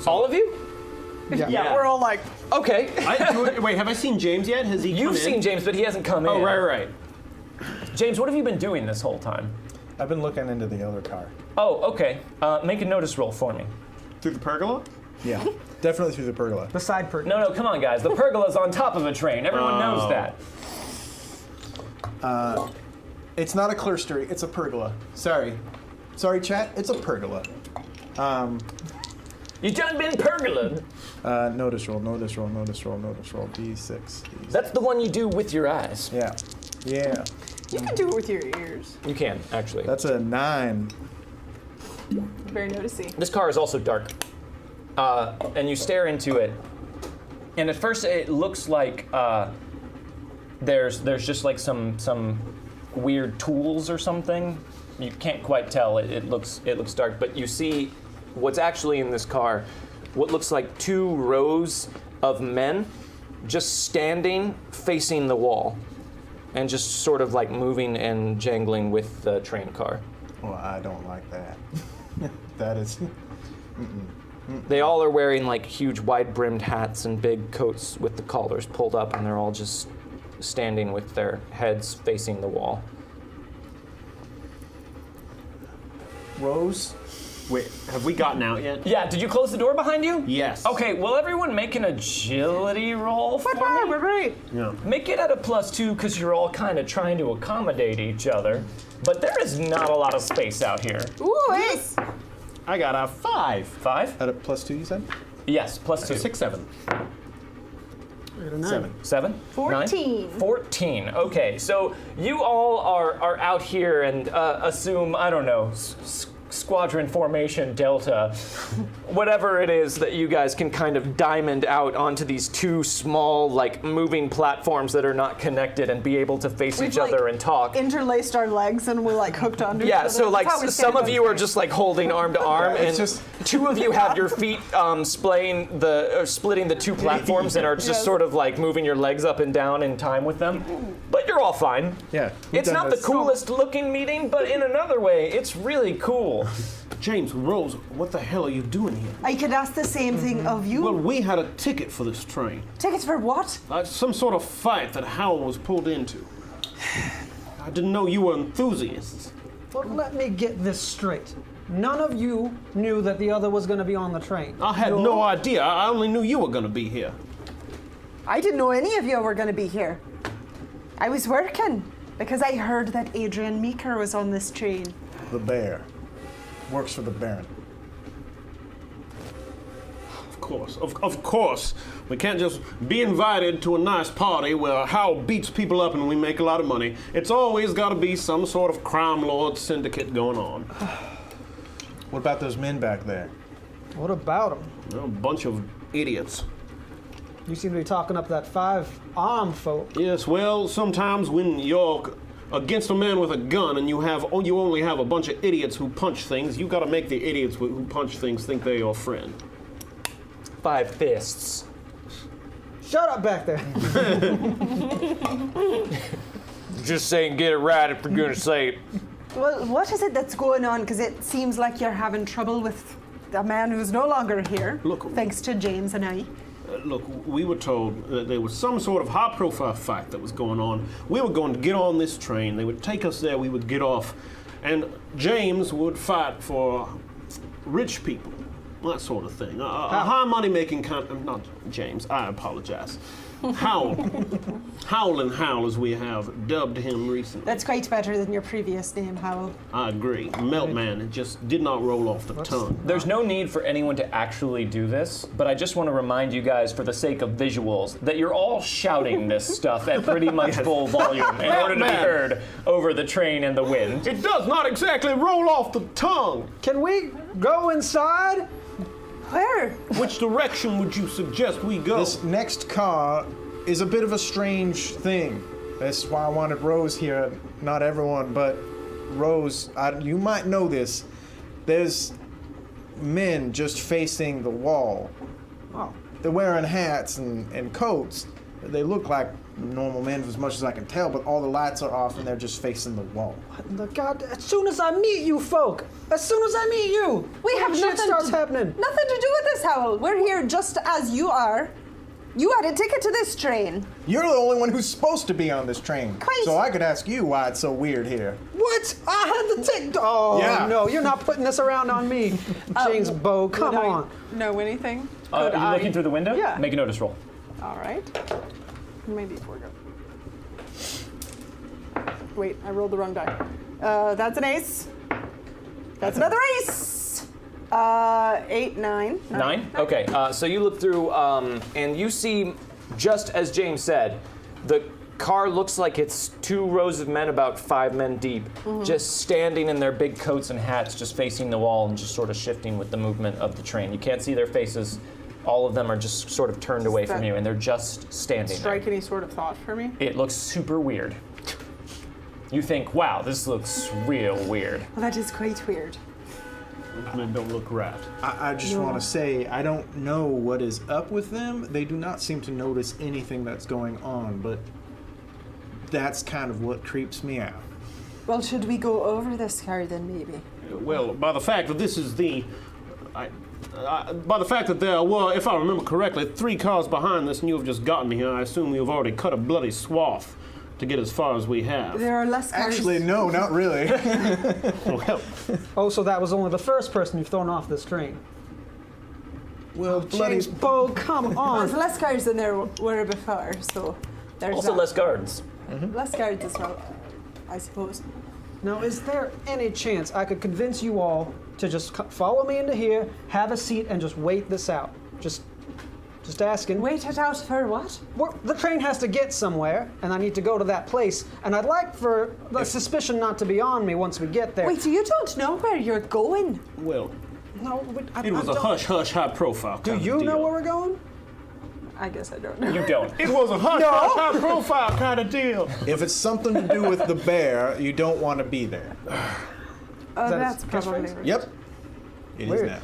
All of you? Yeah, we're all like, Okay. Wait, have I seen James yet? Has he come You've in? seen James, but he hasn't come in. Oh, right. James, what have you been doing this whole time? I've been looking into the other car. Oh, okay. Make a notice roll for me. Through the pergola? Yeah, definitely through the pergola. The side pergola. No, come on, guys. The pergola's on top of a train. Everyone knows that. It's not a clerestory, it's a pergola. Sorry, chat, it's a pergola. You done been pergolaed. Notice roll, D6. That's the one you do with your eyes. Yeah. You can do it with your ears. You can, actually. That's a 9. Very noticey. This car is also dark. And you stare into it. And at first it looks like there's just like some weird tools or something. You can't quite tell. It looks dark, but you see what's actually in this car. What looks like 2 rows of men just standing facing the wall and just sort of like moving and jangling with the train car. Well, I don't like that. That is... They all are wearing like huge wide-brimmed hats and big coats with the collars pulled up, and they're all just standing with their heads facing the wall. Rose? Wait, have we gotten out yet? Yeah, did you close the door behind you? Yes. Okay, will everyone make an agility roll for me? right. Yeah. Make it at a +2 because you're all kind of trying to accommodate each other. But there is not a lot of space out here. Ooh, ace. I got a 5. 5? At a +2, you said? Yes, +2. 6, 7. 7. 7? 14. 9? 14. Okay, so you all are out here and assume, I don't know, squadron formation delta, whatever it is that you guys can kind of diamond out onto these 2 small, like, moving platforms that are not connected and be able to face each other and talk. Interlaced our legs and we're like hooked onto each other. Yeah, so like That's how we some stand of on you are trains. just like holding arm to arm, and just- 2 of you have your feet splitting the 2 platforms and are just Yes. sort of like moving your legs up and down in time with them. But you're all fine. Yeah. we've It's done not the this. coolest looking meeting, but in another way, it's really cool. James, Rose, what the hell are you doing here? I could ask the same thing of you. Well, we had a ticket for this train. Tickets for what? Some sort of fight that Howell was pulled into. I didn't know you were enthusiasts. Well, let me get this straight. None of you knew that the other was going to be on the train. I had no idea. I only knew you were going to be here. I didn't know any of you were going to be here. I was working because I heard that Adrian Meeker was on this train. The bear. Works for the Baron. Of course. We can't just be invited to a nice party where Howell beats people up and we make a lot of money. It's always got to be some sort of crime lord syndicate going on. What about those men back there? What about them? They're a bunch of idiots. You seem to be talking up that 5-armed folk. Yes, well, sometimes when you're against a man with a gun and you only have a bunch of idiots who punch things, you got to make the idiots who punch things think they're your friend. 5 fists. Shut up back there. Just saying, get it right if you're gonna say it. Well, what is it that's going on? Because it seems like you're having trouble with a man who's no longer here. Look- Thanks to James and I. Look, we were told that there was some sort of high-profile fight that was going on. We were going to get on this train. They would take us there. We would get off. And James would fight for rich people, that sort of thing. A high money-making not James, I apologize. Howell. Howell and Howell, as we have dubbed him recently. That's quite better than your previous name, Howell. I agree. Meltman, it just did not roll off the tongue. There's no need for anyone to actually do this, but I just want to remind you guys, for the sake of visuals, that you're all shouting this stuff at pretty much full volume in order to be heard over the train and the wind. It does not exactly roll off the tongue. Can we go inside? Where? Which direction would you suggest we go? This next car is a bit of a strange thing. That's why I wanted Rose here. Not everyone, but Rose, you might know this. There's men just facing the wall. Oh. They're wearing hats and coats. They look like normal men as much as I can tell, but all the lights are off and they're just facing the wall. God, as soon as I meet you folk, as soon as I meet you, We have shit nothing starts to, happening. Nothing to do with this, Howl. We're here just as you are. You had a ticket to this train. You're the only one who's supposed to be on this train. Quite. So I could ask you why it's so weird here. What? I had the ticket. Oh, Yeah. no, you're not putting this around on me. James Bow, come Would I on. know anything? Are Could you looking through the window? Yeah. Make a notice roll. All right. Maybe 4 go. Wait, I rolled the wrong die. That's an ace. That's another ace. 8, 9. 9? Okay, so you look through and you see, just as James said, the car looks like it's 2 rows of men, about 5 men deep, just standing in their big coats and hats, just facing the wall and just sort of shifting with the movement of the train. You can't see their faces. All of them are just sort of turned away from you, and they're just standing Strike there. any sort of thought for me? It looks super weird. You think, wow, this looks real weird. Well, that is quite weird. Those men don't look right. I just want to say, I don't know what is up with them. They do not seem to notice anything that's going on, but that's kind of what creeps me out. Well, should we go over this car then, maybe? Well, by the fact that this is the... by the fact that there were, if I remember correctly, 3 cars behind this and you have just gotten here, I assume you've already cut a bloody swath to get as far as we have. There are less cars. Actually, no, not really. Well, Oh, so that was only the first person you've thrown off this train. Well, bloody. James Bow, come There's on. less cars than there were before, so there's Also that. less guards. Less guards as well, I suppose. Now, is there any chance I could convince you all to just follow me into here, have a seat, and just wait this out? Just asking. Wait it out for what? The train has to get somewhere, and I need to go to that place, and I'd like for the suspicion not to be on me once we get there. Wait, so you don't know where you're going? well, No, it was a hush-hush, high-profile Do kind you of deal. know where we're going? I guess I don't know. You don't. It was a hush-hush, high-profile kind of deal. If it's something to do with the bear, you don't want to be there. that That's his probably catchphrase? right. Yep. It is Weird. now.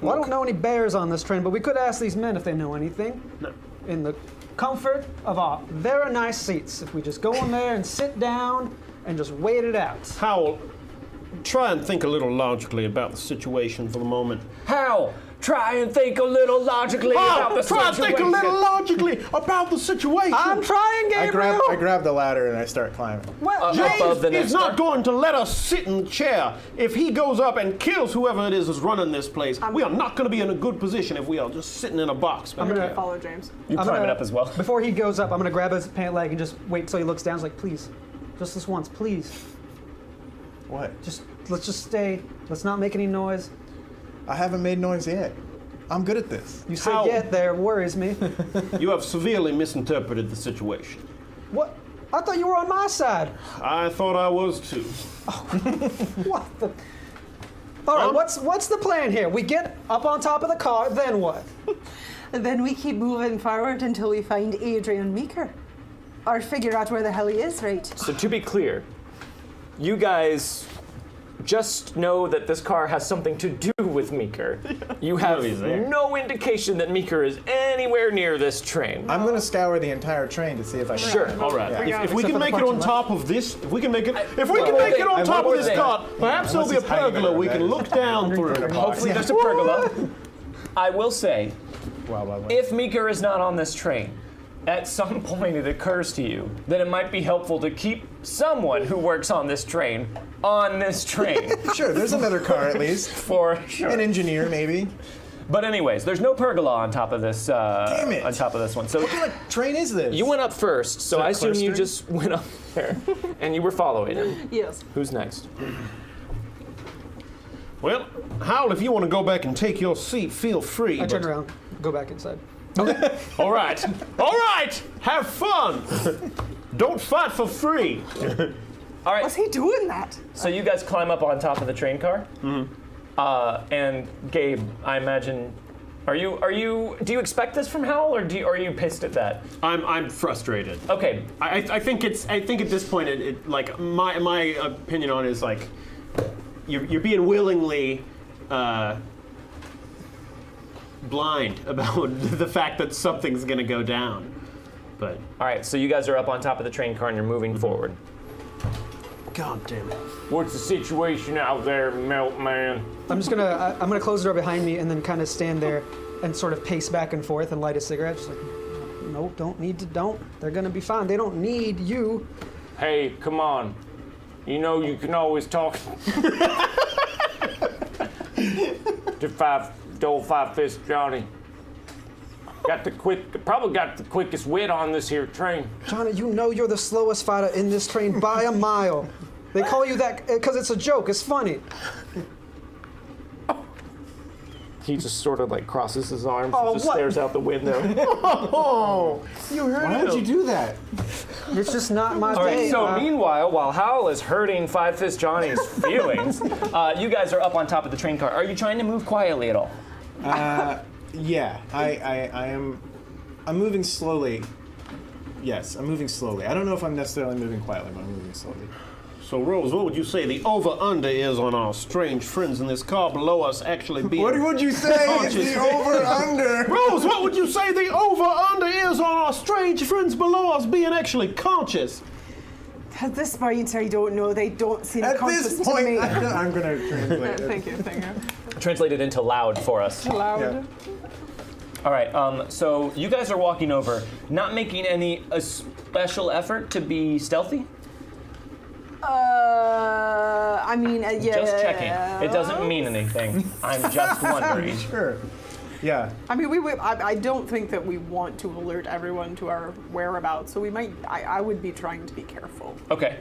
Well, I don't know any bears on this train, but we could ask these men if they know anything. No. In the comfort of our very nice seats. If we just go in there and sit down and just wait it out. Howell, try and think a little logically about the situation for the moment. How? Try and think a little logically about the Try and think a situation. little logically about the situation. I'm trying, Gabriel. I grab the ladder and I start climbing. Well, above the James is next not going to let us sit in the chair. If he goes up and kills whoever it is running this place, we are not going to be in a good position if we are just sitting in a box. I'm back gonna here. follow James. You I'm climb gonna- it up as well. Before he goes up, I'm gonna grab his pant leg and just wait till he looks down. He's like, please, just this once, please. What? Let's just stay. Let's not make any noise. I haven't made noise yet. I'm good at this. You say How- yet there worries me. You have severely misinterpreted the situation. What? I thought you were on my side. I thought I was too. What the? All right, what's the plan here? We get up on top of the car, then what? And then we keep moving forward until we find Adrian Meeker. Or figure out where the hell he is, right? So to be clear, you guys just know that this car has something to do with Meeker. You have he's there. no indication that Meeker is anywhere near this train. I'm going to scour the entire train to see if I can. Sure. All right. Yeah. If we Except can for the make it parts on you top of this, if we can make it, if we Well, can make it on and top one of more this thing. cart, perhaps there'll be a Unless he's hiding pergola under we that. can look down through. Hopefully there's a pergola. I will say, Wow, wow, wow. if Meeker is not on this train, at some point it occurs to you that it might be helpful to keep someone who works on this train on this train. Sure, there's another car at least. For sure. An engineer, maybe. But anyways, there's no pergola on top of this. Damn it. On top of this one. So What kind of train is this? you went up first, so that I assume you clear just went up there, and you were following him. Yes. Who's next? Well, Howell, if you want to go back and take your seat, feel free. I turn but- around, go back inside. All right. All right. Have fun. Don't fight for free. All right. Was he doing that? So you guys climb up on top of the train car. And Gabe, I imagine, do you expect this from Hal, or are you pissed at that? I'm frustrated. Okay. I think at this point, it like my opinion on it is like you're being willingly blind about the fact that something's gonna go down. But All right, so you guys are up on top of the train car and you're moving forward. God damn it! What's the situation out there, Milkman? I'm just gonna close the door behind me and then kind of stand there and sort of pace back and forth and light a cigarette. Just like, no, don't. They're gonna be fine. They don't need you. Hey, come on. You know you can always talk to old Five-Fist Johnny. Probably got the quickest wit on this here train. Johnny, you know you're the slowest fighter in this train by a mile. They call you that because it's a joke. It's funny. He just sort of like crosses his arms Oh, and just what? stares out the window. Oh, you heard Why it. would you do that? It's just not my All right, day. so meanwhile, while Hal is hurting Five Fist Johnny's feelings, you guys are up on top of the train car. Are you trying to move quietly at all? Yeah, I am. I'm moving slowly. Yes, I'm moving slowly. I don't know if I'm necessarily moving quietly, but I'm moving slowly. So Rose, what would you say the over/under is on our strange friends in this car below us actually being? What would you say is the over/under? Rose, what would you say the over/under is on our strange friends below us being actually conscious? At this point, I don't know. They don't seem At conscious this to point, me. I'm going to translate it. Thank you. Translate it into loud for us. Loud. Yeah. All right, so you guys are walking over, not making any special effort to be stealthy? I mean, yeah. Just checking. It doesn't mean anything. I'm just wondering. Sure. Yeah. I mean, I don't think that we want to alert everyone to our whereabouts, so we might. I would be trying to be careful. Okay,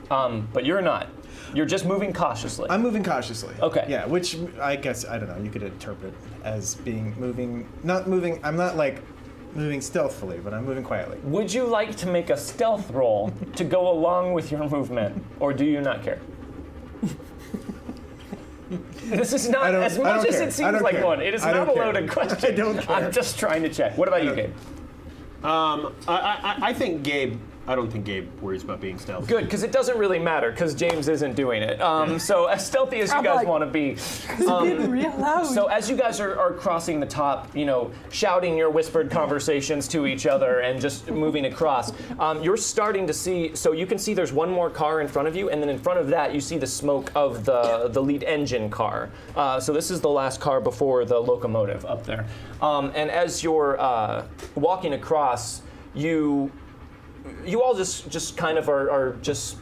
but you're not. You're just moving cautiously. I'm moving cautiously. Okay. Yeah, which I guess, I don't know, you could interpret as being not moving, I'm not like moving stealthily, but I'm moving quietly. Would you like to make a stealth roll to go along with your movement, or do you not care? This is not, as much as it seems like one, it is not a loaded question. I don't care. I'm just trying to check. What about you, Gabe? I think Gabe. I don't think Gabe worries about being stealthy. Good, because it doesn't really matter, because James isn't doing it. So as stealthy as you guys want to be. Real loud. So as you guys are crossing the top, shouting your whispered conversations to each other and just moving across, you're starting to see, so you can see there's one more car in front of you, and then in front of that you see the smoke of the lead engine car. So this is the last car before the locomotive up there. And as you're walking across, you all just kind of are just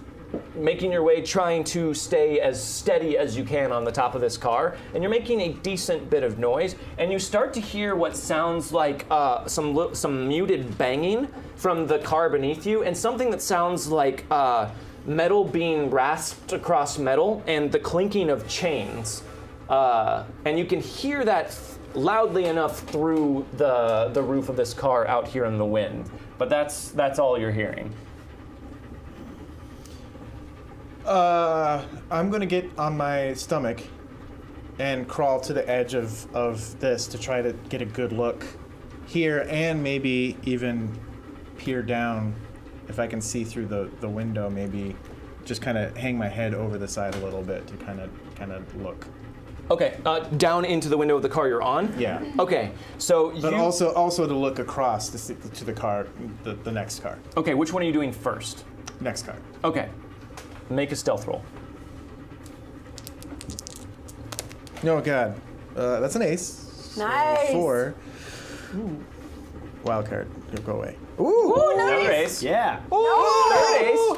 making your way, trying to stay as steady as you can on the top of this car, and you're making a decent bit of noise, and you start to hear what sounds like some muted banging from the car beneath you, and something that sounds like metal being rasped across metal, and the clinking of chains. And you can hear that loudly enough through the roof of this car out here in the wind. But that's all you're hearing. I'm gonna get on my stomach and crawl to the edge of this to try to get a good look here, and maybe even peer down if I can see through the window. Maybe just kind of hang my head over the side a little bit to kind of look. Okay, down into the window of the car you're on? Yeah. Okay, so But also to look across to the car, the next car. Okay, which one are you doing first? Next car. Okay, make a stealth roll. Oh God, that's an ace. Nice. 4. Wild card. You'll go away. Ooh, nice. Another ace. Yeah. Third ace.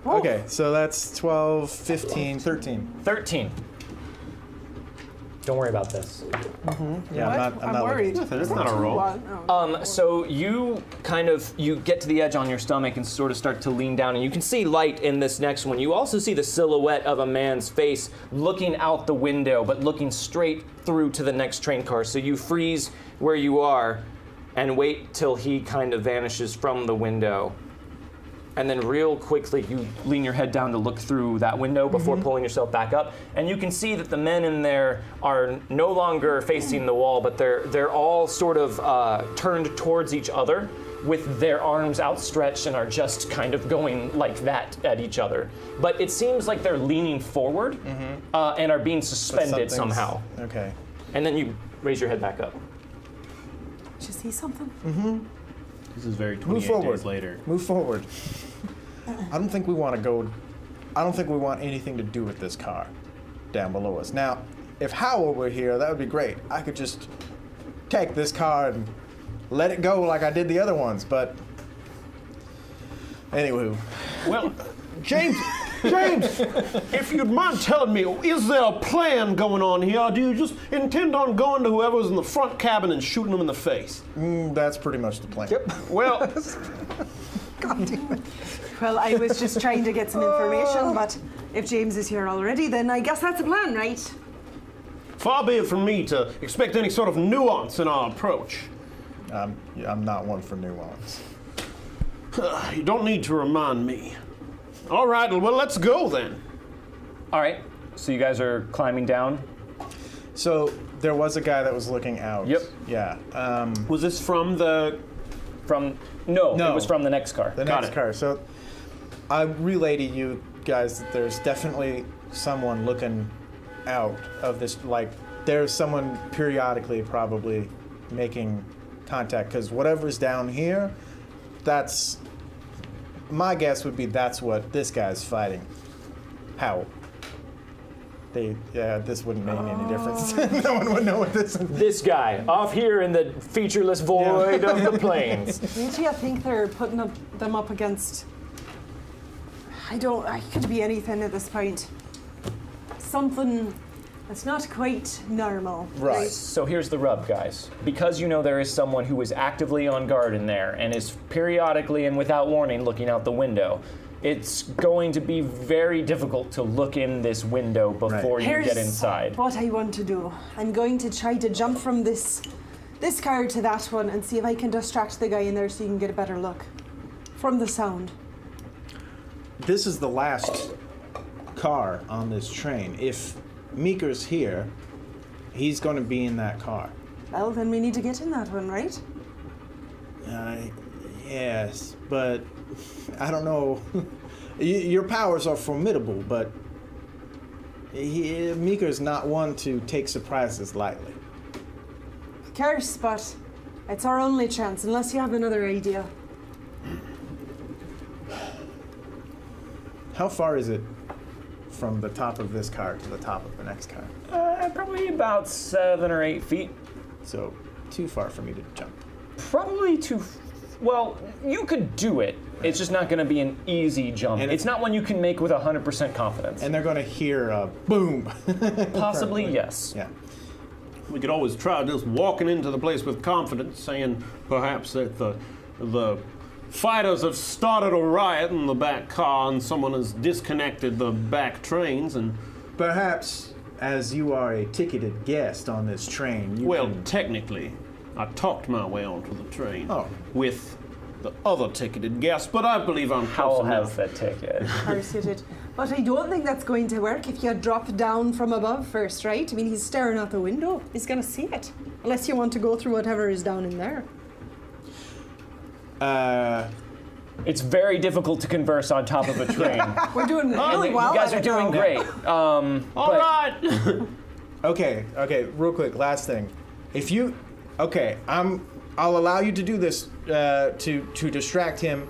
Okay, so that's 12, 15, 13. 13. Don't worry about this. Yeah, I'm not worried. That's not a roll. So you you get to the edge on your stomach and sort of start to lean down, and you can see light in this next one. You also see the silhouette of a man's face looking out the window, but looking straight through to the next train car. So you freeze where you are and wait till he kind of vanishes from the window. and then real quickly you lean your head down to look through that window before pulling yourself back up, and you can see that the men in there are no longer facing the wall, but they're all sort of turned towards each other with their arms outstretched and are just kind of going like that at each other. But it seems like they're leaning forward and are being suspended somehow. Okay. And then you raise your head back up. Did you see something? This is very Move 28 forward. days later. Move forward. I don't think we want to go. I don't think we want anything to do with this car down below us. Now, if Howell were here, that would be great. I could just take this car and let it go like I did the other ones, but anywho. Well, James, if you'd mind telling me, is there a plan going on here, or do you just intend on going to whoever's in the front cabin and shooting them in the face? That's pretty much the plan. Well, God damn it. Well, I was just trying to get some information, but if James is here already, then I guess that's a plan, right? far be it from me to expect any sort of nuance in our approach. I'm not one for nuance. You don't need to remind me. All right, well, let's go then. All right, so you guys are climbing down. So there was a guy that was looking out. Yep. Yeah. Was this from the... No, No. it was from the next car. The next car. So I relayed to you guys that there's definitely someone looking out of this. Like, there's someone periodically probably making contact, because whatever's down here, that's... My guess would be that's what this guy's fighting. How? This wouldn't make any difference. No one would know what this is. This guy, off here in the featureless void of the plains. Maybe I think they're putting them up against... I could be anything at this point. Something that's not quite normal. Right. So here's the rub, guys. Because you know there is someone who is actively on guard in there and is periodically and without warning looking out the window, it's going to be very difficult to look in this window before you get inside. What I want to do. I'm going to try to jump from this car to that one and see if I can distract the guy in there so you can get a better look. From the sound. This is the last car on this train. If Meeker's here, he's going to be in that car. Well, then we need to get in that one, right? Yes, but I don't know. Your powers are formidable, but Meeker's not one to take surprises lightly. Curse, but it's our only chance, unless you have another idea. How far is it from the top of this car to the top of the next car? Probably about 7 or 8 feet. So, too far for me to jump. Probably too... Well, you could do it. It's just not going to be an easy jump. And it's not one you can make with 100% confidence. And they're going to hear a boom. Possibly, yes. Yeah. We could always try just walking into the place with confidence, saying perhaps that the fighters have started a riot in the back car and someone has disconnected the back trains and... Perhaps, as you are a ticketed guest on this train, you can... technically, I talked my way onto the train with the other ticketed guests, but I believe I'm close Howell enough. has that ticket. Parasited. But I don't think that's going to work if you drop down from above first, right? I mean, he's staring out the window. He's going to see it. Unless you want to go through whatever is down in there. It's very difficult to converse on top of a train. We're doing really well. You guys are doing great. All right. Okay, real quick, last thing. If you... Okay, I'll allow you to do this to distract him.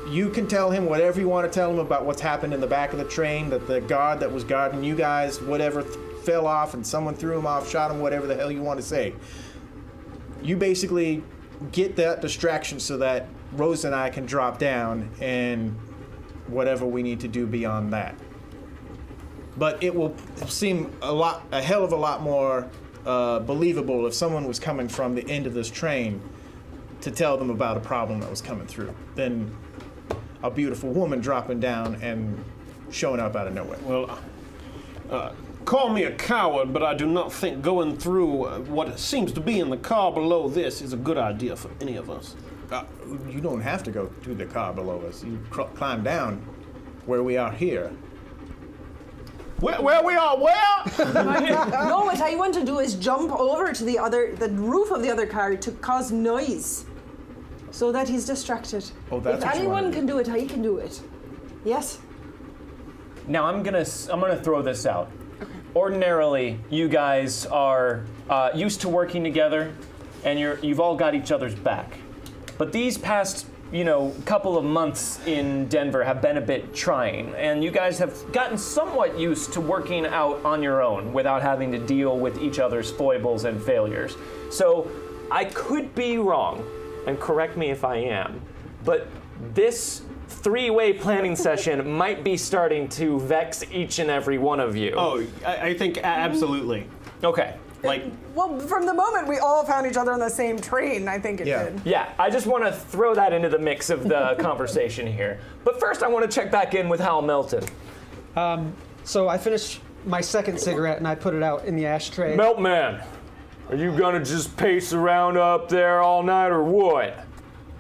You can tell him whatever you want to tell him about what's happened in the back of the train, that the guard that was guarding you guys, whatever, fell off and someone threw him off, shot him, whatever the hell you want to say. You basically get that distraction so that Rose and I can drop down and whatever we need to do beyond that. But it will seem a hell of a lot more believable if someone was coming from the end of this train to tell them about a problem that was coming through than a beautiful woman dropping down and showing up out of nowhere. Well, call me a coward, but I do not think going through what seems to be in the car below this is a good idea for any of us. You don't have to go to the car below us. You climb down where we are here. Where we are? Where? No, what I want to do is jump over to the roof of the other car to cause noise, so that he's distracted. Oh, that's if what you anyone wanna can do it, I can do it. Yes. Now I'm gonna throw this out. Ordinarily, you guys are used to working together, and you've all got each other's back. But these past, couple of months in Denver have been a bit trying, and you guys have gotten somewhat used to working out on your own without having to deal with each other's foibles and failures. So I could be wrong, and correct me if I am, but this three-way planning session might be starting to vex each and every one of you. Oh, I think absolutely. Okay. Well, from the moment we all found each other on the same train, I think it did. Yeah, I just want to throw that into the mix of the conversation here. But first, I want to check back in with Hal Melton. So I finished my second cigarette and I put it out in the ashtray. Meltman, are you gonna just pace around up there all night or what?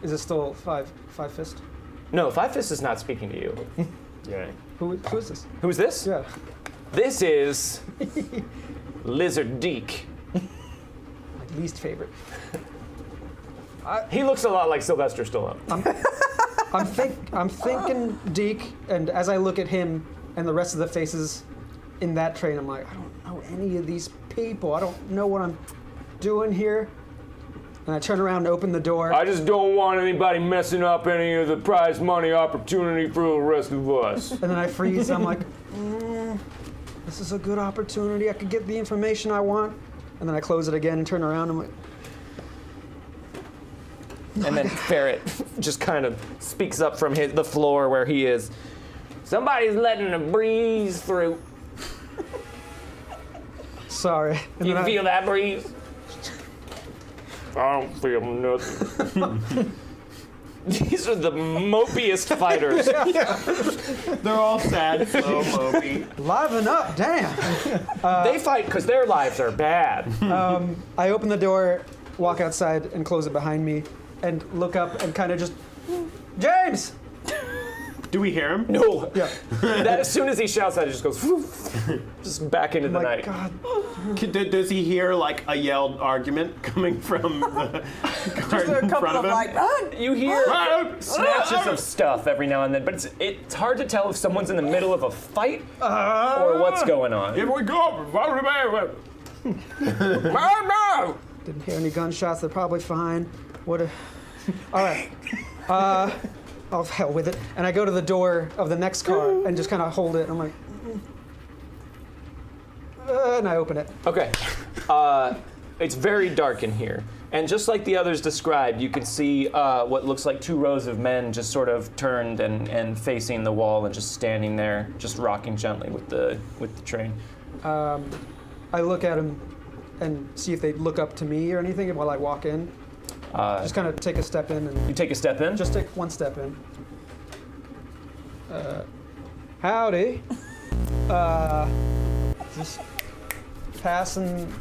Is it still Five Fist? No, Five Fist is not speaking to you. Yeah. Who is this? Who's this? Yeah. This is Lizard Deke. My least favorite. He looks a lot like Sylvester Stallone. I'm thinking Deke, and as I look at him and the rest of the faces in that train, I'm like, I don't know any of these people. I don't know what I'm doing here. And I turn around and open the door. I just don't want anybody messing up any of the prize money opportunity for the rest of us. And then I freeze. I'm like, this is a good opportunity. I could get the information I want. And then I close it again and turn around. I'm like, And then Ferret just kind of speaks up from the floor where he is. Somebody's letting a breeze through. sorry. And You then feel that breeze? I don't feel nothing. These are the mopiest fighters. They're all sad, slow, mopey. Liven up, damn. They fight because their lives are bad. I open the door, walk outside, and close it behind me, and look up and kind of just, James! Do we hear him? No. Yeah. That as soon as he shouts that, it just goes just back into the My night. God. Does he hear like a yelled argument coming from the Just garden a in couple front of of him? like, run! You hear snatches of stuff every now and then, but it's hard to tell if someone's in the middle of a fight or what's going on. Here we go. Didn't hear any gunshots. They're probably fine. All right. Oh, hell with it. And I go to the door of the next car and just kind of hold it. I'm like, and I open it. Okay. It's very dark in here. And just like the others described, you can see what looks like two rows of men just sort of turned and facing the wall and just standing there, just rocking gently with the train. I look at them and see if they look up to me or anything while I walk in. Just kind of take a step in. And You take a step in? just take one step in. Howdy. Just passing.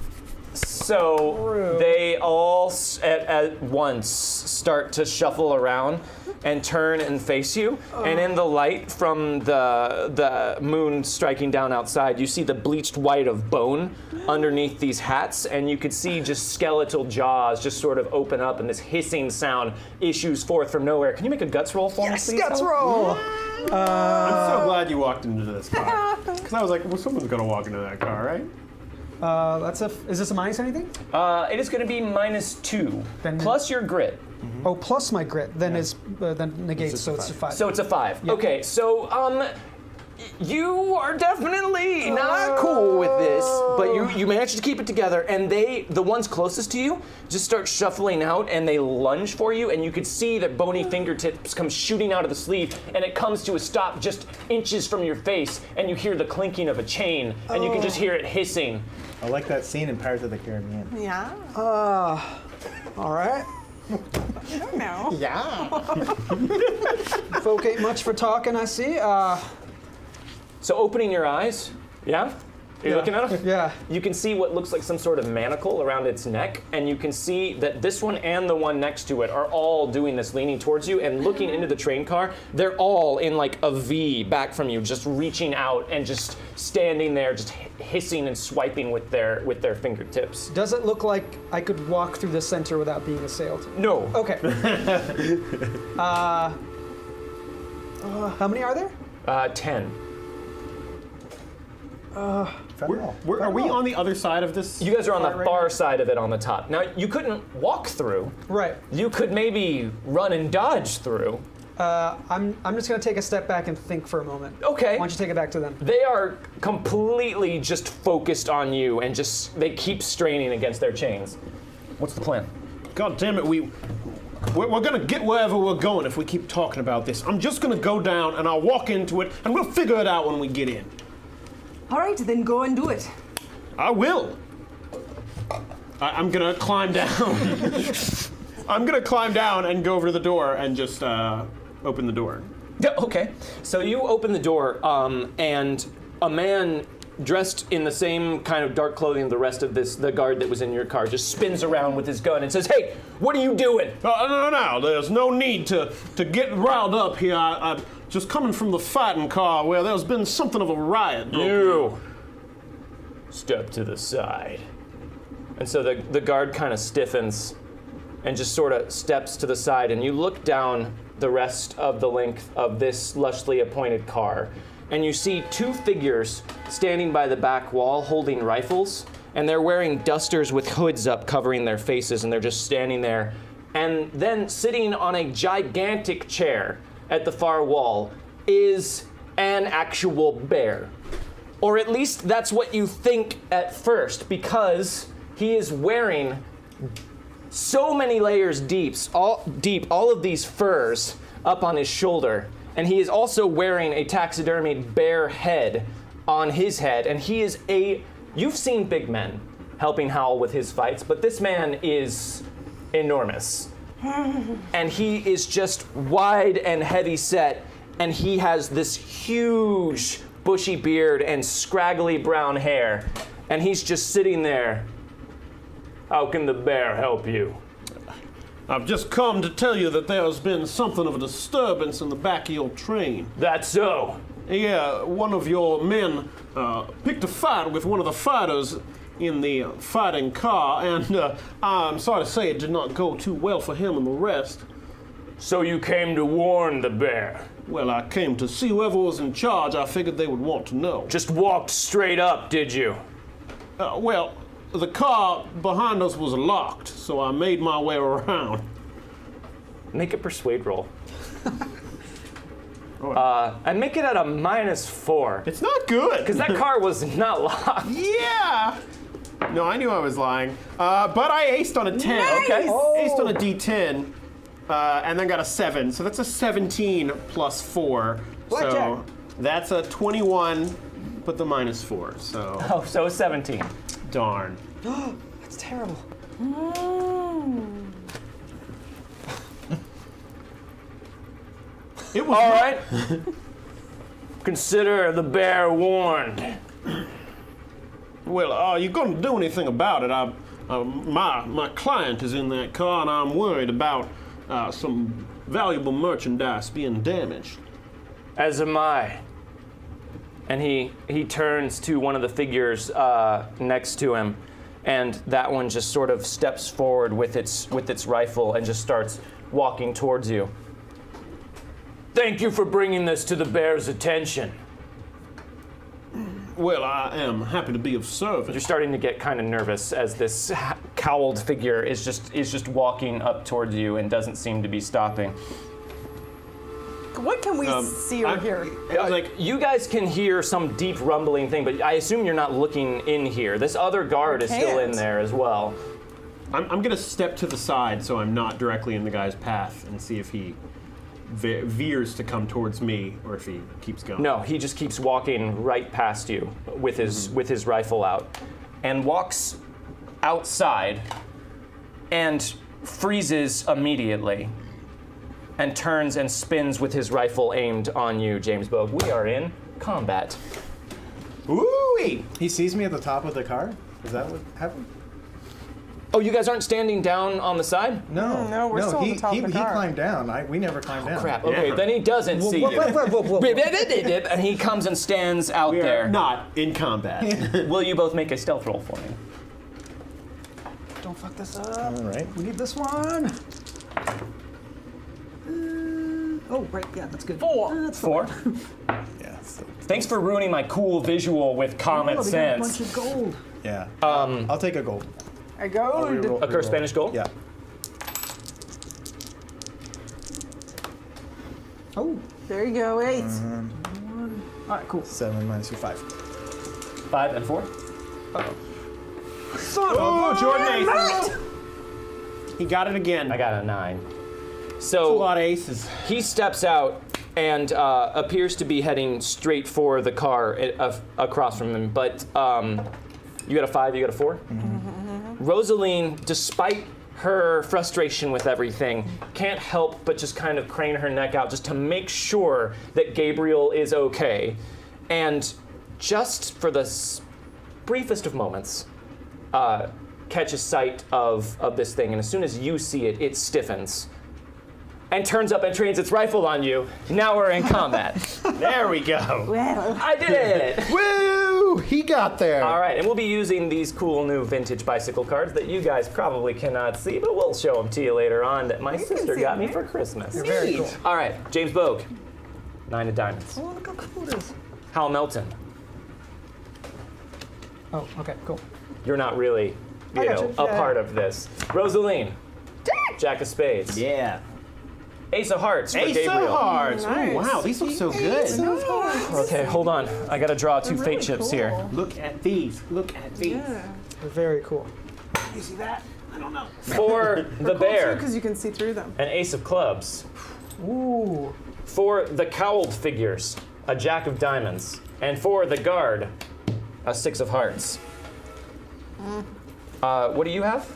So Through. they all at once start to shuffle around and turn and face you. And in the light from the moon striking down outside, you see the bleached white of bone underneath these hats, and you could see just skeletal jaws just sort of open up, and this hissing sound issues forth from nowhere. Can you make a guts roll for me, please? Guts Helen? roll. I'm so glad you walked into this car. Because I was like, well, someone's going to walk into that car, right? Is this a minus anything? It is going to be -2, Then- plus your grit. Oh, plus my grit. Then then negates, so it's a 5. So it's a 5. Okay, so you are definitely not cool with this, but you managed to keep it together, and the ones closest to you, just start shuffling out, and they lunge for you, and you could see that bony fingertips come shooting out of the sleeve, and it comes to a stop just inches from your face, and you hear the clinking of a chain, and you can just hear it hissing. I like that scene in Pirates of the Caribbean. Yeah. All right. I don't know. Yeah. Folk ain't much for talking, I see. So opening your eyes, yeah? Are you looking at him? Yeah. You can see what looks like some sort of manacle around its neck, and you can see that this one and the one next to it are all doing this, leaning towards you and looking into the train car. They're all in like a V back from you, just reaching out and just standing there, just hissing and swiping with their fingertips. Does it look like I could walk through the center without being assailed? No. Okay. How many are there? 10. Very well. Are we on the other side of this? You guys are on the part right far now? side of it on the top. Now, you couldn't walk through. Right. You could maybe run and dodge through. I'm just gonna take a step back and think for a moment. Okay. Why don't you take it back to them? They are completely just focused on you and just, they keep straining against their chains. What's the plan? God damn it, we're gonna get wherever we're going if we keep talking about this. I'm just gonna go down and I'll walk into it and we'll figure it out when we get in. All right, then go and do it. I will. I'm gonna climb down. I'm gonna climb down and go over to the door and just open the door. Yeah, okay. So you open the door, and a man dressed in the same kind of dark clothing the rest of the guard that was in your car, just spins around with his gun and says, "Hey, what are you doing?" No, there's no need to get riled up here. I'm just coming from the fighting car where there's been something of a riot. You step to the side. And so the guard kind of stiffens and just sort of steps to the side, and you look down the rest of the length of this lushly appointed car, and you see two figures standing by the back wall holding rifles, and they're wearing dusters with hoods up covering their faces, and they're just standing there. And then sitting on a gigantic chair at the far wall is an actual bear. Or at least that's what you think at first, because he is wearing so many layers deep, all of these furs up on his shoulder, and he is also wearing a taxidermied bear head on his head, and he is you've seen big men helping Howl with his fights, but this man is enormous. And he is just wide and heavy set, and he has this huge bushy beard and scraggly brown hair, and he's just sitting there. How can the bear help you? I've just come to tell you that there's been something of a disturbance in the back of your train. That's so. Yeah, one of your men picked a fight with one of the fighters in the fighting car, and I'm sorry to say it did not go too well for him and the rest. So you came to warn the bear? Well, I came to see whoever was in charge. I figured they would want to know. Just walked straight up, did you? Well, the car behind us was locked, so I made my way around. Make a persuade roll. And make it at a -4. It's not good. Because that car was not locked. Yeah. No, I knew I was lying. But I aced on a 10. Nice! Okay. Aced on a D10. And then got a 7. So that's a 17 plus 4. Blackjack. So that's a 21, but the -4. So Oh, so 17. darn. That's terrible. It was All right. Consider the bear warned. Well, are you going to do anything about it? My client is in that car, and I'm worried about some valuable merchandise being damaged. As am I. And he turns to one of the figures next to him, and that one just sort of steps forward with its rifle and just starts walking towards you. Thank you for bringing this to the bear's attention. Well, I am happy to be of service. You're starting to get kind of nervous as this cowled figure is just walking up towards you and doesn't seem to be stopping. What can we see or hear? Like, You guys can hear some deep rumbling thing, but I assume you're not looking in here. This other guard is still in can't. there as well. I'm gonna step to the side so I'm not directly in the guy's path and see if he veers to come towards me or if he keeps going. No, he just keeps walking right past you with his rifle out, and walks outside and freezes immediately, and turns and spins with his rifle aimed on you, James Bogue. We are in combat. Ooh! Woo-wee! He sees me at the top of the car? Is that what happened? Oh, you guys aren't standing down on the side? No. No, we're still on the top of the he car. climbed down. We never climbed down. Crap. Okay, Yeah. then he doesn't see you. And he comes and stands out We're there. not in combat. Will you both make a stealth roll for me? Don't fuck this up. All right. We need this one. Oh, right. Yeah, that's good. 4. That's 4. Yeah. So, Thanks for ruining my cool visual with common Oh, they got a bunch sense. of gold. yeah. I'll take a gold. I go. A cursed Spanish gold? Yeah. Oh, There you go, 8. all right, cool. 7 minus 2, 5. 5 and 4. Oh, Jordan ace. He got it again. I got a 9. That's a So lot of aces. he steps out and appears to be heading straight for the car across from him. But you got a 5, you got a 4? Rosaline, despite her frustration with everything, can't help but just kind of crane her neck out just to make sure that Gabriel is okay. And just for the briefest of moments, catches sight of this thing. And as soon as you see it, it stiffens and turns up and trains its rifle on you. Now we're in combat. There we go. Well, I did it! Woo! He got there. All right, and we'll be using these cool new vintage bicycle cards that you guys probably cannot see, but we'll show them to you later on that my sister see got me them, for Christmas. Very cool. All right, James Bogue, 9 of diamonds. Oh, look how cool it is. Hal Melton, Oh, okay, cool. you're not really, you got know, you. a Yeah. part of this. Rosaline, Jack of Spades. Yeah. Ace of Hearts for Ace Gabriel. of Hearts. Nice. Ooh, wow, these look so good. Okay, hold on. I gotta draw 2 fate chips here. Look at these. Look at these. yeah. They're very cool. You see that? I don't know. For the bear, Because you can see through them. an Ace of Clubs. Ooh. For the cowled figures, a Jack of Diamonds. And for the guard, a 6 of Hearts. What do you have?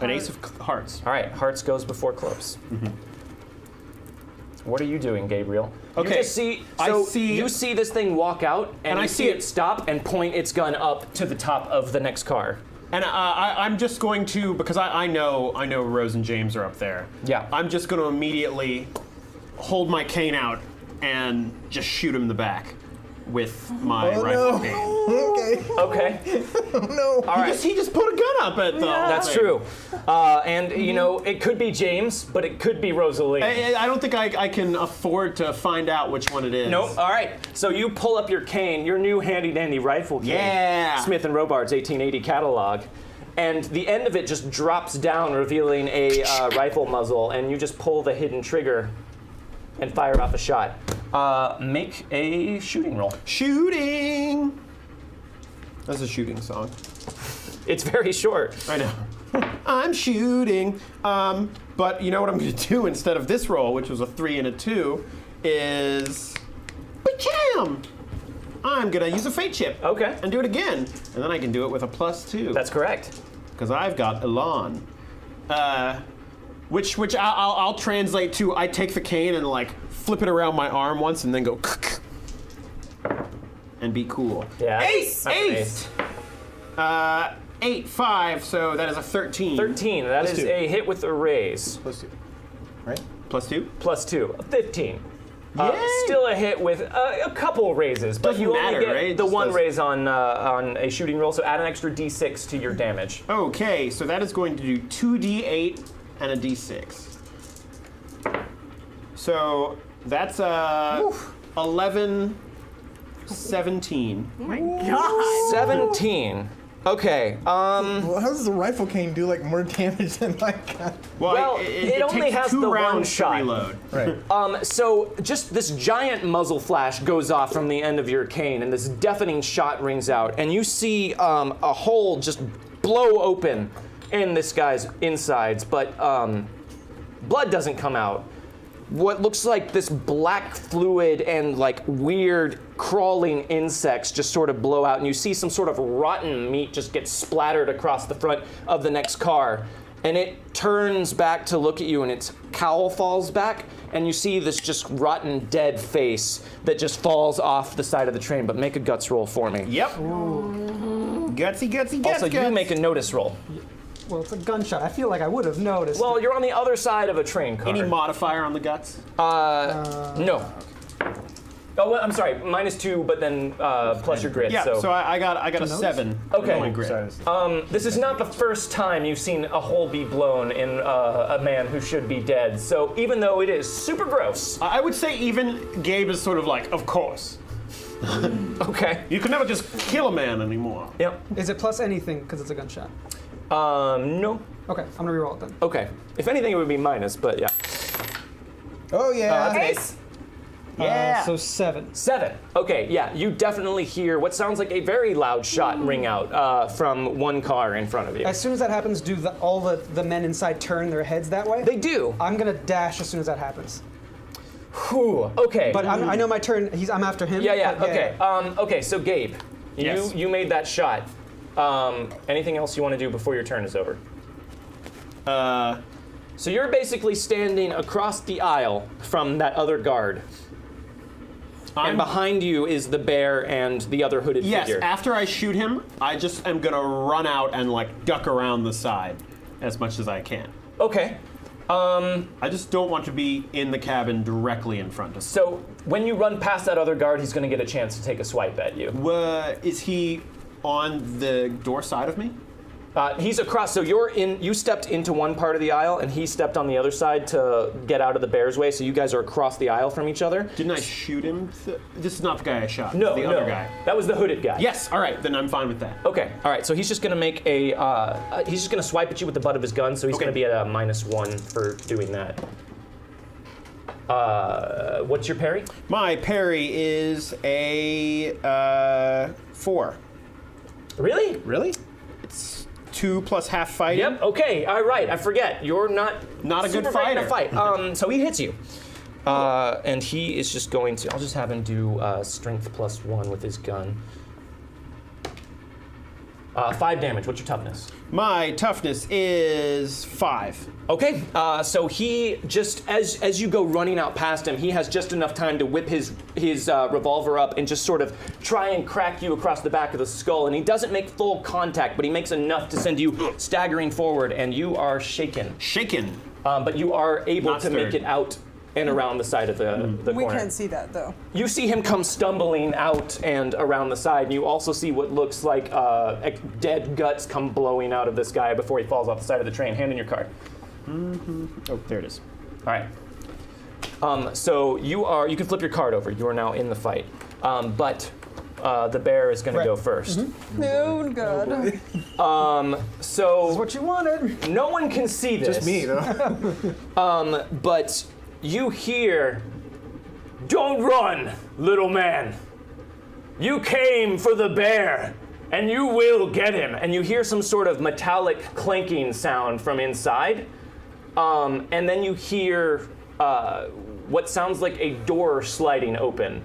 An ace of hearts. All right, Hearts goes before Clubs. What are you doing, Gabriel? Okay, You just see, I so see- you see this thing walk out, and I you see see it- it stop and point its gun up to the top of the next car. And I'm just going to, because I know Rose and James are up there. Yeah. I'm just going to immediately hold my cane out and just shoot him in the back with my rifle cane. Okay. Okay, No. all right. He just put a gun up at the. That's thing. true. And, you know, it could be James, but it could be Rosalie. I don't think I can afford to find out which one it is. Nope. All right. So you pull up your cane, your new handy-dandy rifle cane. Yeah. Smith & Robards 1880 catalog. And the end of it just drops down, revealing a rifle muzzle, and you just pull the hidden trigger and fire off a shot. Make a shooting roll. Shooting. That's a shooting song. It's very short. I know. I'm shooting. But you know what I'm going to do instead of this roll, which was a 3 and a 2, is. Ba-cham! I'm going to use a fate chip. Okay. And do it again. And then I can do it with a +2. That's correct. Because I've got Elan. Which I'll translate to I take the cane and like flip it around my arm once and then go and be cool. Yeah. Ace! That's an Ace! 8, 5, so that is a 13. 13. That is two. a hit with a raise. +2. Right? +2? +2. 15. Yay! Still a hit with a couple raises, but Doesn't you only matter, get right? It the just one does- raise on a shooting roll, so add an extra d6 to your damage. Okay, so that is going to do 2d8 and a d6. So that's 11, 17. 17. Okay. Well, how does the rifle cane do like more damage than my gun? Well, it only takes has 2 the one rounds shot. to reload. Right. So just this giant muzzle flash goes off from the end of your cane, and this deafening shot rings out, and you see a hole just blow open in this guy's insides, but blood doesn't come out. What looks like this black fluid and like weird crawling insects just sort of blow out, and you see some sort of rotten meat just get splattered across the front of the next car. And it turns back to look at you, and its cowl falls back, and you see this just rotten, dead face that just falls off the side of the train. But make a guts roll for me. Yep. Gutsy, gutsy, guts. Also, you make a notice roll. Well, it's a gunshot. I feel like I would have noticed. Well, you're on the other side of a train car. Any modifier on the guts? No. Oh, well, I'm sorry. -2, but then plus your grit. Yeah. So I got a 7. Okay. on my grit. This is not the first time you've seen a hole be blown in a man who should be dead. So even though it is super gross. I would say even Gabe is sort of like, of course. Okay. You can never just kill a man anymore. Yep. Is it plus anything because it's a gunshot? No. Okay, I'm gonna reroll it then. Okay. If anything, it would be minus, but yeah. Oh yeah. Ace. Yeah. So 7. 7. Okay, yeah, you definitely hear what sounds like a very loud shot ring out from one car in front of you. As soon as that happens, do all the men inside turn their heads that way? They do. I'm gonna dash as soon as that happens. Whew, okay. But I know my turn. I'm after him. Yeah, but okay. Okay, so Gabe, Yes. you made that shot. Anything else you want to do before your turn is over? So you're basically standing across the aisle from that other guard. And behind you is the bear and the other hooded Yes, figure. after I shoot him, I just am gonna run out and like duck around the side as much as I can. Okay. I just don't want to be in the cabin directly in front of. So when you run past that other guard, he's going to get a chance to take a swipe at you. Is he on the door side of me? He's across. So you stepped into one part of the aisle, and he stepped on the other side to get out of the bear's way. So you guys are across the aisle from each other. Didn't I shoot him? This is not the guy I shot. No, the no. other guy. That was the hooded guy. Yes. All right. Then I'm fine with that. Okay. All right. So he's just gonna make a. He's just gonna swipe at you with the butt of his gun. So he's Okay. gonna be at a -1 for doing that. What's your parry? My parry is a 4. Really? Really? It's 2 plus half fighting. Yep. Okay. All right. I forget. You're not Not a good super great in a fighter. fight. So he hits you. And he is just going to. I'll just have him do strength +1 with his gun. 5 damage. What's your toughness? My toughness is 5. Okay, so he just, as you go running out past him, he has just enough time to whip his revolver up and just sort of try and crack you across the back of the skull. And he doesn't make full contact, but he makes enough to send you staggering forward, and you are shaken. Shaken. But you are able Not to make stirred. it out and around the side of the We corner. can't see that though. You see him come stumbling out and around the side, and you also see what looks like dead guts come blowing out of this guy before he falls off the side of the train. Hand in your card. Oh, there it is. All right. So you can flip your card over. You are now in the fight. But the bear is going to go first. Oh God. So That's what you wanted. no one can see this. Just me though. But you hear, "Don't run, little man. You came for the bear, and you will get him." And you hear some sort of metallic clanking sound from inside. And then you hear what sounds like a door sliding open,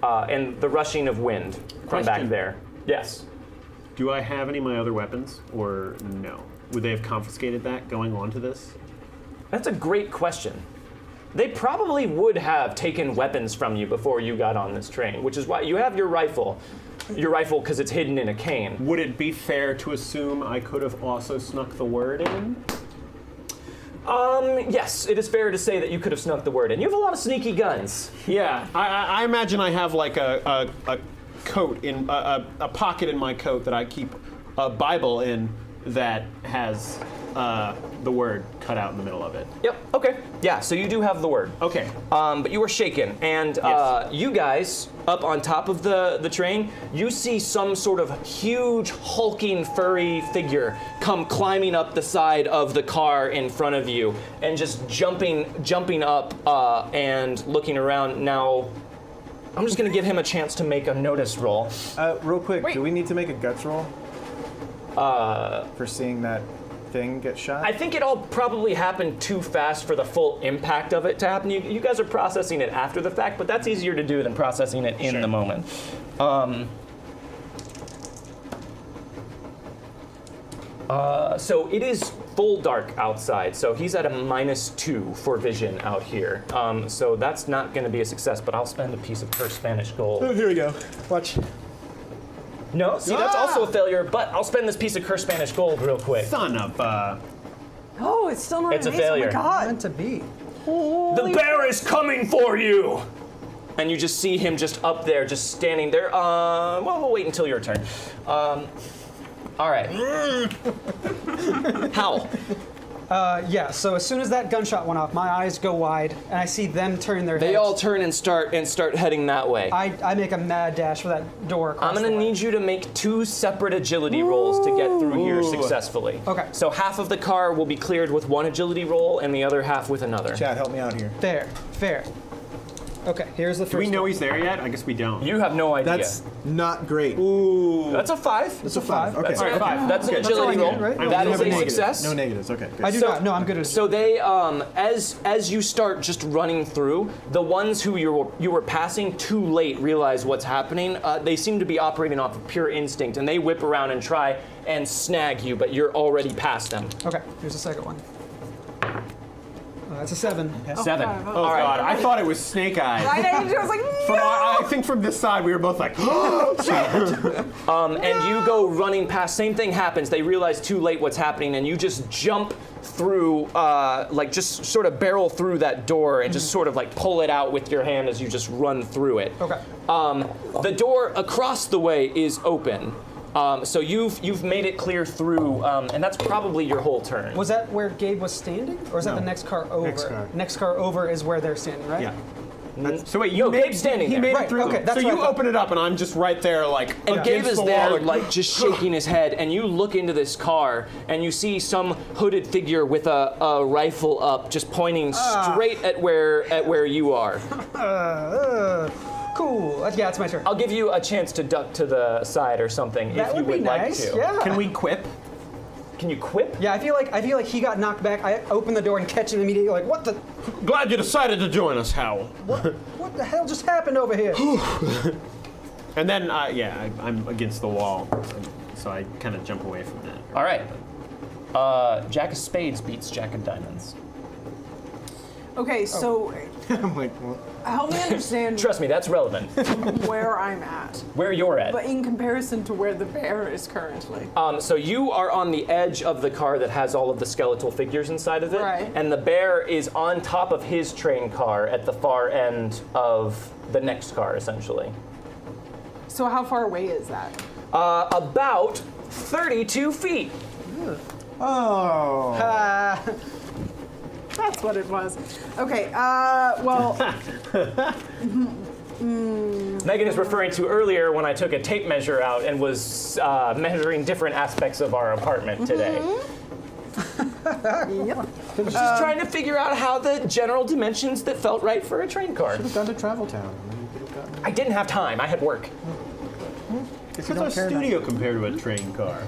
and the rushing of wind from back Question. there. Yes. Do I have any of my other weapons, or no? Would they have confiscated that going on to this? That's a great question. They probably would have taken weapons from you before you got on this train, which is why you have your rifle. Your rifle, because it's hidden in a cane. Would it be fair to assume I could have also snuck the word in? Yes, it is fair to say that you could have snuck the word in. You have a lot of sneaky guns. Yeah, I imagine I have like a coat in a pocket in my coat that I keep a Bible in that has the word cut out in the middle of it. Yep, okay. Yeah, so you do have the word. Okay. But you were shaken, and Yes. you guys, up on top of the train, you see some sort of huge, hulking, furry figure come climbing up the side of the car in front of you, and just jumping up and looking around. Now, I'm just gonna give him a chance to make a notice roll. Real quick, do we need to make a guts roll? For seeing that thing get shot? I think it all probably happened too fast for the full impact of it to happen. You guys are processing it after the fact, but that's easier to do than processing it in the moment. So it is full dark outside, so he's at a -2 for vision out here. So that's not going to be a success, but I'll spend a piece of cursed Spanish gold. Here we go. Watch. No, see, that's also a failure, but I'll spend this piece of cursed Spanish gold real quick. Son of Oh, it's still not It's a an ace. failure. Oh my god. Meant to be. The bear is coming for you! And you just see him just up there, just standing there. Well, we'll wait until your turn. All right. Howl. Yeah, so as soon as that gunshot went off, my eyes go wide, and I see them turn their They heads. all turn and start heading that way. I make a mad dash for that door across I'm gonna the way. need you to make 2 separate agility rolls to get through here successfully. Okay. So half of the car will be cleared with 1 agility roll, and the other half with another. Chad, help me out here. Fair. Okay, here's the first Do we know one. he's there yet? I guess we don't. You have no idea. That's not great. That's a 5. It's a 5. Okay. That's, All right, 5. that's an Okay. agility all I roll. need, right? I That don't is have a a negative. success. No negatives. Okay. Good. I do So- not. No, I'm good at it. So they, as you start just running through, the ones who you were passing too late realize what's happening. They seem to be operating off of pure instinct, and they whip around and try and snag you, but you're already past them. Okay, here's the second one. That's a 7. 7. Oh God! I thought it was Snake Eyes. I was like, From I think from this side we were both like, And you go running past. Same thing happens. They realize too late what's happening, and you just jump through, like just sort of barrel through that door and just sort of like pull it out with your hand as you just run through it. Okay. The door across the way is open. So you've made it clear through, and that's probably your whole turn. Was that where Gabe was standing, or is that No. the next car over? Next car. Next car over is where they're standing, right? yeah. So wait, you No, made Gabe's standing he there. made Right, it through. okay, that's so what I you thought. open it up, and I'm just right there, like And Gabe against is the there, wall, like just shaking his head, and you look into this car, and you see some hooded figure with a rifle up, just pointing straight at where you are. Cool. Yeah, it's my turn. I'll give you a chance to duck to the side or something that if you would be would like nice. to. Yeah. Can we quip? Can you quip? Yeah, I feel like he got knocked back. I open the door and catch him immediately. Like, what the Glad you decided to join us, Hal. what the hell just happened over here? And then, I'm against the wall, so I kind of jump away from that. All right. Jack of Spades beats Jack of Diamonds. okay, so I'm like, well, help me understand Trust me, that's relevant. where I'm at, Where you're at. but in comparison to where the bear is currently. So you are on the edge of the car that has all of the skeletal figures inside of it, Right. and the bear is on top of his train car at the far end of the next car, essentially. So how far away is that? About 32 feet. oh. That's what it was. Okay, well, Megan is referring to earlier when I took a tape measure out and was measuring different aspects of our apartment today. yep. Just trying to figure out how the general dimensions that felt right for a train car. We've gone to Travel Town. And then you could have gotten. I didn't have time. I had work. It's a studio compared to a train car.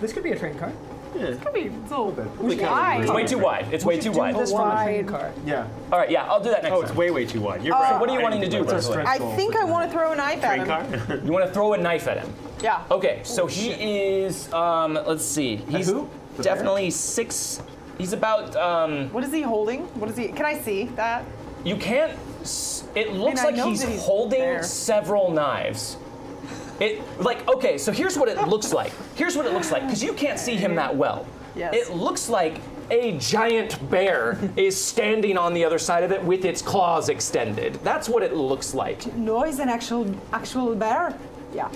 This could be a train car. It's a little bit It's way too wide. It's way too wide. This from a train Wide. car. Yeah. All right, yeah, I'll do that next Oh, time. it's way too wide. You're right. What are you wanting to do, Rosalie? I think I want to throw a knife at Train him. car? You want to throw a knife at him? Yeah. Okay, so he is, let's see. He's who? The definitely 6. He's about, What is he holding? What is he? Can I see that? you can't, it looks I like know he's that he's holding there. several knives. Okay, so here's what it looks like. Here's what it looks like, because you can't see him that well. Yes. It looks like a giant bear is standing on the other side of it with its claws extended. That's what it looks like. No, he's an actual bear. Yeah.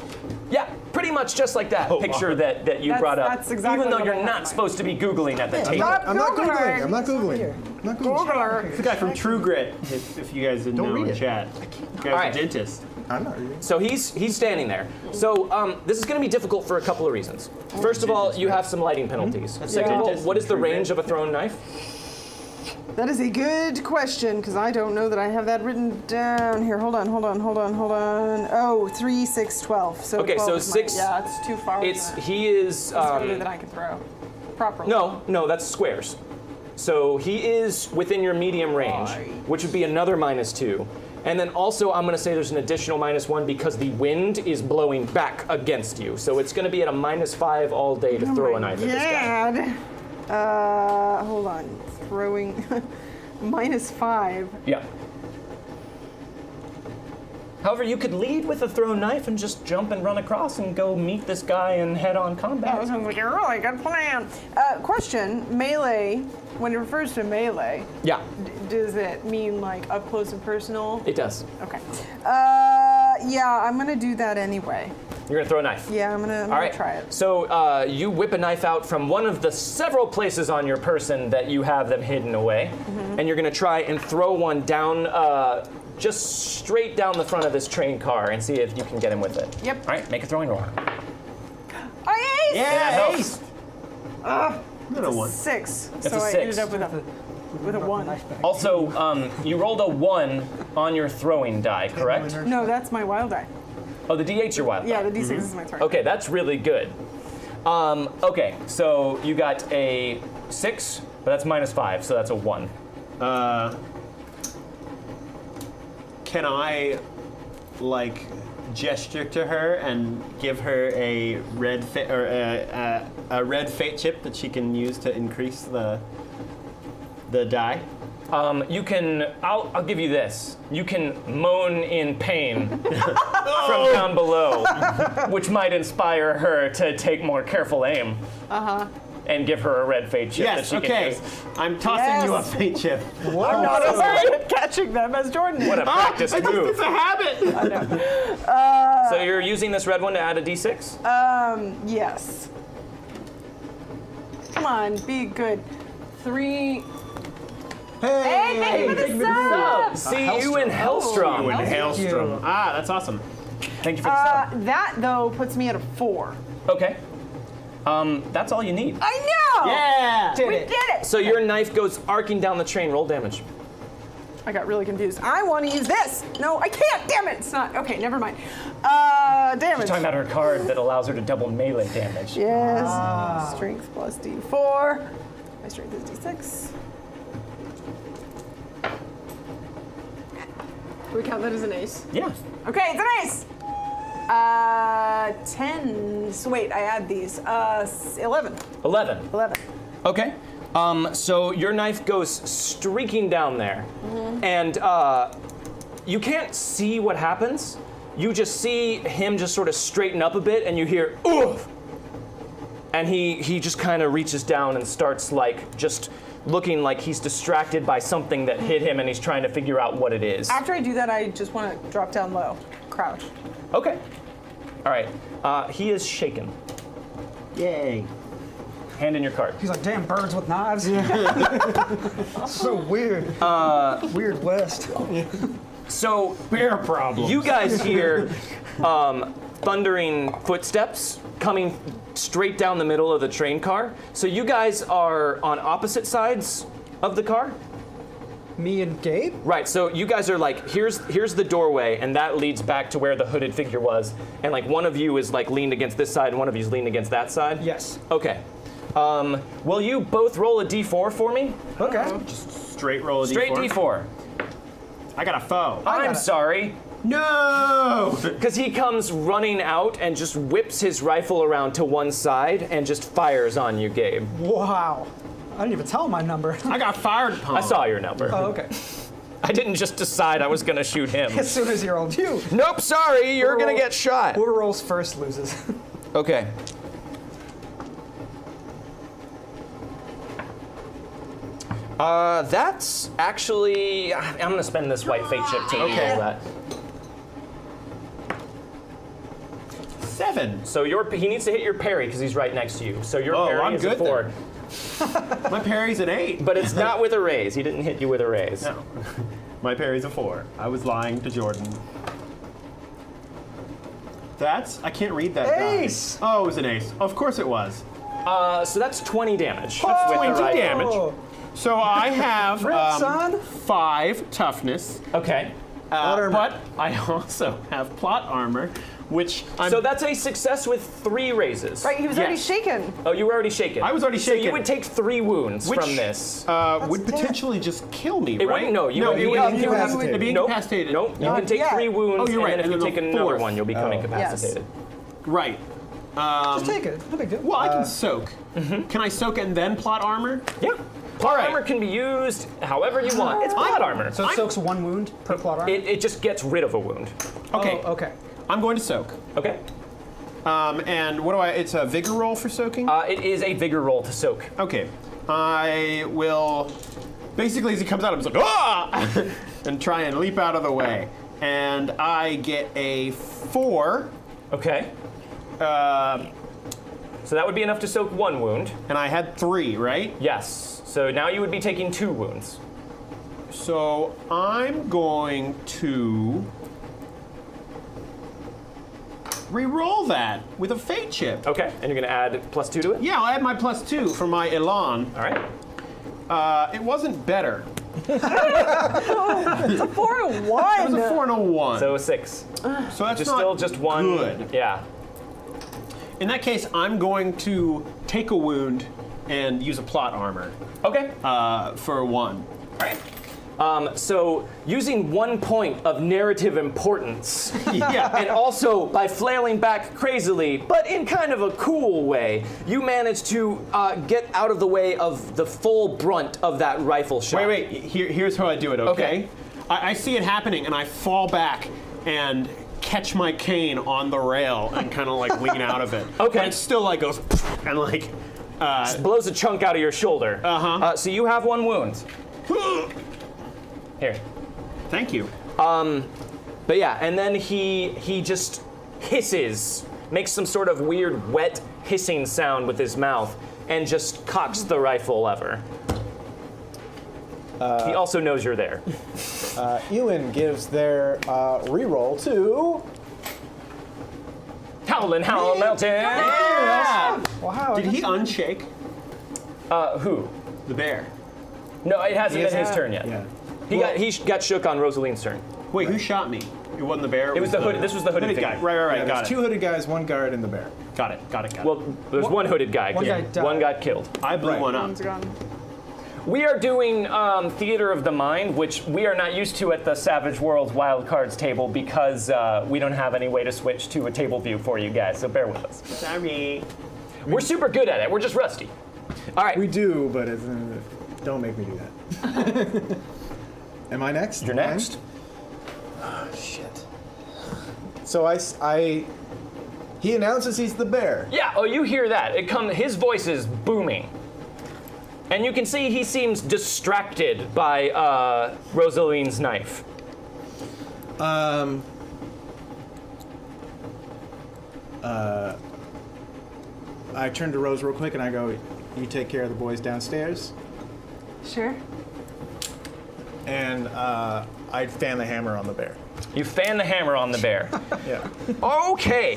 Yeah, pretty much just like that picture that you brought up. that's exactly Even though what you're I had not in mind. supposed to be Googling at the table. I'm not Googling. I'm not Googling. I'm not Googling. It's the guy from True Grit, if you guys didn't know read in it. chat. The guy's Alright. a dentist. I'm not reading. So he's standing there. So this is going to be difficult for a couple of reasons. First of all, you have some lighting penalties. Second of all, what is the range of a thrown knife? That is a good question, because I don't know that I have that written down here. Hold on. Oh, 3, 6, 12. So Okay, 12 so is 6. Yeah, it's too far. He is. further than I can throw properly. No, that's squares. So he is within your medium range, Right. which would be another -2. And then also, I'm going to say there's an additional -1 because the wind is blowing back against you. So it's going to be at a -5 all day to throw a knife at this guy. God. Hold on. Throwing -5. Yeah. However, you could lead with a thrown knife and just jump and run across and go meet this guy in head-on combat. That sounds like a really good plan. Question: melee. When it refers to melee, Yeah, does it mean like up close and personal? it does. Okay. Yeah, I'm gonna do that anyway. You're gonna throw a knife. Yeah, I'm gonna All right. try it. So you whip a knife out from one of the several places on your person that you have them hidden away, and you're gonna try and throw one down, just straight down the front of this train car, and see if you can get him with it. Yep. All right, make a throwing roll. I aced! That helps. Another one. 6. That's so a I 6. ended up with a 1. Also, you rolled a 1 on your throwing die, correct? No, that's my wild die. Oh, the D8's your wild. Yeah, the D6 is my turn. Okay, that's really good. Okay, so you got a 6, but that's -5, so that's a 1. Can I, like, gesture to her and give her a red a red fate chip that she can use to increase the die? You can. I'll give you this. You can moan in pain from down below, which might inspire her to take more careful aim. And give her a red fate chip that Yes, she can okay. use. I'm tossing you a Yes. fate chip. I'm not as good at catching them as Jordan is. What a practiced It's move. a habit! So you're using this red one to add a D6? Yes. Come on, be good. 3. Hey, thank you for the sub! See you in Hellstrom. Hailstrom. Ah, that's awesome. Thank you for the sub. That, though, puts me at a 4. Okay. That's all you need. I know! Yeah! We did it! So your knife goes arcing down the train. Roll damage. I got really confused. I want to use this! No, I can't! Damn it! It's not. Okay, never mind. Damage. She's talking about her card that allows her to double melee damage. Yes. Strength plus D4. My strength is D6. Do we count that as an ace? Yeah. Okay, it's an ace! 10. So wait, I add these. 11. 11. 11. Okay. So your knife goes streaking down there, and you can't see what happens. You just see him just sort of straighten up a bit, and you hear oof, and he just kind of reaches down and starts like just looking like he's distracted by something that hit him, and he's trying to figure out what it is. After I do that, I just want to drop down low, crouch. Okay. All right. He is shaken. Yay. Hand in your card. He's like, damn birds with knives. So weird. Weird West. So Bear problem. you guys hear thundering footsteps coming straight down the middle of the train car. So you guys are on opposite sides of the car? Me and Gabe? Right, so you guys are like, here's the doorway, and that leads back to where the hooded figure was, and like one of you is like leaned against this side, and one of you's leaned against that side? Yes. Okay. Will you both roll a d4 for me? Okay. Straight roll a Straight d4. I got a foe. I'm sorry. No! Because he comes running out and just whips his rifle around to one side and just fires on you, Gabe. Wow. I didn't even tell him my number. I got fired upon. I saw your number. Oh, okay. I didn't just decide I was gonna shoot him. As soon as he rolled you. Nope, sorry, you're gonna get shot. Whoever rolls first loses. Okay. That's actually. I'm gonna spend this white fate chip to roll that. 7. So he needs to hit your parry because he's right next to you. So your Oh, parry I'm is a good 4. My parry's an 8. But it's not with a raise. He didn't hit you with a raise. No. My parry's a 4. I was lying to Jordan. I can't read that. Ace! Die. Oh, it was an ace. Of course it was. So that's 20 damage. That's with the 20 rifle. damage. Oh. So I have Rip, son. 5 toughness, Okay. but I also have plot armor, which I'm. So that's a success with 3 raises. Right, he was already Yes. shaken. Oh, you were already shaken. I was already So you shaken. would take 3 wounds which, from this. would potentially just kill me, It right? wouldn't. No, you no, would be you would incapacitated. be Nope. incapacitated. Nope. You can take yet. 3 wounds, Oh, you're right, and then if and you then take the another 4th. one, you'll become Oh. incapacitated. Right. Just take it. No big deal. Well, I can soak. Can I soak and then plot armor? Yeah. Plot right. armor can be used however you want. It's plot armor. So it soaks 1 wound per plot armor? It just gets rid of a wound. Okay. Oh, okay. I'm going to soak. Okay. And what do I? It's a vigor roll for soaking. It is a vigor roll to soak. Okay. I will. Basically, as he comes out, I'm just like, ah! and try and leap out of the way. And I get a 4. Okay. So that would be enough to soak 1 wound. And I had 3, right? Yes. So now you would be taking 2 wounds. So I'm going to re-roll that with a fate chip. Okay. And you're going to add +2 to it? Yeah, I'll add my +2 for my elan. All right. It wasn't better. It's a 4 and 1. It was a 4 and a 1. So a 6. So that's Just not still just 1. good. Yeah. In that case, I'm going to take a wound and use a plot armor Okay. for 1. So using 1 point of narrative importance, Yeah. and also by flailing back crazily, but in kind of a cool way, you manage to get out of the way of the full brunt of that rifle shot. Wait. Here's how I do it, okay? Okay. I see it happening, and I fall back and catch my cane on the rail and kind of like lean out of it. Okay. But it still like goes and like. Blows a chunk out of your shoulder. So you have 1 wound. Here. Thank you. But yeah, and then he just hisses, makes some sort of weird wet hissing sound with his mouth, and just cocks the rifle lever. He also knows you're there. Ewan gives their reroll to. Howlin' Howl Mountain! Yeah. Wow. Did he unshake Who? the bear? No, it hasn't been his turn yet. Yeah. He got shook on Rosaline's turn. Wait, who shot me? It wasn't the bear. It was the hood. This was the hooded guy. figure. Right. Yeah, Got there's it. 2 hooded guys, 1 guard, and the bear. Got it. Well, there's one hooded guy. One guy died. One got killed. I blew Right. one up. One's gone. We are doing Theater of the Mind, which we are not used to at the Savage Worlds Wildcards table because we don't have any way to switch to a table view for you guys, so bear with us. Sorry. We're super good at it, we're just rusty. All right, We do, but it's, don't make me do that. Am I next? you're next. Oh, shit. So he announces he's the bear. Yeah, oh, you hear that. His voice is booming. And you can see he seems distracted by Rosaline's knife. I turn to Rose real quick and I go, you take care of the boys downstairs. Sure. And I fan the hammer on the bear. You fan the hammer on the bear. Yeah. Okay.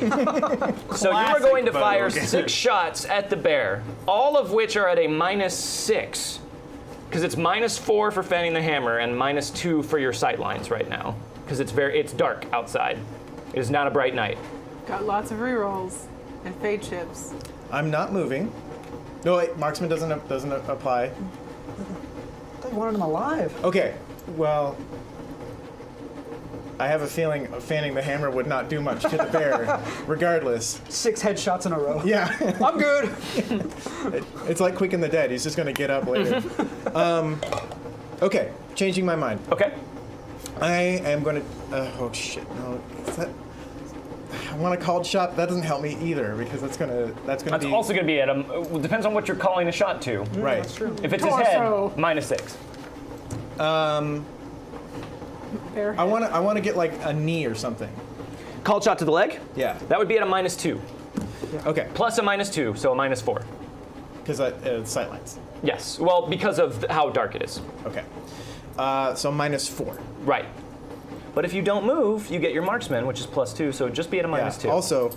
So you are going to fire Classic 6 shots at the bear, all of which are at a -6. Because it's -4 for fanning the hammer and -2 for your sight lines right now. Because it's dark outside. It is not a bright night. Got lots of rerolls and fade chips. I'm not moving. No, wait, marksman doesn't apply. I thought you wanted him alive. Okay, well, I have a feeling fanning the hammer would not do much to the bear, regardless. 6 headshots in a row. Yeah, I'm good. it's like Quick and the Dead. He's just gonna get up later. Okay, changing my mind. Okay. I am gonna. Oh shit! No, is that? I want a called shot. That doesn't help me either because that's gonna That's be also going to be at a. Depends on what you're calling a shot to. right. That's true. If it's his head, Torso. -6. Bear I want to get like a knee or something. Called shot to the leg? Yeah. That would be at a -2. Okay. Plus a -2, so a -4. Because sightlines. Yes. Well, because of how dark it is. Okay. So -4. Right. But if you don't move, you get your marksman, which is +2, so just be at a -2. Yeah. Also,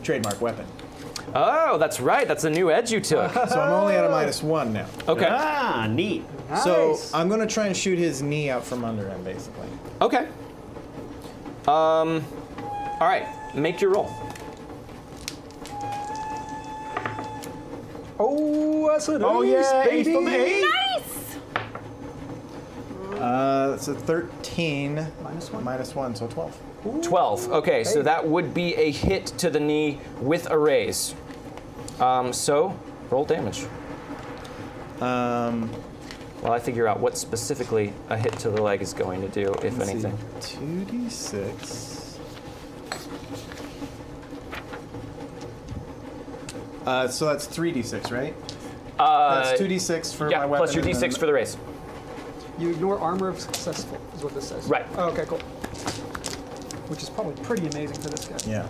trademark weapon. Oh, that's right. That's a new edge you took. So I'm only at a -1 now. Okay. Ah, neat. So I'm gonna try and shoot his knee out from under him, basically. Okay. All right. Make your roll. Oh, that's an Oh ace, yeah, baby. ace from 8. Nice! It's a 13. -1. -1, so 12. 12. Okay, so that would be a hit to the knee with a raise. So, roll damage. While I figure out what specifically a hit to the leg is going to do, if anything. 2d6. So that's 3d6, right? That's 2d6 for my weapon. Plus your d6 for the raise. You ignore armor of successful, is what this says. Right. Oh, okay, cool. Which is probably pretty amazing for this guy. Yeah.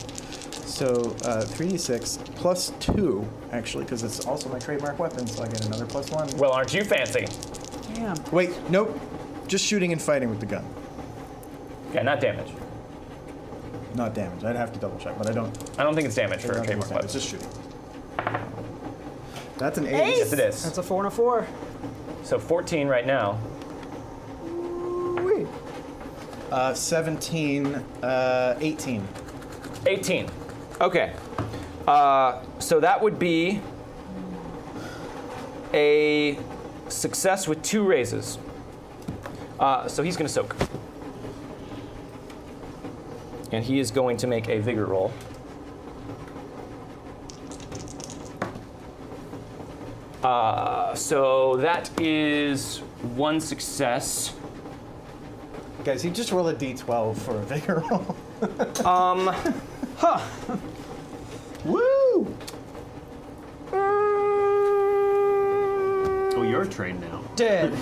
So 3d6 plus 2, actually, because it's also my trademark weapon, so I get another +1. Well, aren't you fancy? Damn. Wait, nope. Just shooting and fighting with the gun. Okay, not damage. Not damage. I'd have to double check, but I don't. I don't think it's damage for a trademark weapon. It's just shooting. That's an 8. Yes, it is. That's a 4 and a 4. So 14 right now. Wait. 17, 18. 18. Okay. So that would be a success with 2 raises. So he's going to soak. And he is going to make a vigor roll. So that is 1 success. Guys, you just roll a d12 for a vigor roll. Woo! Oh, you're trained now. Dead.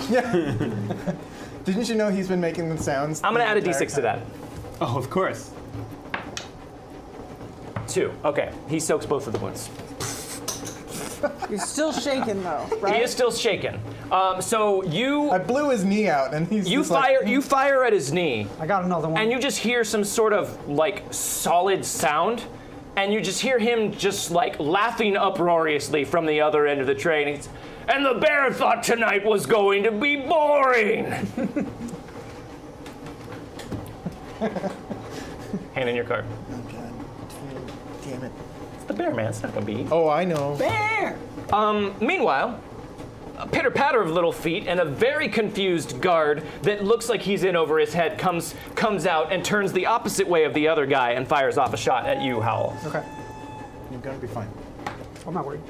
Didn't you know he's been making the sounds? I'm going to add a the entire d6 to that. Oh, of course. 2. Okay. He soaks both of the wounds. You're still shaking though, right? He is still shaken. So you I blew his knee out, and he's you just like, fire you fire at his knee, I got another one. and you just hear some sort of like solid sound, and you just hear him just like laughing uproariously from the other end of the train. And the bear thought tonight was going to be boring. Hand in your card. Oh, God. Damn it. It's the bear, man. It's not gonna be. Oh, I know. Bear! Meanwhile, a pitter-patter of little feet and a very confused guard that looks like he's in over his head comes out and turns the opposite way of the other guy and fires off a shot at you, Howl. Okay. You're gonna be fine. I'm not worried.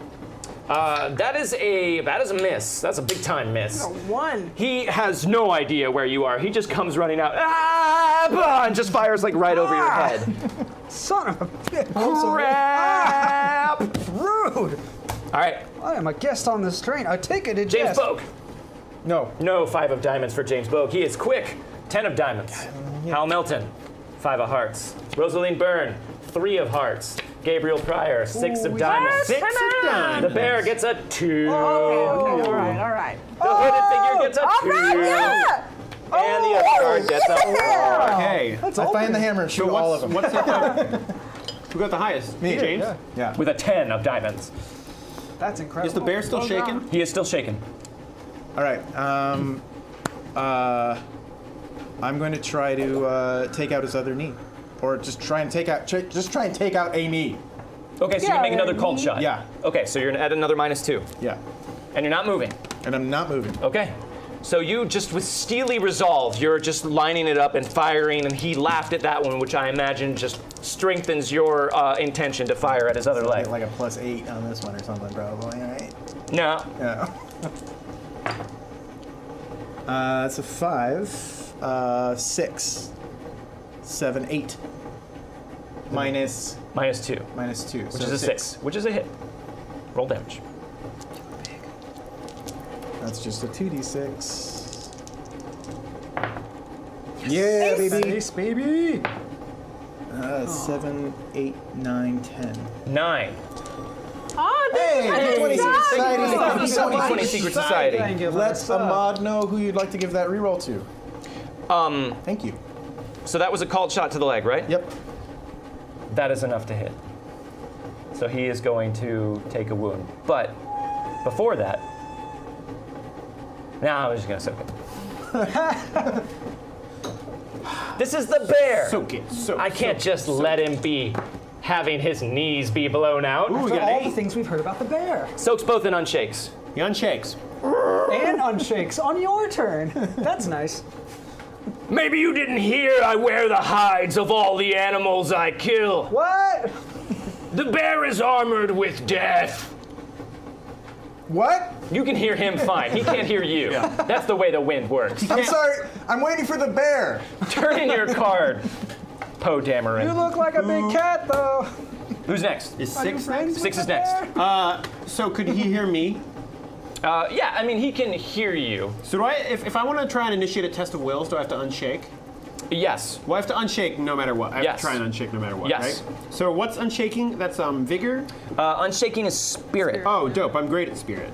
That is a miss. That's a big time miss. A 1. He has no idea where you are. He just comes running out and just fires like right over your head. Son of a bitch. Crap! Rude. All right, I am a guest on this train. I take it a James guest. Bogue. No. No 5 of diamonds for James Bogue. He is quick. 10 of diamonds. Hal Melton, 5 of hearts. Rosaline Byrne, 3 of hearts. Gabriel Pryor, 6 of diamonds. 6 of diamonds. The bear gets a 2. Okay, all right. The hooded figure gets a 2. Yeah! And the other card gets a 4. Okay. That's I all find the good. hammer and shoot So all of them. what's that? Who got the highest? Me. James? Yeah. Yeah. With a 10 of diamonds. That's incredible. Is the bear still shaking? He is still shaken. All right. I'm going to try to take out his other knee, or just try and take out a knee. Okay, so you Yeah, can make another cold me. shot. Yeah. Okay, so you're gonna add another -2. Yeah. And you're not moving. And I'm not moving. Okay. So you just with steely resolve, you're just lining it up and firing, and he laughed at that one, which I imagine just strengthens your intention to fire at his other leg. Get like a +8 on this one or something, probably. All right. No. Yeah. That's a 5, 6, 7, 8. Minus -2, -2, which is a 6, which is a hit. Roll damage. That's just a 2d6. Yeah, baby. Ace, baby. 7, 8, 9, 10. 9. Oh, Hey, 20 Secret Society. 20 Secret Society. Thank you. Let That's, Ahmad know who you'd like to give that reroll to. Thank you. So that was a called shot to the leg, right? Yep. That is enough to hit. So he is going to take a wound. But before that, I was just gonna soak it. This is the bear. Soak it. Soak. I can't just let him be having his knees be blown out. Ooh, we For got all an the 8. things we've heard about the bear. Soaks both and unshakes. He unshakes. And unshakes on your turn. That's nice. Maybe you didn't hear I wear the hides of all the animals I kill. What? The bear is armored with death. What? You can hear him fine. He can't hear you. That's the way the wind works. I'm sorry. I'm waiting for the bear. Turn in your card, Poe You Dameron. look like a big cat, though. Who's next? Is 6 next? 6 is next. So could he hear me? Yeah, I mean, he can hear you. So do I, if I want to try and initiate a test of wills, do I have to unshake? Yes. Well, I have to unshake no matter what. I have Yes. to try and unshake no matter what, Yes. right? So what's unshaking? That's vigor? Unshaking is spirit. Oh, dope. I'm great at spirit.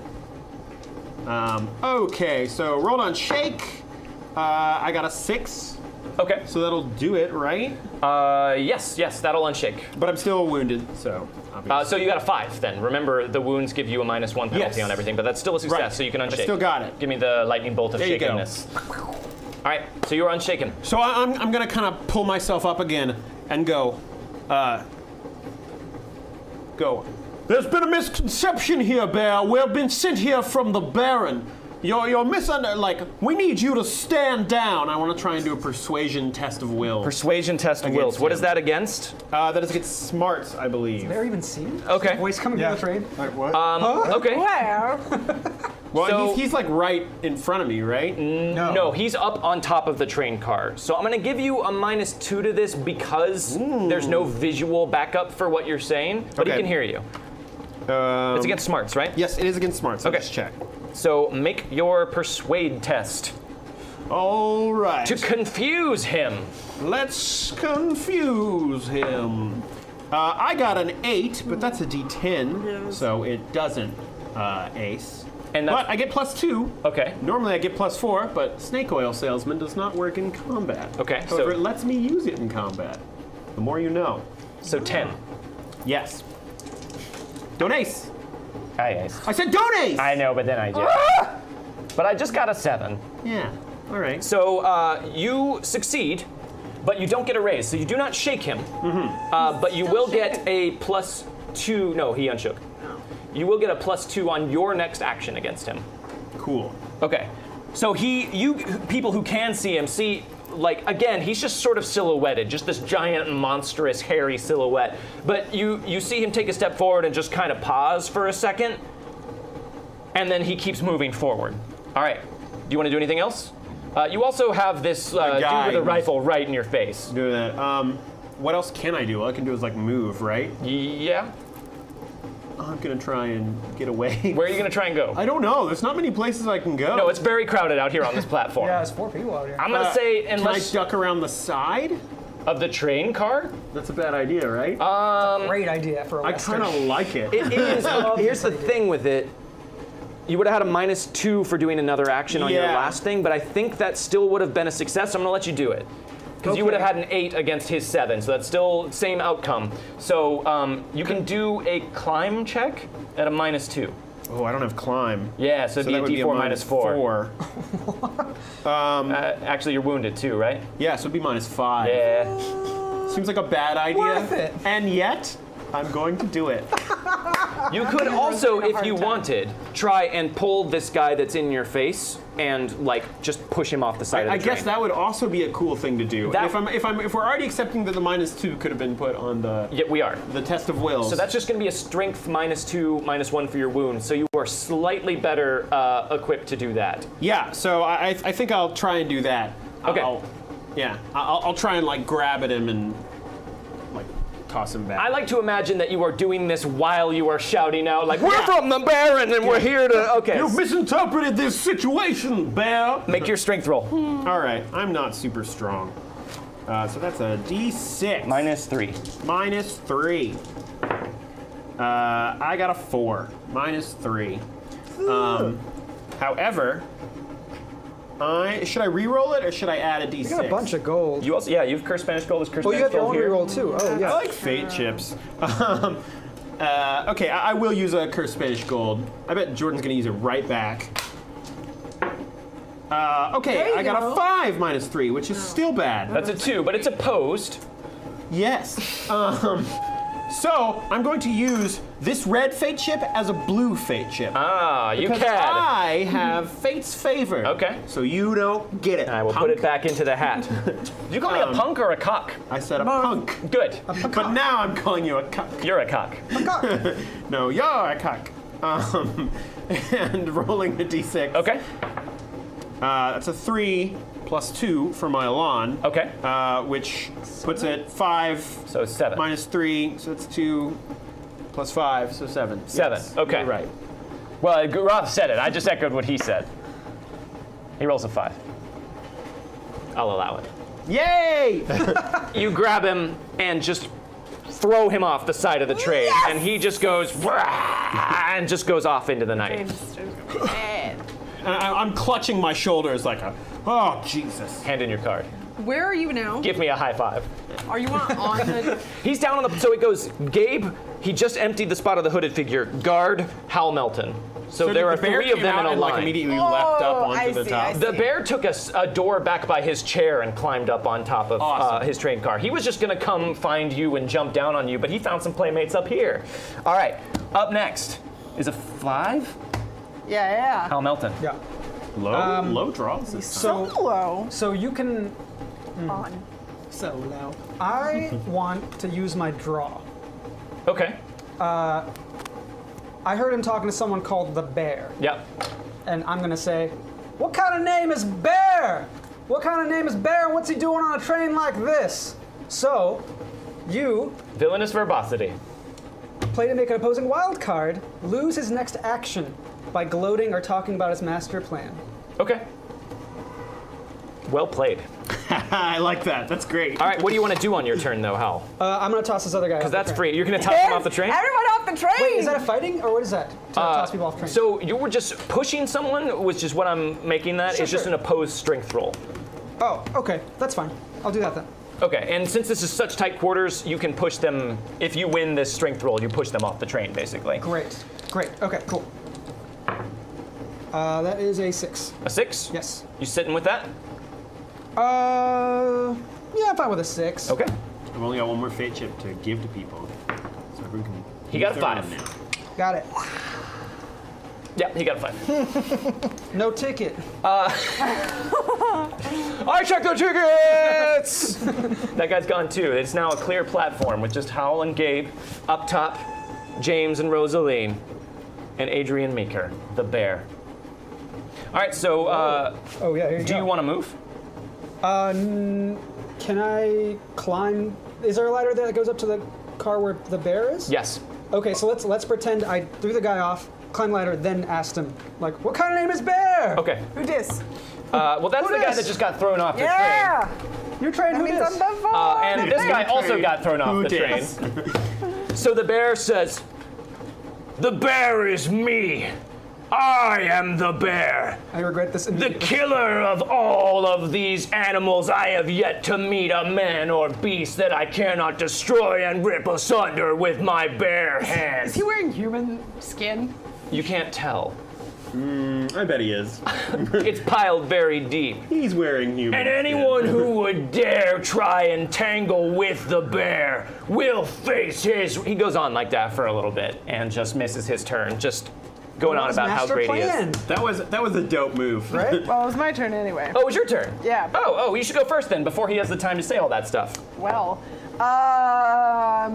Okay, so rolled on shake. I got a 6. Okay. So that'll do it, right? Yes, that'll unshake. But I'm still wounded, so obviously. So you got a 5 then. Remember, the wounds give you a -1 penalty Yes. on everything, but that's still a success, Right. so you can But I unshake. still got it. Give me the lightning bolt of There you go. shakenness. All right, so you're unshaken. So I'm gonna kind of pull myself up again and go. There's been a misconception here, Bear. We've been sent here from the Baron. You're we need you to stand down. I want to try and do a persuasion test of will. Persuasion test of Against wills. What him. is that against? That is against smarts, I believe. Bear even see him? Okay. Voice coming through the train. Like what? Okay. Where? Well, So- he's like right in front of me, right? No, he's up on top of the train car. So I'm going to give you a -2 to this because there's no visual backup for what you're saying, but he Okay. can hear you. It's against smarts, right? Yes, it is against smarts. Okay. Let's check. So make your persuade test All right. to confuse him. Let's confuse him. I got an 8, but that's a D10, so it doesn't ace. And that's- But I get +2. Okay. Normally I get +4, but snake oil salesman does not work in combat. Okay, However, so- it lets me use it in combat. The more you know. So 10. Yes. Don't ace. I aced. I said don't ace. I know, but then I did. But I just got a 7. Yeah. All right. So you succeed, but you don't get a raise. So you do not shake him. But you will get a +2. No, he unshook. You will get a +2 on your next action against him. Cool. Okay. So people who can see him see, like, again, he's just sort of silhouetted, just this giant, monstrous, hairy silhouette. But you see him take a step forward and just kind of pause for a second, and then he keeps moving forward. All right. Do you want to do anything else? You also have this dude guy with a who's- rifle right in your face. Do that. What else can I do? All I can do is like move, right? Yeah. I'm gonna try and get away. Where are you going to try and go? I don't know. There's not many places I can go. No, it's very crowded out here on this platform. Yeah, it's 4 people out here. I'm going to say Can I unless duck around the side? of the train car. That's a bad idea, right? Great idea for a I western. kind of like it. It is. Here's the thing with it. You would have had a -2 for doing another action on your Yeah. last thing, but I think that still would have been a success. So I'm gonna let you do it. Because you would have had an 8 against his 7, so that's still same outcome. So you can do a climb check at a -2. Oh, I don't have climb. Yeah, so it'd that would be a D4 -4. Actually, you're wounded too, right? Yeah, so it'd be -5. Yeah. Seems like a bad idea. Worth it. And yet, I'm going to do it. You could also, if you wanted, try and pull this guy that's in your face and like just push him off the side of the I train. guess that would also be a cool thing to do. That- If we're already accepting that the -2 could have been put on the Yeah, we are. test of wills. So that's just going to be a strength -2, -1 for your wound. So you are slightly better equipped to do that. yeah. So I think I'll try and do that. Okay. I'll try and like grab at him and like toss him back. I like to imagine that you are doing this while you are shouting out, like, "We're from the Baron and we're here to." Okay. You've misinterpreted this situation, Bear. Make your strength roll. All right, I'm not super strong. So that's a D6. -3. -3. I got a 4. -3. However, should I re-roll it or should I add a D6? You got a bunch of gold. You also, yeah, you've cursed Spanish gold. There's cursed Oh, you Spanish have your gold own here. reroll too. Oh, yeah. I like fate chips. Okay, I will use a cursed Spanish gold. I bet Jordan's gonna use it right back. Okay, I got a 5 -3, which is still bad. That's a 2, but it's opposed. Yes. So I'm going to use this red fate chip as a blue fate chip. Ah, you Because cad. I have fate's favor. Okay. So you don't get it. I will put it back into the hat. Did you call me a punk or a cock? I said a punk. Good. But now I'm calling you a cuck. You're a cock. No, you're a cuck. And rolling a d6. Okay. That's a 3 plus 2 for my Elan. Okay. Which puts it 5. So 7. Minus 3, so it's 2 plus 5, so 7. 7. Yes, Okay. you're right. Well, Roth said it. I just echoed what he said. He rolls a 5. I'll allow it. Yay! You grab him and just throw him off the side of the train, and he just goes and just goes off into the night. And I'm clutching my shoulders like a, oh, Jesus. Hand in your card. Where are you now? Give me a high five. Are you on the? He's down on the. So it goes Gabe. He just emptied the spot of the hooded figure. Guard Hal Melton. So there are the bear 3 of came them in out a and, line. like, immediately leapt up onto I the see, top. I see. The bear took a door back by his chair and climbed up on top of Awesome. his train car. He was just going to come find you and jump down on you, but he found some playmates up here. All right, up next is a 5. Yeah. Hal Melton. Yeah. Low draws. So Hello. so you can. On. So low. I want to use my draw. Okay. I heard him talking to someone called the Bear, Yep. and I'm gonna say, "What kind of name is Bear? What kind of name is Bear? What's he doing on a train like this?" So, you Villainous verbosity. play to make an opposing wild card, lose his next action by gloating or talking about his master plan. Okay. Well played. I like that. That's great. All right, what do you want to do on your turn, though, Hal? I'm gonna toss this other guy. Because that's free. You're going to toss him off the train? Everyone off the train. Wait, is that a fighting or what is that? To toss people off train. So you were just pushing someone, which is what I'm making that. Sure, It's just sure. an opposed strength roll. Oh, okay, that's fine. I'll do that then. Okay, and since this is such tight quarters, you can push them. If you win this strength roll, you push them off the train, basically. Great. Okay, cool. That is a 6. A 6? Yes. You sitting with that? Yeah, I'm fine with a 6. Okay. I've only got one more fate chip to give to people. So everyone can. He got a use their 5. own now. Got it. Yep, he got a 5. No ticket. I checked the tickets! That guy's gone too. It's now a clear platform with just Howell and Gabe up top, James and Rosaline, and Adrian Meeker, the bear. All right, so Oh yeah, here you do go. you want to move? Can I climb? Is there a ladder there that goes up to the car where the bear is? Yes. Okay, so let's pretend I threw the guy off, climbed ladder, then asked him, like, what kind of name is Bear? Okay. Who dis? Well, that's Who the guy dis? that just got thrown off the Yeah. Your train, That who means dis? I'm the phone. train. And this guy also got thrown off Who the dis? train. So the bear says, "The bear is me. I am the bear. I regret this The immediately. killer of all of these animals. I have yet to meet a man or beast that I cannot destroy and rip asunder with my bare hands." Is he wearing human skin? You can't tell. I bet he is. It's piled very deep. He's wearing human. And anyone who would dare try and tangle with the bear will face his... He goes on like that for a little bit and just misses his turn, just going on His about how master great plan, he is. That was a dope move. right? Well, it was my turn anyway. Oh, it was your turn? Yeah. Oh, you should go first then, before he has the time to say all that stuff. Well, I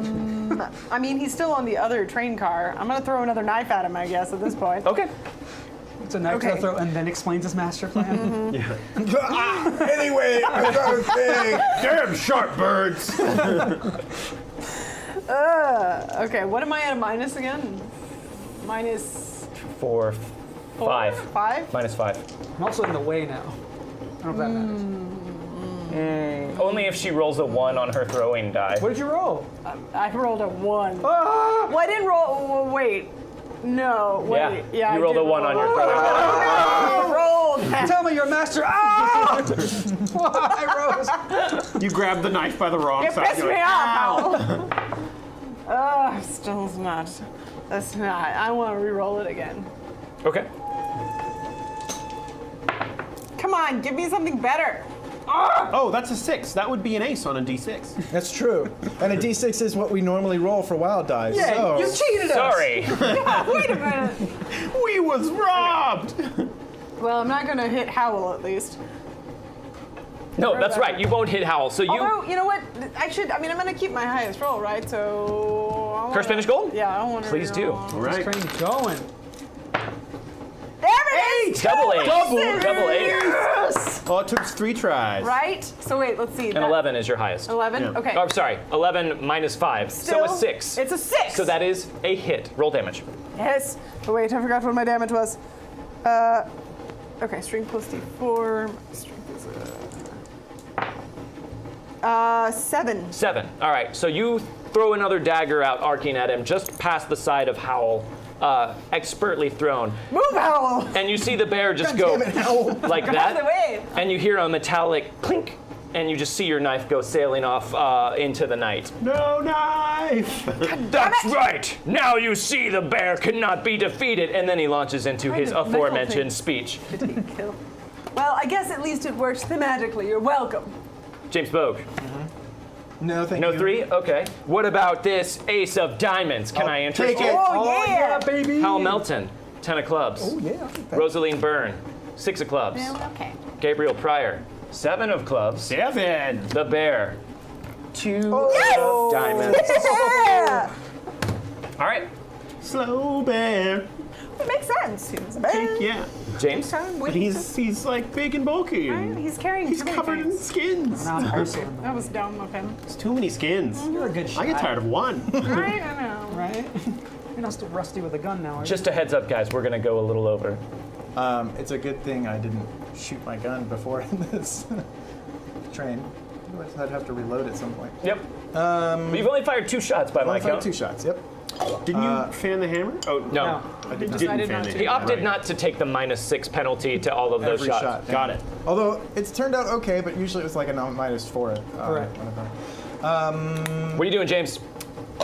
mean, he's still on the other train car. I'm gonna throw another knife at him, I guess, at this point. Okay. It's a knife to Okay. the throat and then explains his master plan. Anyway, I got a thing. Damn sharp birds. Okay, what am I at a minus again? Minus 4, 4? 5. 5? Minus 5. I'm also in the way now. I don't know if that matters. Only if she rolls a 1 on her throwing die. What did you roll? I rolled a 1. Ah! Well, I didn't roll. Wait. No. Wait. Yeah, I you rolled did a 1 roll on your throwing die. I rolled. Tell me your master. Ah! Why, Rose? You grabbed the knife by the wrong You side. pissed You're me like, off, Al. Still not. That's not. I want to re-roll it again. Okay. Come on, give me something better. Oh, that's a 6. That would be an ace on a d6. That's true. And a d6 is what we normally roll for wild dice. Yeah, so. you cheated us. Sorry. Wait a minute. We was robbed! Well, I'm not gonna hit Howl at least. No, that's right. You won't hit Howl. So you. Although, you know what? I'm gonna keep my highest roll, right? So. Curse finish gold? Yeah, I want to. Please do. All right. Train going. There it is! Double eight. Double. Double eight. Yes! Oh, it took 3 tries. Right? So wait, let's see. And 11 is your highest. 11? Yeah. Okay. Oh, I'm sorry. 11 minus 5. Still, so a 6. It's a 6. So that is a hit. Roll damage. Yes. Oh, wait, I forgot what my damage was. Okay, strength plus d4. Strength is 7. 7. All right. So you throw another dagger out, arcing at him, just past the side of Howl, expertly thrown. Move, Howl! And you see the bear just go like Get out of the that. way! And you hear a metallic clink, and you just see your knife go sailing off into the night. No knife! That's right! Now you see the bear cannot be defeated. And then he launches into his Kind of aforementioned metal speech. Kill. Well, I guess at least it works thematically. You're welcome. James Bogue. No, thank No you. 3? Okay. What about this ace of diamonds? Can I interest take you? it. Oh, yeah! baby. Hal Melton, 10 of clubs. Oh, yeah. I'll take that. Rosaline Byrne, 6 of clubs. Okay. Gabriel Pryor, 7 of clubs. 7! The bear, 2 Yes! of diamonds. Yeah! All right, Slow bear. It makes sense. He was a bear. Yeah. James. But he's like big and bulky. Right? He's carrying He's too many covered in things. skins. That was dumb of him. It's too many skins. You're a good shot. I get tired of one. Right? I know. Right? You're not still rusty with a gun now, are you? Just a heads up, guys. We're gonna go a little over. It's a good thing I didn't shoot my gun before this train. Otherwise I'd have to reload at some point. Yep. You've only fired 2 shots by my I fired count. 2 shots, yep. Didn't you fan the hammer? Oh, No. I didn't decided fan not the to. He hammer. opted Right. not to take the -6 penalty to all of those Every shots. shot. yeah. Got it. Although it's turned out okay, but usually it was like a -4. Correct. What are you doing, James?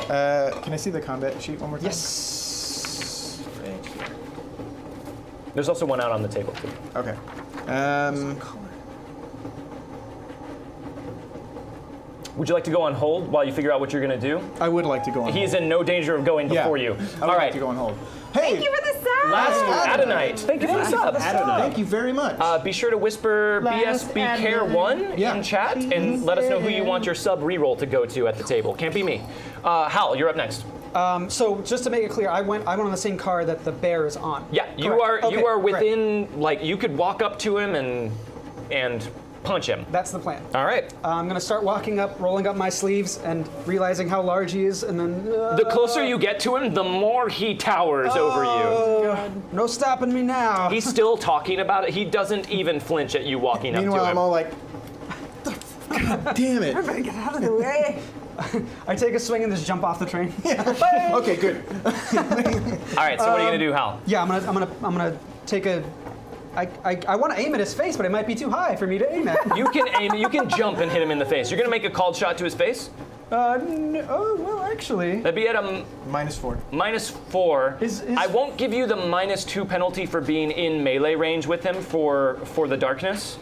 Can I see the combat sheet one more time? Yes. There's also one out on the table, too. Okay. Would you like to go on hold while you figure out what you're gonna do? I would like to go on. He's hold. in no danger of going Yeah, before you. I would All like right. to go on hold. Hey, Thank you for the sub! Last Adonite. Thank you for the sub. thank you very much. Be sure to whisper BSB Care 1 Yeah. in chat and let us know who you want your sub reroll to go to at the table. Can't be me. Hal, you're up next. So just to make it clear, I went on the same car that the bear is on. Yeah, you Correct. are Okay, you are great. within like you could walk up to him and punch him. That's the plan. All right. I'm gonna start walking up, rolling up my sleeves, and realizing how large he is, and then. The closer you get to him, the more he towers over you. No stopping me now. He's still talking about it. He doesn't even flinch at you walking up to Meanwhile, him. I'm all like, God damn it. Everybody get out of the way. I take a swing and just jump off the train. Okay, good. All right. So what are you gonna do, Hal? Yeah, I'm gonna take a. I want to aim at his face, but it might be too high for me to aim at. You can aim. You can jump and hit him in the face. You're gonna make a called shot to his face. Oh well, actually. That'd be at a -4. -4. Is- I won't give you the -2 penalty for being in melee range with him for the darkness.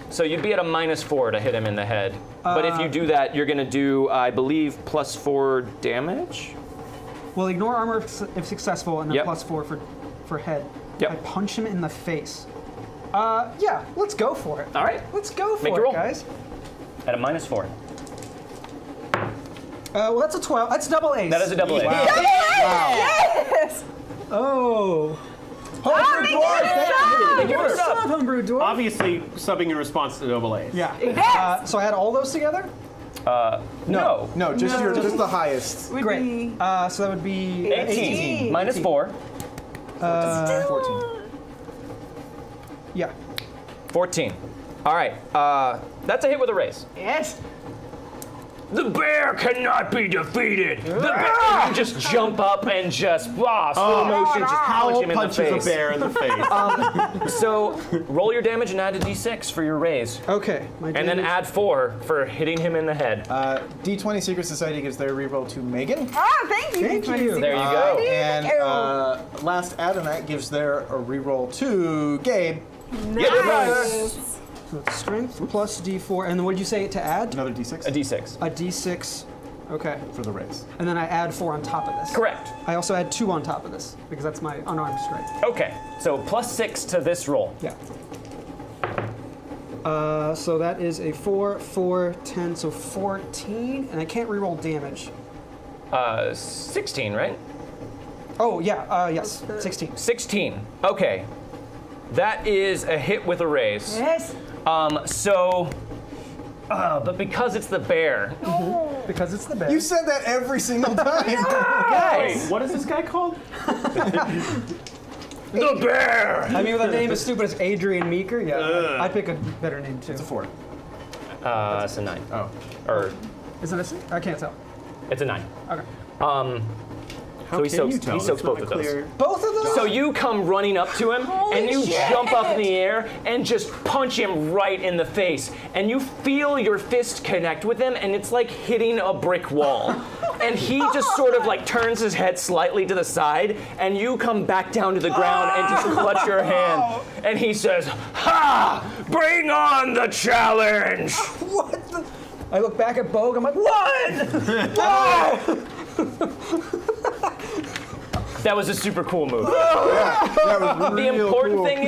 So you'd be at a -4 to hit him in the head. But if you do that, you're gonna do, I believe, +4 damage. Well, ignore armor if successful, and then Yep. +4 for head. Yep. I punch him in the face. Yeah, let's go for it. All right. Let's go for Make your it, roll. guys. At a -4. Well, that's a 12. That's double ace. That is a double A. Yes! Oh. Thank you for the What's up, sub. homebrew dwarf? Obviously, subbing in response to double A's. Yeah. Yes! So I had all those together? No. No, just the highest. Would Great. be So that would be 18. -4. 14. Yeah. 14. All right. That's a hit with a raise. yes. The bear cannot be defeated. The bear. You just jump up and just slow motion, just punch Howl him in the punches face. a bear in the face. So roll your damage and add a d6 for your raise, Okay. My and then damage- add 4 for hitting him in the head. D20 Secret Society gives their reroll to Megan. Thank you. Thank you. There you go. And Last Adonite gives their reroll to Gabe. Nice. So it's strength plus d4, and then what did you say to add? Another d6 A d6. A d6. Okay. for the raise. And then I add 4 on top of this. Correct. I also add 2 on top of this because that's my unarmed strike. Okay, so +6 to this roll. Yeah. So that is a 4, 4, 10, so 14, and I can't reroll damage. 16, right? Oh, yeah, yes, 16. 16. Okay. That is a hit with a raise. Yes. But because it's the bear. Because it's the bear. You said that every single time. Guys! What is this guy called? The bear! I mean, with a name as stupid as Adrian Meeker, yeah, I'd pick a better name too. It's a 4. It's a 9. Oh. Or, Is it a 6? I can't tell. it's a 9. Okay. So he soaks both of those. Both of those? So you come running up to him, and you jump up in the air and just punch him right in the face. And you feel your fist connect with him, and it's like hitting a brick wall. And he just sort of like turns his head slightly to the side, and you come back down to the ground and just clutch your hand. And he says, "Ha! Bring on the challenge!" What the? I look back at Bogue, I'm like, what? That was a super cool move. That was The important thing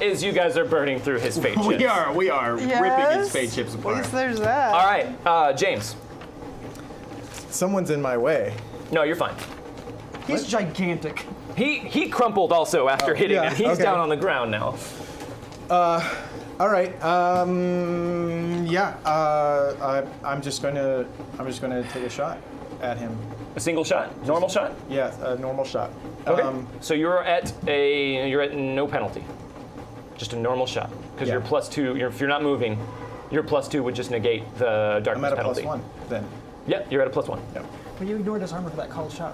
is you guys are burning through his fate chips. We are ripping his Yes. fate chips At apart. least there's that. All right, James. Someone's in my way. No, you're fine. He's gigantic. He crumpled also after hitting yeah, him. He's okay. down on the ground now. All right. I'm just gonna take a shot at him. A single shot, normal shot. Yeah, a normal shot. Okay. So you're at no penalty. Just a normal shot because Yeah. you're +2. If you're not moving, your +2 would just negate the I'm darkness at a penalty. +1 then. Yeah, you're at a +1. Yeah. But you ignored his armor for that called shot,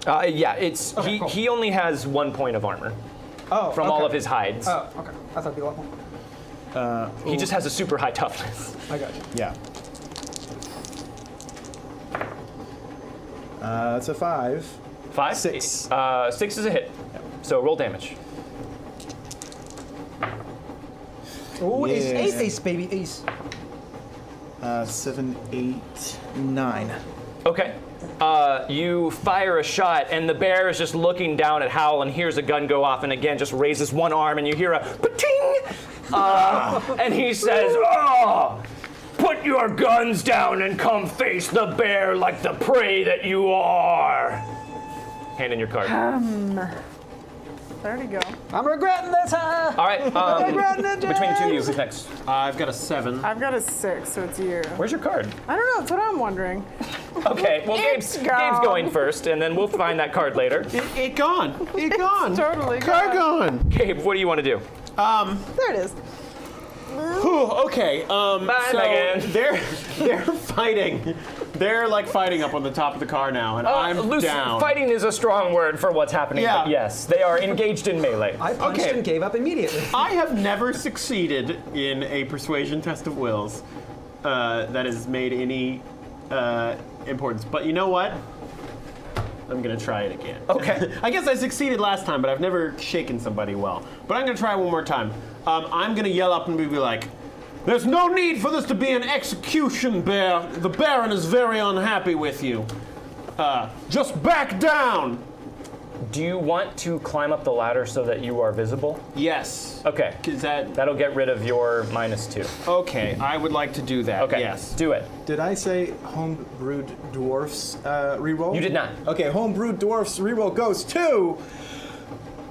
right? Yeah, it's Okay, cool. he only has 1 point of armor Oh, from all of his hides. Oh, okay. I thought it'd be a lot more. He just has a super high toughness. I got you. Yeah. That's a 5. 5? 6. 6 is a hit. So roll damage. Oh, Yeah. ace, ace, baby, ace. 7, 8, 9. Okay. You fire a shot, and the bear is just looking down at Howl and hears a gun go off, and again just raises one arm, and you hear a pa-ting! And he says, "Oh, put your guns down and come face the bear like the prey that you are." Hand in your card. There you go. I'm regretting this. All right. Between the two of you, who's next? I've got a 7. I've got a 6, so it's you. Where's your card? I don't know. That's what I'm wondering. Okay. Well, It's Gabe's gone. going first, and then we'll find that card later. It gone. It gone. Totally Car gone. Gabe, what do you want to do? There it is. Whew, okay. Bye, so Megan. they're fighting. They're like fighting up on the top of the car now, and I'm Lucy, down. fighting is a strong word for what's happening, Yeah. but yes, they are engaged in melee. I punched Okay. and gave up immediately. I have never succeeded in a persuasion test of wills that has made any importance. But you know what? I'm gonna try it again. Okay. I guess I succeeded last time, but I've never shaken somebody well. But I'm gonna try one more time. I'm gonna yell up and be like, "There's no need for this to be an execution, Bear. The Baron is very unhappy with you. Just back down." Do you want to climb up the ladder so that you are visible? Yes. Okay. Is that That'll get rid of your -2. okay? I would like to do that. Okay. Yes. Do it. Did I say homebrewed dwarfs reroll? You did not. Okay, homebrewed dwarfs reroll goes to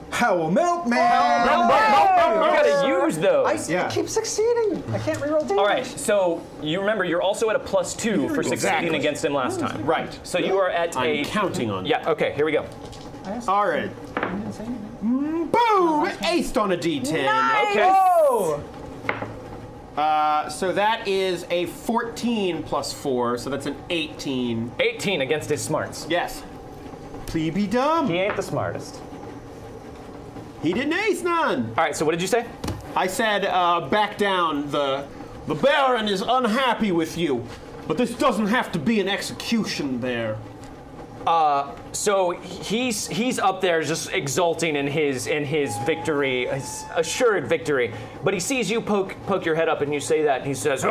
Howl Milkman. You gotta use those. Yeah. I keep succeeding. I can't reroll damage. All right. So you remember you're also at a +2 for succeeding Exactly. against him last time. Right. So you are at I'm a. counting on it. Yeah. Okay. Here we go. All right. Boom! Aced on a D10. Okay. Oh! So that is a 14 plus 4, so that's an 18. 18 against his smarts. Yes. Plebe dumb. He ain't the smartest. He didn't ace none. All right. So what did you say? I said, back down. The Baron is unhappy with you, but this doesn't have to be an execution, Bear. So he's up there just exulting in his victory, his assured victory. But he sees you poke your head up and you say that, and he says,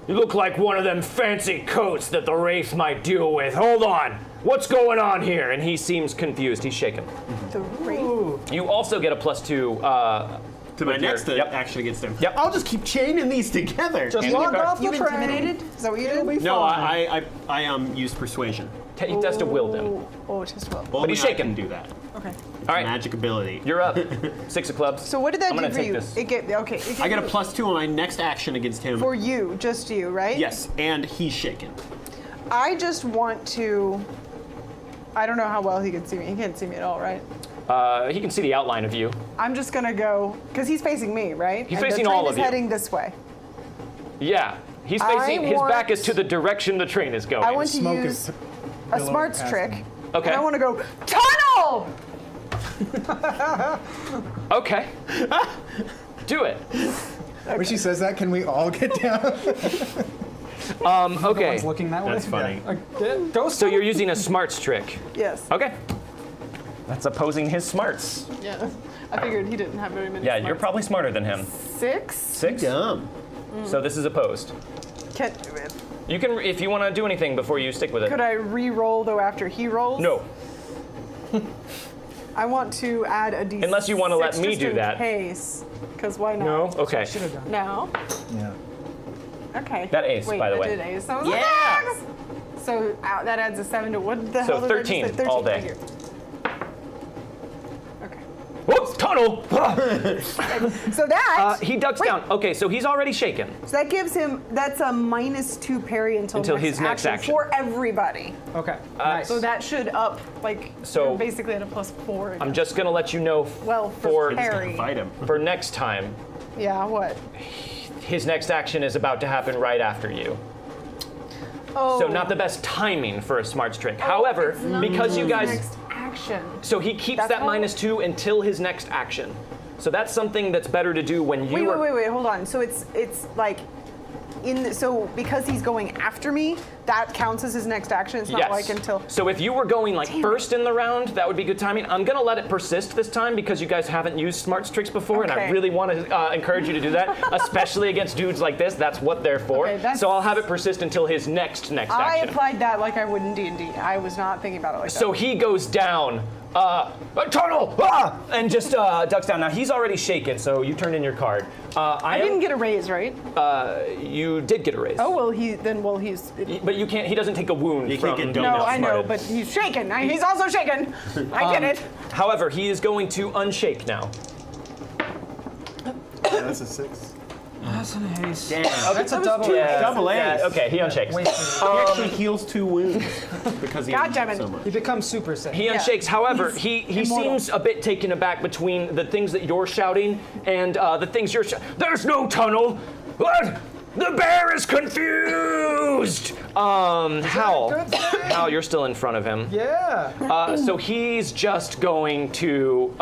you look like one of them fancy coats that the Wraith might deal with. Hold on, what's going on here? And he seems confused. He's shaken. The Wraith? You also get a +2 To my next action against him. Yep. I'll just keep chaining these together. Just log off the You train. intimidated? Is that what you did? No, I used persuasion. He has to will them. Oh, just will. Only he's I shaken. can do that. Okay. All right, Magic ability. you're up. 6 of clubs. So what did that I'm do gonna for take you? this. It I get a you- +2 on my next action against him. For you, just you, right? Yes, and he's shaken. I just want to. I don't know how well he can see me. He can't see me at all, right? He can see the outline of you. I'm just gonna go because he's facing me, right? He's And facing the train all is of you. heading this way. Yeah, he's I facing. His back is want- to the direction the train is going. I want to Smoke use is a billowing smarts past trick. him. Okay. And I want to go tunnel. Okay. Do it. When she says that, can we all get down? Okay. Everyone's looking that way. That's funny. Go So you're using a smarts trick. Yes. Okay. That's opposing his smarts. Yeah. I figured he didn't have very many. Yeah, you're smarts. probably smarter than him. 6. 6. Dumb. So this is opposed. Can, You can, if you want to do anything before you stick with it. could I re-roll though after he rolls? No. I want to add a D6 Unless you wanna let me just do in that. case. Because why not? No. Okay. Should have done. No. Yeah. Okay. That ace, Wait, by the that way. did ace. So Yeah. So that adds a 7 to what the So hell did I just 13 say? 13 all day. right here. Okay. Whoops! Tunnel. So that He ducks down. Okay, so he's already shaken. so that gives him that's a -2 parry until his next action. for everybody. Okay. Nice. So that should up like So- you're basically at a +4. I'm just gonna let you know well for for parry. Fight him. for next time. Yeah. What? His next action is about to happen right after you. Oh. So not the best timing for a smarts trick. However, because you guys, Next action. so he keeps That's that how- -2 until his next action. So that's something that's better to do when you are. Wait, hold on. So it's like so because he's going after me, that counts as his next action. It's not Yes. like until So if you were going like first in the round, that would be good timing. I'm gonna let it persist this time because you guys haven't used smarts tricks before, and I Okay. really want to encourage you to do that, especially against dudes like this. That's what they're for. Okay, that's- So I'll have it persist until his next I action. applied that like I would in D&D. I was not thinking about it like So that. he goes down, tunnel, and just ducks down. Now he's already shaken, so you turn in your card. I didn't get a raise, right? You did get a raise. Oh well, he's But you can't. He doesn't take a wound You from can't get being no, double I know, outsmarted. but he's shaken. He's also shaken. I get it. However, he is going to unshake now. That's a 6. That's an ace. Damn. That's a double. Double ace. Yeah, okay, he unshakes. Wasted. He actually heals 2 wounds because he God damn it. so much. He becomes super sick. He unshakes. However, he immortal. seems a bit taken aback between the things that you're shouting and the things you're shouting. There's no tunnel. What? The bear is confused. Hal, you're still in front of him. Yeah. So he's just going to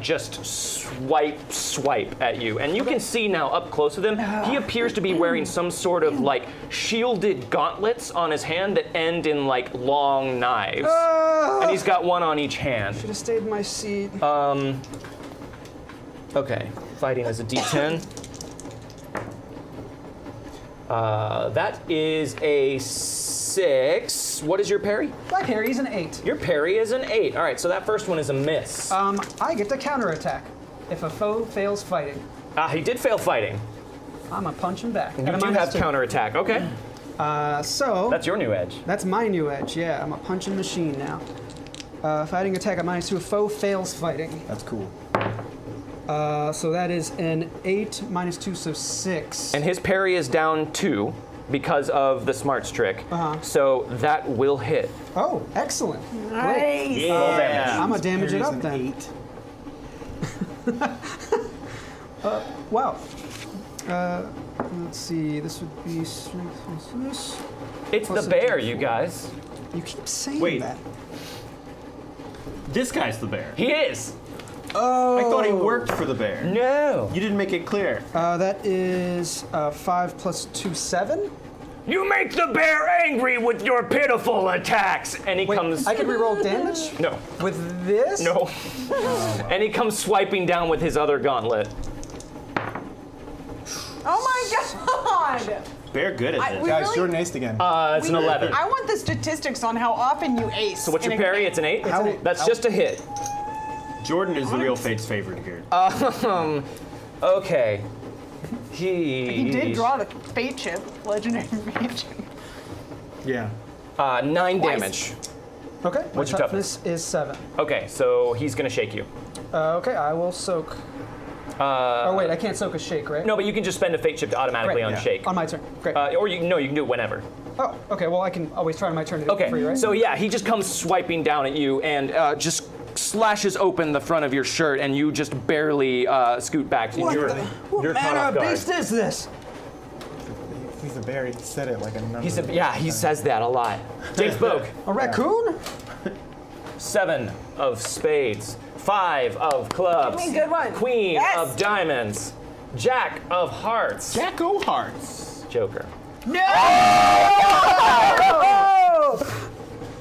just swipe at you. And you can see now up close with him, he appears to be wearing some sort of like shielded gauntlets on his hand that end in like long knives. And he's got one on each hand. Should have stayed in my seat. Okay, fighting as a D10. That is a 6. What is your parry? My parry's an 8. Your parry is an 8. All right, so that first one is a miss. I get to counterattack if a foe fails fighting. He did fail fighting. I'm a punch him back. You do have counterattack. Okay. So That's your new edge. that's my new edge. Yeah, I'm a punching machine now. Fighting attack at -2. A foe fails fighting. That's cool. So that is an 8 -2, so 6. And his parry is down 2 because of the smarts trick. So that will hit. Oh, excellent. Great. Nice. Roll damage. I'm gonna damage it Parry's up an then. 8. Wow. Let's see. This would be strength plus this. It's Plus the a bear, D4. you guys. You keep saying Wait. that. This guy's the bear. He is. I thought he worked for the bear. No. You didn't make it clear. That is 5 + 2, 7. You make the bear angry with your pitiful attacks. And he Wait, comes. I can reroll damage No. with this? No. And he comes swiping down with his other gauntlet. Oh my god! Bear good at this. We Guys, really- Jordan aced again. It's an 11. I want the statistics on how often you ace. So what's your in a parry? game. It's an 8? How- That's just a hit. Jordan is the real fate's favorite here. Okay. He did draw the fate chip, legendary fate chip. Yeah. 9 damage. Okay. What's your toughness? Is 7. Okay, so he's gonna shake you. Okay, I will soak. Oh wait, I can't soak a shake, right? No, but you can just spend a fate chip to automatically Great. unshake. On my turn. Great. Or you can do it whenever. Oh, okay. Well, I can always try on my turn to do it Okay, for you, right? so yeah, he just comes swiping down at you and just slashes open the front of your shirt, and you just barely scoot back. What You're caught manner off of guard. beast is this? He's a bear. He said it like a number. He said, yeah, he says that a lot. James Boak, A raccoon? 7 of spades, 5 of clubs, Give me a good one. Queen Yes. of diamonds, Jack of hearts, Jack O'Hearts. Joker. No!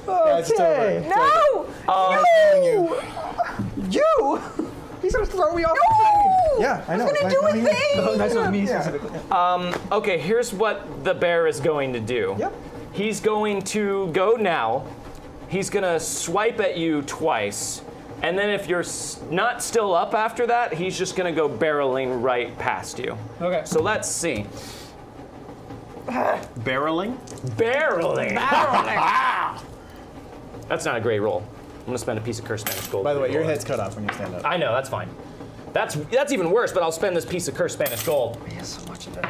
Guys, it's over. No! You! He's gonna throw me off the plane. Yeah, I know. Gonna Nice do a knowing you. thing! Oh, nice one, me specifically. Okay, here's what the bear is going to do. Yep. He's going to go now. He's gonna swipe at you twice. And then if you're not still up after that, he's just gonna go barreling right past you. Okay. So let's see. Barreling? Barreling. That's not a great roll. I'm gonna spend a piece of cursed Spanish gold. By the to way, your reroll it. head's cut off when you stand up. I know, that's fine. That's even worse, but I'll spend this piece of cursed Spanish gold. He has so much of it.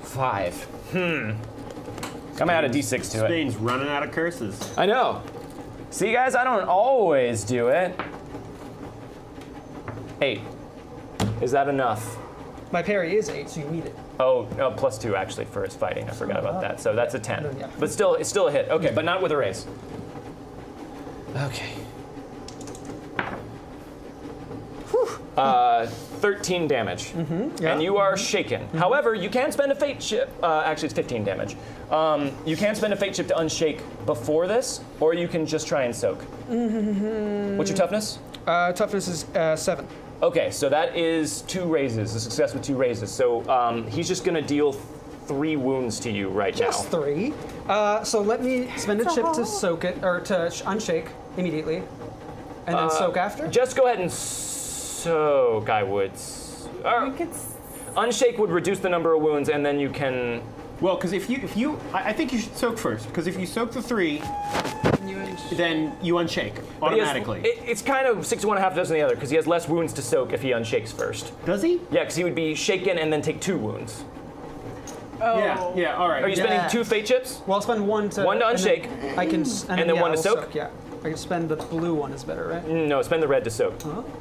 5. I'm gonna add a d6 to it. Spain's running out of curses. I know. See, guys, I don't always do it. 8. Is that enough? My parry is 8, so you need it. Oh, no, +2 actually for his fighting. I forgot about that. So that's a 10. Yeah. But still, it's still a hit. Okay, but not with a raise. Okay. 13 damage. Yeah. And you are shaken. However, you can spend a fate chip. Actually, it's 15 damage. You can spend a fate chip to unshake before this, or you can just try and soak. What's your toughness? Toughness is 7. Okay, so that is 2 raises, a success with 2 raises. So he's just gonna deal 3 wounds to you right Just now. 3. So let me spend a chip to soak it, or to unshake immediately, and then soak after. Just go ahead and soak, I would. Unshake would reduce the number of wounds, and then you can. Well, because if you, I think you should soak first. Because if you soak the 3, then you unshake But he has- automatically. it's kind of 6 to 1, half dozen the other, because he has less wounds to soak if he unshakes first. Does he? Yeah, because he would be shaken and then take 2 wounds. Oh. Yeah, all right. Are you spending 2 fate chips? Well, I'll spend 1 to. One to and then unshake. I can. And then yeah, 1 to I'll soak? Yeah. I can spend the blue one is better, right? No, spend the red to soak.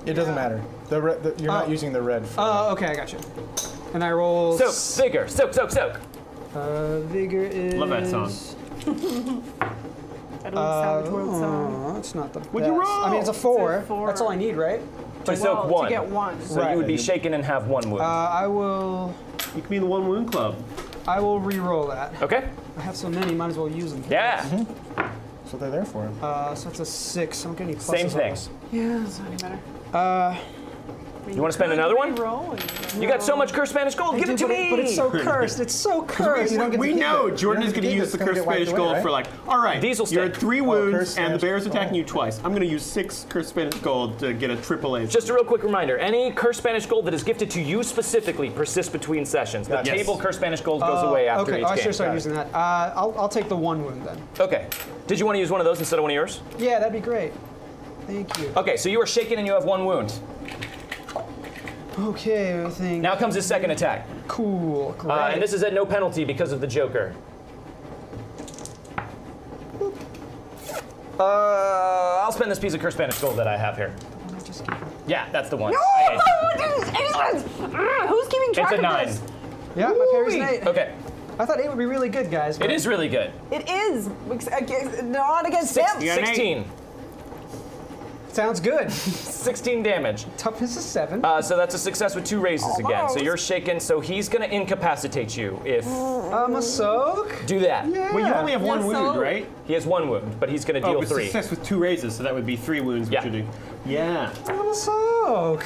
It doesn't matter. You're not using the red. For Oh, okay, I got you. And I roll. Soak, vigor, soak, soak, soak. Vigor is. Love that song. I don't Savage World song. Oh, it's not the What'd you best. roll? I mean, it's a 4. It's a 4. That's all I need, right? To soak Well, 1. to get 1. So Right. you would be shaken and have 1 wound. I will. You can be in the 1 wound club. I will re-roll that. Okay? I have so many, might as well use them. Yeah. That's what they're there for. So it's a 6. I don't get any pluses. Same on thing. this. Yeah, it's not any better. You want to spend another one? You got so much cursed Spanish gold. Give it to me. But it's so cursed. It's so cursed. You don't get to We keep know it. Jordan You is don't going to get use the it's gonna cursed get wiped Spanish away, gold right? for like, all right, These will you're stay. at 3 wounds cursed and the Spanish bear's attacking gold. you twice. I'm going to use 6 cursed Spanish gold to get a triple A. Just a real quick reminder, any cursed Spanish gold that is gifted to you specifically persists between sessions. The Yes. table cursed Spanish gold goes away after Okay, each I game. should start using that. I'll take the 1 wound then. Okay. Did you want to use one of those instead of one of yours? Yeah, that'd be great. Thank you. Okay, so you are shaken and you have 1 wound. Okay, I think. Now comes his second attack. Cool. Great. And this is at no penalty because of the Joker. I'll spend this piece of cursed Spanish gold that I have here. Yeah, that's the one. Okay. Who's keeping track It's a of 9. this? Yeah, my parry's an 8. Okay. I thought 8 would be really good, guys. It is really good. It is. Not against them. Yeah, an 16. Sounds good. 16 damage. Toughness is 7. So that's a success with 2 raises again. So you're shaken, so he's going to incapacitate you if... a soak. Do that. Yeah. Well, you only have 1 wound, right? He has 1 wound, but he's going to deal but 3. success with 2 raises, so that would be 3 wounds, which Yeah. you do. Yeah. I'm a soak.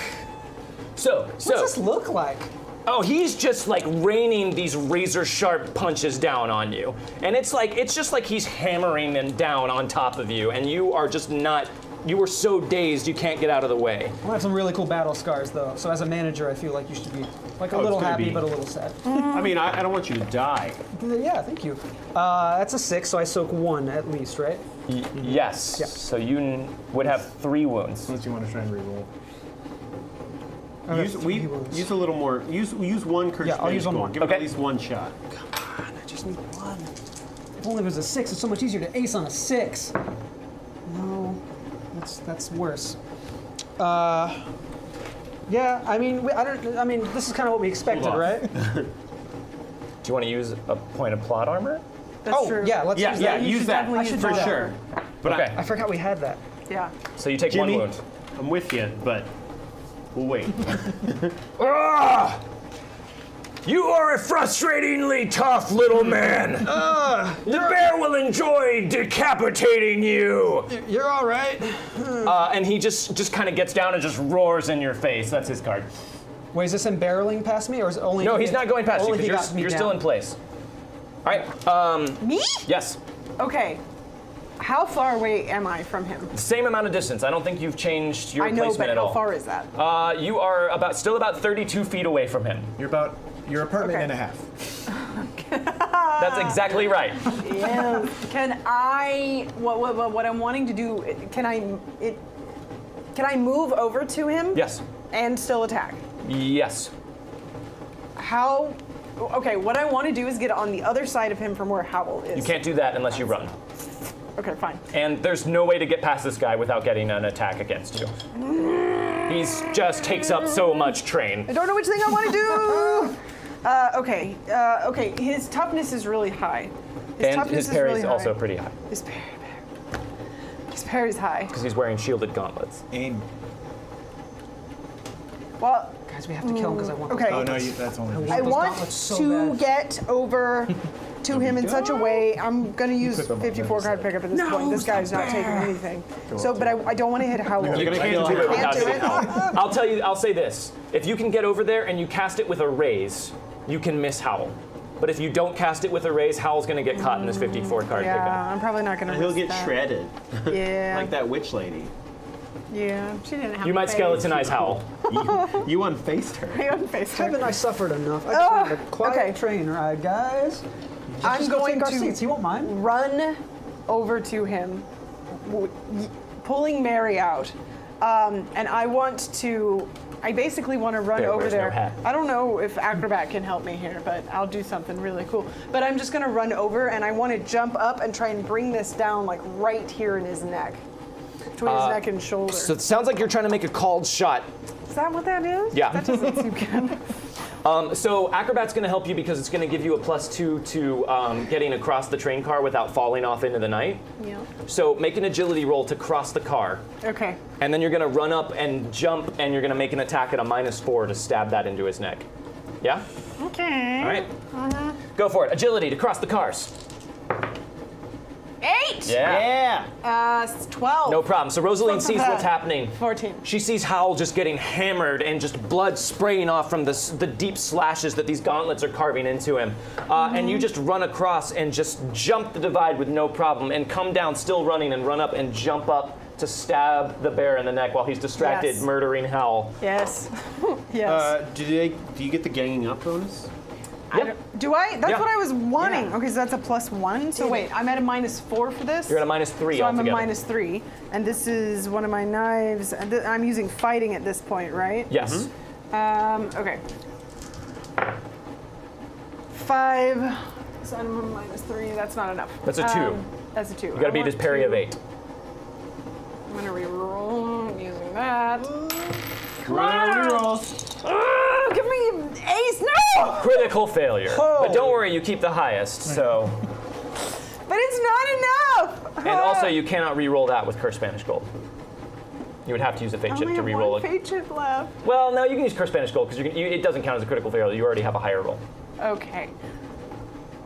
So, What's this look like? oh, he's just like raining these razor sharp punches down on you. And it's just like he's hammering them down on top of you, and you are just not, you are so dazed you can't get out of the way. I have some really cool battle scars, though. So as a manager, I feel like you should be like a Oh, it's little gonna happy, be- but a little sad. I mean, I don't want you to die. Yeah, thank you. That's a 6, so I soak 1 at least, right? Yes. Yeah. So you would have 3 wounds. Unless you want to try and reroll. Use a little more. Use 1 curse. Yeah, I'll use one more. Give it Okay. at least 1 shot. I just need 1. If only it was a 6, it's so much easier to ace on a 6. No, that's worse. Yeah, I mean, this is kind of what we expected, Hold on. right? Do you want to use a point of plot armor? That's true. Yeah, let's use that. use that definitely use for that. sure. But Okay. I forgot we had that. Yeah. So you take Jimmy, 1 wound. I'm with you, but we'll wait. Ah! You are a frustratingly tough little man. The bear will enjoy decapitating you. You're all right. And he just kind of gets down and just roars in your face. That's his card. Wait, is this him barreling past me, or is it only? No, he's not going past you only if he because got me you're still down? in place. All right. Me? Yes. Okay. How far away am I from him? Same amount of distance. I don't think you've changed your I know, placement but at how all. far is that? You are still about 32 feet away from him. You're about your apartment Okay. and a half. That's exactly right. Yeah. Can I? What I'm wanting to do? Can I move over to him? Yes. And still attack? Yes. How? Okay. What I want to do is get on the other side of him from where Howl is. You can't do that unless you run. Okay, fine. And there's no way to get past this guy without getting an attack against you. He's just takes up so much train. I don't know which thing I want to do. Okay. Okay. His toughness is really high. And toughness his parry really is high. also pretty high His parry's high. because he's wearing shielded gauntlets. Aim. Well, Guys, we have to kill him because I want. okay. Oh no, that's only. I those want gauntlets so to bad. get over to him in such a way. I'm gonna use put them on 54 the card pickup at this point. This guy's not taking anything. So, but I don't want to hit Howl. You gonna can't kill do him. it without Can't do hitting it. Howl. I'll say this. If you can get over there and you cast it with a raise, you can miss Howl. But if you don't cast it with a raise, Howl's gonna get caught in this 54 card Yeah, pickup. I'm probably not gonna. He'll risk get that. shredded. Yeah. Like that witch lady. Yeah. She didn't have. You a might face. skeletonize Howl. You unfaced her. I unfaced her. Haven't I suffered enough? I just wanted a quiet okay. train ride, guys. I'm Just go going take our to seats. He won't mind. run over to him, pulling Mary out, and I want to. I basically want to run Bear over wears no there. hat. I don't know if Acrobat can help me here, but I'll do something really cool. But I'm just gonna run over, and I want to jump up and try and bring this down, like right here in his neck, between his neck and shoulder. So it sounds like you're trying to make a called shot. Is that what that is? Yeah. That doesn't seem good. So Acrobat's going to help you because it's going to give you a +2 to getting across the train car without falling off into the night. Yeah. So make an agility roll to cross the car. Okay. And then you're going to run up and jump, and you're going to make an attack at a -4 to stab that into his neck. Yeah? Okay. All right. Go for it. Agility to cross the cars. 8. Yeah. 12. No problem. So Rosaline sees what's happening. 14. She sees Howl just getting hammered and just blood spraying off from the deep slashes that these gauntlets are carving into him. And you just run across and just jump the divide with no problem and come down still running and run up and jump up to stab the bear in the neck while he's distracted, Yes. murdering Howl. Yes. Yes. Do you get the ganging up bonus? Do I? That's Yeah. what I was wanting. Yeah. Okay, so that's a +1. So wait, I'm at a -4 for this. You're at a -3 So I'm altogether. a -3, and this is one of my knives. And I'm using fighting at this point, right? Yes. Okay. 5. So I'm a -3. That's not enough. That's a 2. That's a 2. You gotta beat his parry of 8. I'm gonna reroll using that. Reroll. Give me ace! No! Critical failure. But don't worry, you keep the highest, so. But it's not enough. And also, you cannot re-roll that with Curse Spanish Gold. You would have to use a fate chip only to have re-roll one it. fate chip left. Well, no, you can use Curse Banish Gold because it doesn't count as a critical failure. You already have a higher roll. Okay.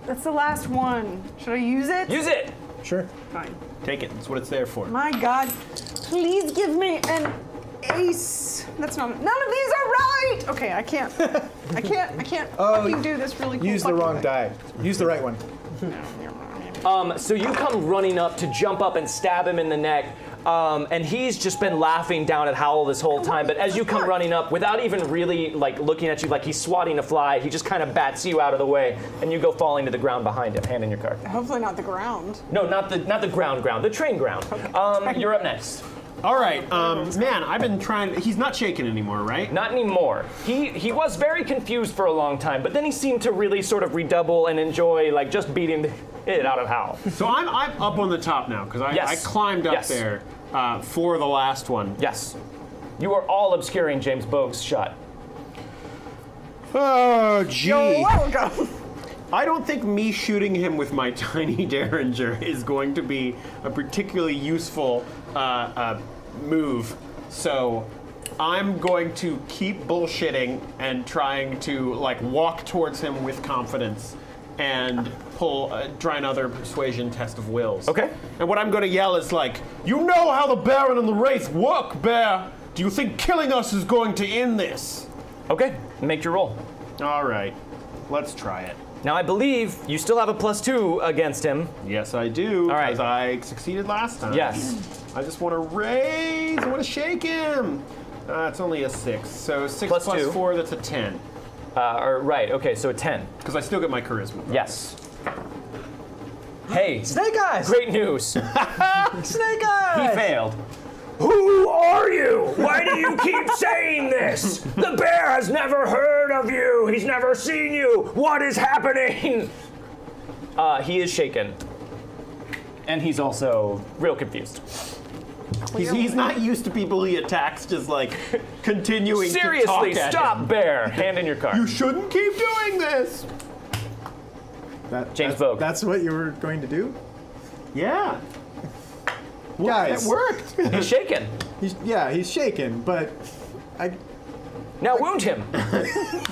That's the last one. Should I use it? Use it! Sure. Fine. Take it. That's what it's there for. My God, please give me an ace. That's not. None of these are right. Okay, I can't. I can't fucking do this really cool. Use the wrong die. Use the right one. So you come running up to jump up and stab him in the neck. And he's just been laughing down at Howl this whole time. But as you come running up, without even really like looking at you like he's swatting a fly, he just kind of bats you out of the way, and you go falling to the ground behind him. Hand in your card. Hopefully not the ground. No, not the ground, the train ground. You're up next. All right, man, I've been trying. He's not shaking anymore, right? Not anymore. He was very confused for a long time, but then he seemed to really sort of redouble and enjoy like just beating it out of Howl. So I'm up on the top now because I climbed up there for the last one. Yes. You are all obscuring James Bogue's shot. Oh, gee. You're welcome. I don't think me shooting him with my tiny derringer is going to be a particularly useful move. So I'm going to keep bullshitting and trying to like walk towards him with confidence and try another persuasion test of wills. Okay. And what I'm going to yell is like, you know how the Baron and the Wraith work, Bear. Do you think killing us is going to end this? Okay, make your roll. All right, let's try it. Now I believe you still have a +2 against him. Yes, I do. All right. Because I succeeded last time. Yes. I just want to raise. I want to shake him. It's only a 6. So 6 Plus plus 2. 4, that's a 10. Right, okay, so a 10. Because I still get my charisma. Yes. Hey, Snake Eyes! great news. Snake Eyes! He failed. Who are you? Why do you keep saying this? The bear has never heard of you. He's never seen you. What is happening? He is shaken. And he's also real confused. He's not used to people he attacks just like continuing Seriously, to talk stop, at him. bear. Hand in your card. You shouldn't keep doing this. James Vogue. That's what you were going to do? Yeah. Guys. It worked. He's shaken. He's shaken, but Now wound him.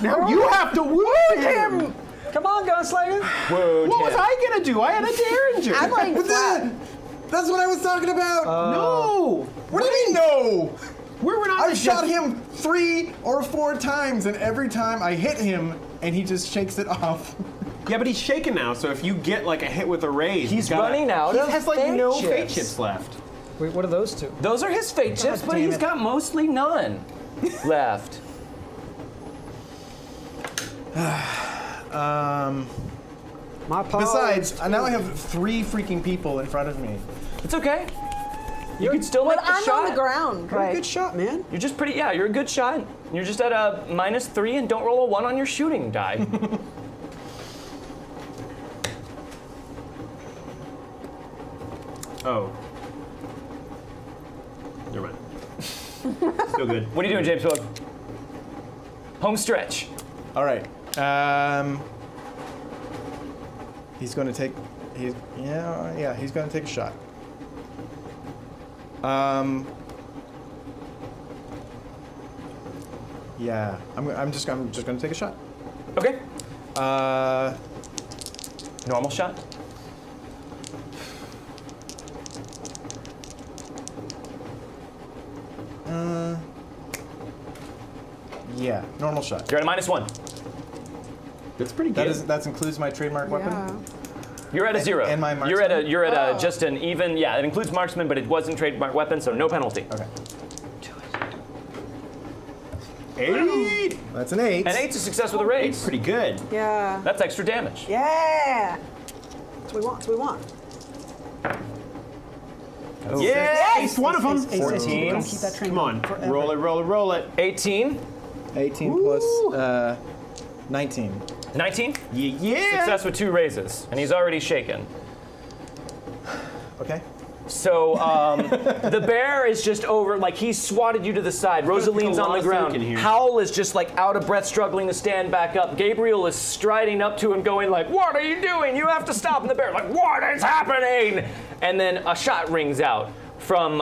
Now you have to wound him. Come on, Gunslinger! Wound What was him. I gonna do? I had a derringer. I'm like flat. that's what I was talking about. No. What do you mean no? Where were not I've shot him 3 or 4 times, and every time I hit him, and he just shakes it off. Yeah, but he's shaken now, so if you get like a hit with a raise, He's gotta- running out He of has like fate no chips. fate chips left. Wait, what are those two? Those are his fate chips, but damn he's it. got mostly none left. My apologies. Besides, now I have 3 freaking people in front of me. It's okay. You can still make But the I'm shot. on the ground, right? Good shot, man. You're just pretty, you're a good shot. You're just at a -3 and don't roll a 1 on your shooting die. Oh. Never mind. Still good. What are you doing, James Bogue? Home stretch. All right. He's going to take. He's going to take a shot. Yeah. I'm just going to take a shot. Okay. Normal shot. Yeah, normal shot. You're at a -1. That's pretty good. That includes my trademark Yeah. weapon. You're at a 0. And my You're at a marksman? just an even. Yeah, it includes marksman, but it wasn't trademark weapon, so no penalty. Okay. 8. That's an 8. An 8's a success with a raise. Pretty good. Yeah. That's extra damage. Yeah. That's what we want. That's what we want. Yes, one of them. Ace, 14. Keep that train Come on, going forever. roll it, roll it, roll it. 18. 18 plus 19. 19. Yeah. Success with 2 raises, and he's already shaken. Okay. So the bear is just over, like he's swatted you to the side. Rosaline's on the ground. Howl is just like out of breath, struggling to stand back up. Gabriel is striding up to him, going like, "What are you doing? You have to stop!" And the bear like, "What is happening?" And then a shot rings out from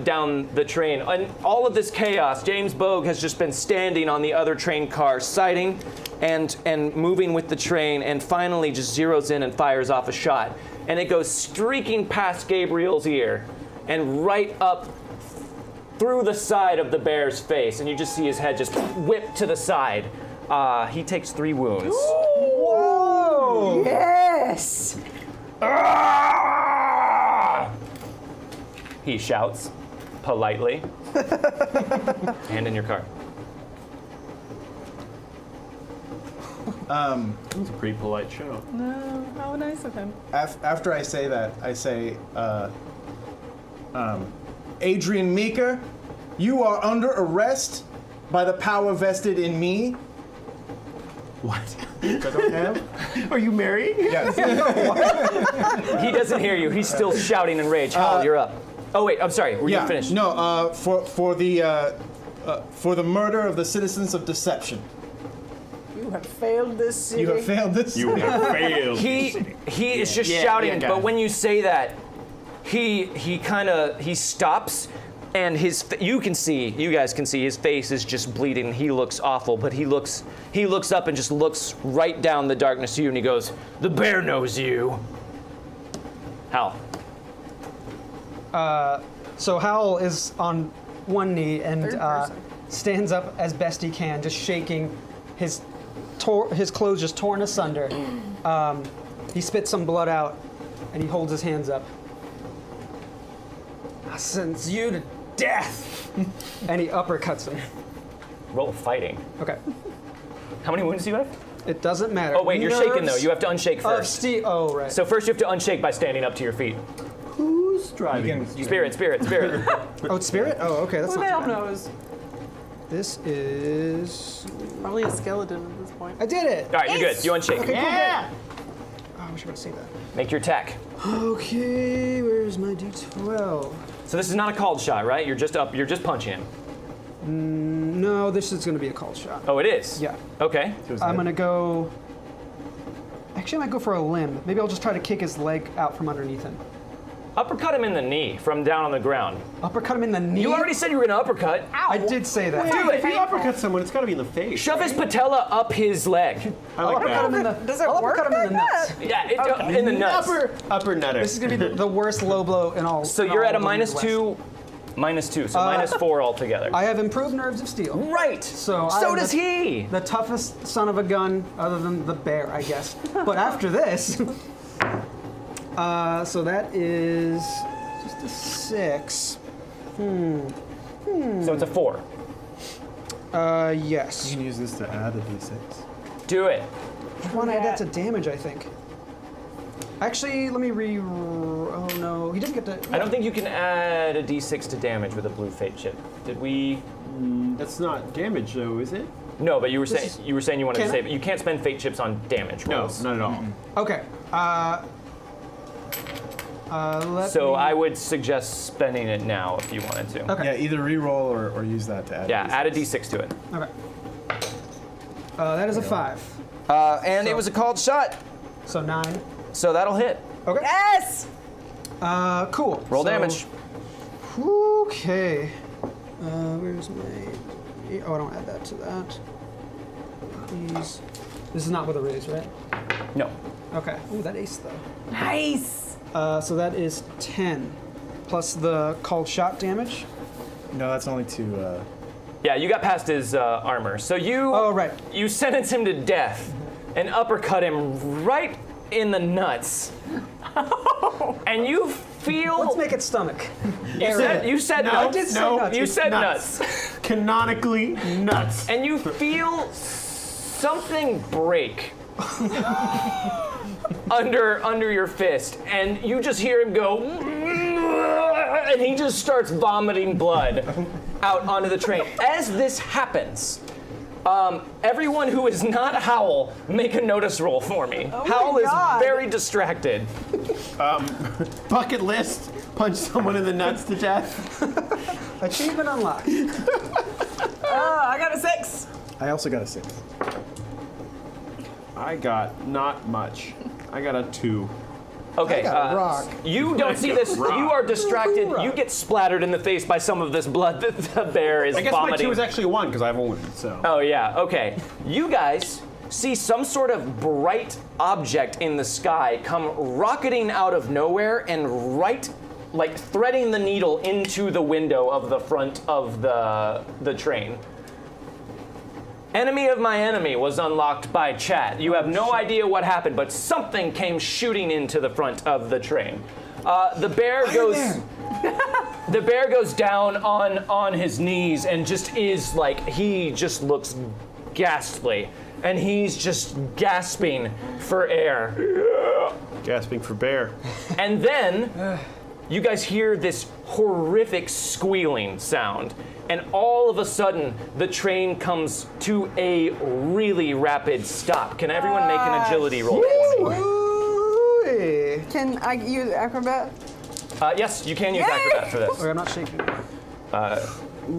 down the train. And all of this chaos, James Bogue has just been standing on the other train car, sighting and moving with the train, and finally just zeroes in and fires off a shot. And it goes streaking past Gabriel's ear and right up through the side of the bear's face. And you just see his head just whip to the side. He takes 3 wounds. Whoa! Yes! He shouts politely. Hand in your card. It's a pretty polite show. No, how nice of him. After I say that, I say, Adrian Meeker, you are under arrest by the power vested in me. What? I don't have. Are you married? Yes. He doesn't hear you. He's still shouting in rage. Hal, you're up. Oh wait, I'm sorry. Were you finished? No. For the murder of the citizens of Deception. You have failed this city. You have failed this. You have failed. He is just shouting, but when you say that, he stops, and you guys can see his face is just bleeding. He looks awful, but he looks up and just looks right down the darkness to you, and he goes, "The bear knows you." Hal. So Howl is on one knee and Third person. stands up as best he can, just shaking, his clothes just torn asunder. He spits some blood out, and he holds his hands up. "I sentence you to death!" And he uppercuts him. Roll fighting. Okay. How many wounds do you have? It doesn't matter. Oh wait, you're shaking though. You have to unshake Of first. oh, right. So first you have to unshake by standing up to your feet. Who's driving? Spirit. Oh, it's spirit? Oh, okay, that's Who not the hell too bad. knows? This is... Probably a skeleton at this point. I did it! All right, you're good. You unshake. Okay, Yeah. Oh, I wish I would have seen that. Make your attack. Okay, where's my D12? So this is not a called shot, right? You're just up. You're just punching him. No, this is going to be a called shot. Oh, it is. Yeah. Okay. I'm going to go... Actually, I might go for a limb. Maybe I'll just try to kick his leg out from underneath him. Uppercut him in the knee from down on the ground. Uppercut him in the knee? You already said you were gonna uppercut. I did say that. Do it. If you uppercut someone, it's got to be in the face. Shove his patella up his leg. I like Uppercut him in that. the, Does it I'll work uppercut him in the like nuts. Yeah, in the nuts. Upper nutter. This is going to be the worst low blow in all. So in you're all at a of the -2, so -4 altogether. I have improved nerves of steel. Right. So So I'm does he. The toughest son of a gun, other than the bear, I guess. But after this, so that is just a 6. So it's a 4. Yes. You can use this to add a d6. Do it. I want to add that to damage, I think. Actually, let me oh no, he doesn't get to. I don't think you can add a d6 to damage with a blue fate chip. Did we? That's not damage, though, is it? No, but you were saying you wanted to Can I- save it. You can't spend fate chips on damage No, rolls. not at all. Okay. Let So me, I would suggest spending it now if you wanted to. Okay. Yeah, either re-roll or use that to add. Yeah, a d6. add a d6 to it. Okay. That is a 5. And it was a called shot, So 9. so that'll hit. Okay. Yes! Cool. Roll So- damage. Okay. Where's my... Oh, I don't add that to that. Please. This is not with a raise, right? No. Okay. Ooh, that ace, though. Nice! So that is 10. Plus the called shot damage. No, that's only 2. Yeah, you got past his armor. So you Oh, right. you sentence him to death and uppercut him right in the nuts. And you feel Let's make it stomach. you said I nuts. did say nuts. You It's said nuts. nuts. Canonically, nuts. And you feel something break under your fist, and you just hear him go, and he just starts vomiting blood out onto the train. As this happens, everyone who is not Howl, make a notice roll for me. Oh Howl my is God. very distracted. Bucket list. punch someone in the nuts to death. Achievement unlocked. I got a 6. I also got a 6. I got not much. I got a 2. Okay, I got a rock. you don't see this. You are distracted. You get splattered in the face by some of this blood that the bear is I guess vomiting. my 2 is actually a 1 because I have a wound, so. Oh yeah, okay. You guys see some sort of bright object in the sky come rocketing out of nowhere and like threading the needle into the window of the front of the train. Enemy of my enemy was unlocked by chat. You have no idea what happened, but something came shooting into the front of the train. The bear goes. The bear goes down on his knees and just is like, he just looks ghastly, and he's just gasping for air. Gasping for bear. And then you guys hear this horrific squealing sound, and all of a sudden the train comes to a really rapid stop. Can everyone make an agility roll for me? Ooh. Can I use acrobat? Yes, you can use acrobat for this. Wait, I'm not shaking.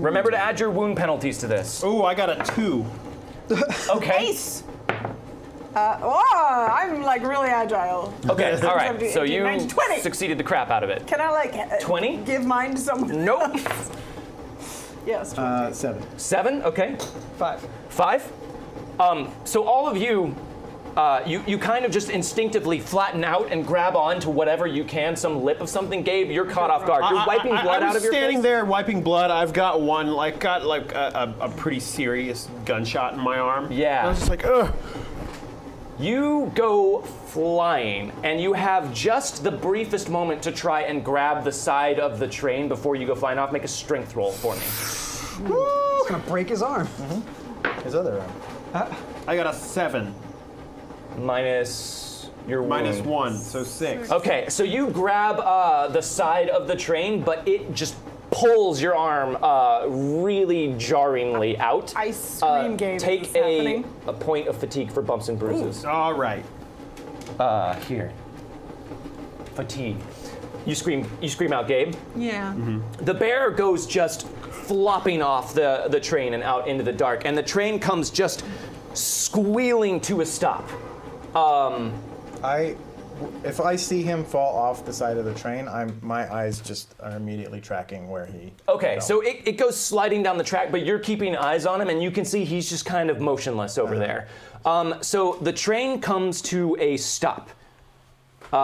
Remember to add your wound penalties to this. Ooh, I got a 2. Okay. Ace. I'm like really agile. Okay, all right. 17, So 18, you 19, 20. succeeded the crap out of it. Can I like 20? give mine to someone? Nope. Yes. 20. 7. 7, okay. 5. 5? So all of you, you kind of just instinctively flatten out and grab on to whatever you can, some lip of something. Gabe, you're caught off guard. You're wiping blood out of your face. I'm standing there wiping blood. I've got a pretty serious gunshot in my arm. Yeah. And I was just like, ugh. You go flying, and you have just the briefest moment to try and grab the side of the train before you go flying off. Make a strength roll for me. It's gonna break his arm. His other arm. I got a 7. Minus your wound. Minus 1, so 6. Okay, so you grab the side of the train, but it just pulls your arm really jarringly out. I scream, Gabe. Take Is this happening? a point of fatigue for bumps and bruises. All right. Here. Fatigue. You scream out, Gabe. Yeah. The bear goes just flopping off the train and out into the dark, and the train comes just squealing to a stop. If I see him fall off the side of the train, my eyes just are immediately tracking where he. Okay, fell. so it goes sliding down the track, but you're keeping eyes on him, and you can see he's just kind of motionless over there. So the train comes to a stop. What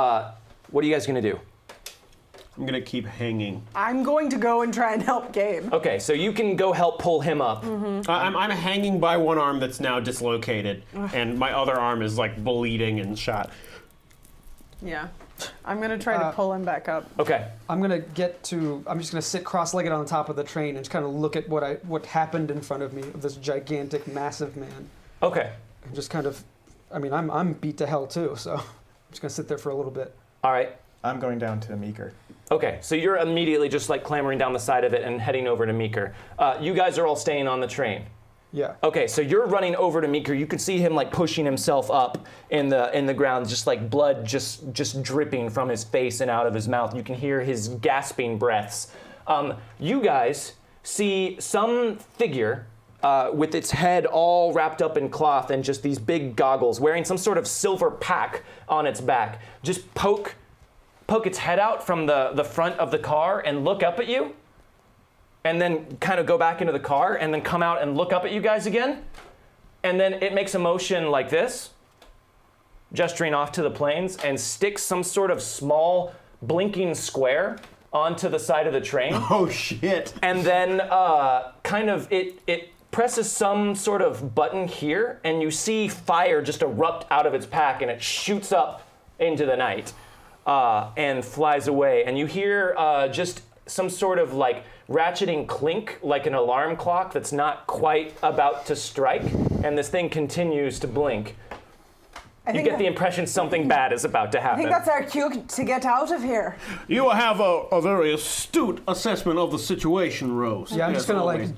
are you guys gonna do? I'm gonna keep hanging. I'm going to go and try and help Gabe. Okay, so you can go help pull him up. I'm hanging by one arm that's now dislocated, and my other arm is like bleeding and shot. Yeah. I'm gonna try to pull him back up. Okay. I'm just gonna sit cross-legged on the top of the train and just kind of look at what happened in front of me, of this gigantic, massive man. Okay. I'm just kind of, I'm beat to hell too, so I'm just gonna sit there for a little bit. All right. I'm going down to Meeker. Okay, so you're immediately just like clambering down the side of it and heading over to Meeker. You guys are all staying on the train. Yeah. Okay, so you're running over to Meeker. You can see him like pushing himself up in the ground, just like blood just dripping from his face and out of his mouth. You can hear his gasping breaths. You guys see some figure with its head all wrapped up in cloth and just these big goggles, wearing some sort of silver pack on its back. Just poke its head out from the front of the car and look up at you, and then kind of go back into the car and then come out and look up at you guys again. And then it makes a motion like this, gesturing off to the planes, and sticks some sort of small blinking square onto the side of the train. Oh shit. And then it presses some sort of button here, and you see fire just erupt out of its pack, and it shoots up into the night. And flies away, and you hear just some sort of like ratcheting clink, like an alarm clock that's not quite about to strike, and this thing continues to blink. You get the impression something bad is about to I happen. think that's our cue to get out of here. You have a very astute assessment of the situation, Rose. Yeah, I'm Yes, just gonna always.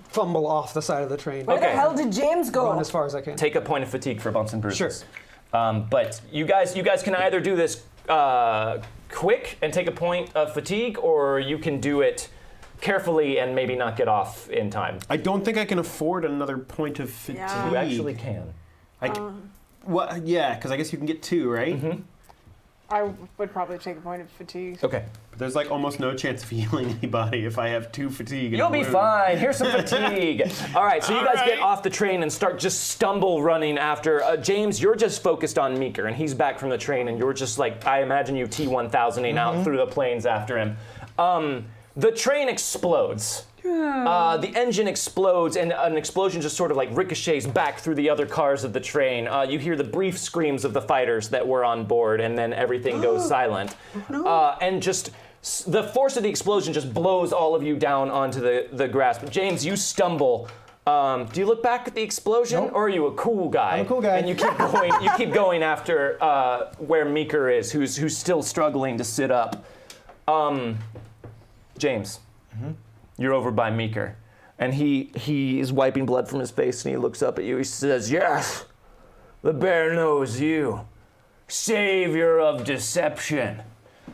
fumble off the side of the train. Where the Okay. hell did James go? Run as far as I can. Take a point of fatigue for bumps and bruises. Sure. But you guys can either do this quick and take a point of fatigue, or you can do it carefully and maybe not get off in time. I don't think I can afford another point of fatigue. Yeah. You actually can. Well, yeah, because I guess you can get 2, right? Mm-hmm. I would probably take a point of fatigue. Okay. But there's like almost no chance of healing anybody if I have 2 fatigue. and You'll a be wound. fine. Here's some fatigue. All right, so you guys get off the train and start just stumble running after. James, you're just focused on Meeker, and he's back from the train, and you're just like, I imagine you T-1000ing out through the plains after him. The train explodes. The engine explodes, and an explosion just sort of like ricochets back through the other cars of the train. You hear the brief screams of the fighters that were on board, and then everything goes silent. And just the force of the explosion just blows all of you down onto the grass. But James, you stumble. Do you look back at the explosion, or are you a cool guy? I'm a cool guy. And you keep going. You keep going after where Meeker is, who's still struggling to sit up. James. You're over by Meeker, and he is wiping blood from his face, and he looks up at you. He says, "Yes, the bear knows you, savior of deception.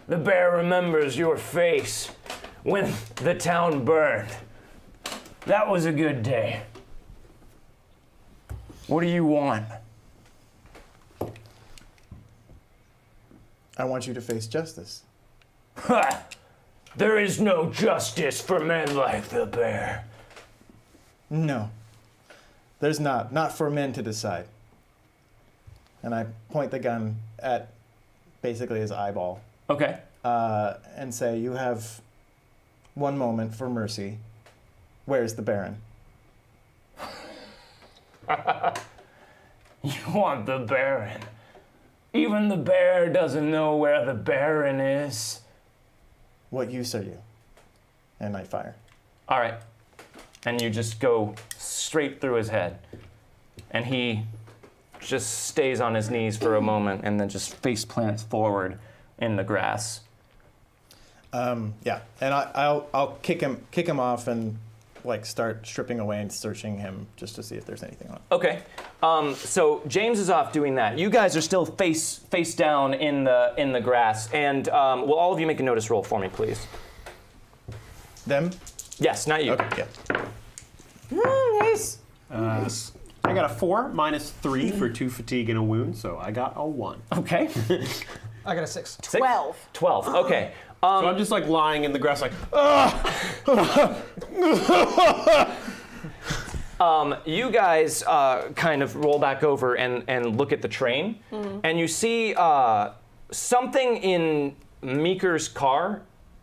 The bear remembers your face when the town burned. That was a good day. What do you want?" I want you to face justice. Ha! There is no justice for men like the bear. No. There's not. Not for men to decide. And I point the gun at basically his eyeball. Okay. And say, you have 1 moment for mercy. Where's the Baron? You want the Baron. Even the bear doesn't know where the Baron is. What use are you? And I fire. All right. And you just go straight through his head. And he just stays on his knees for a moment and then just face plants forward in the grass. Yeah, and I'll kick him off and like start stripping away and searching him just to see if there's anything on it. Okay. So James is off doing that. You guys are still face down in the grass, and will all of you make a notice roll for me, please? Them? Yes, not you. Okay. Yeah. Nice. I got a 4 minus 3 for 2 fatigue and a wound, so I got a 1. Okay. I got a 6. 12. 12. Okay. So I'm just like lying in the grass, like, You guys kind of roll back over and look at the train, and you see something in Meeker's car.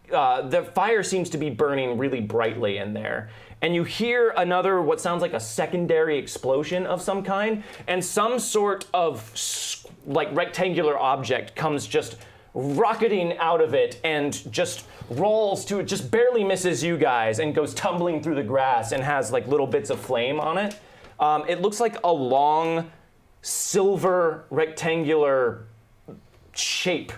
The fire seems to be burning really brightly in there. And you hear another, what sounds like a secondary explosion of some kind, and some sort of like rectangular object comes just rocketing out of it and just rolls to it, just barely misses you guys and goes tumbling through the grass and has like little bits of flame on it. It looks like a long silver rectangular shape.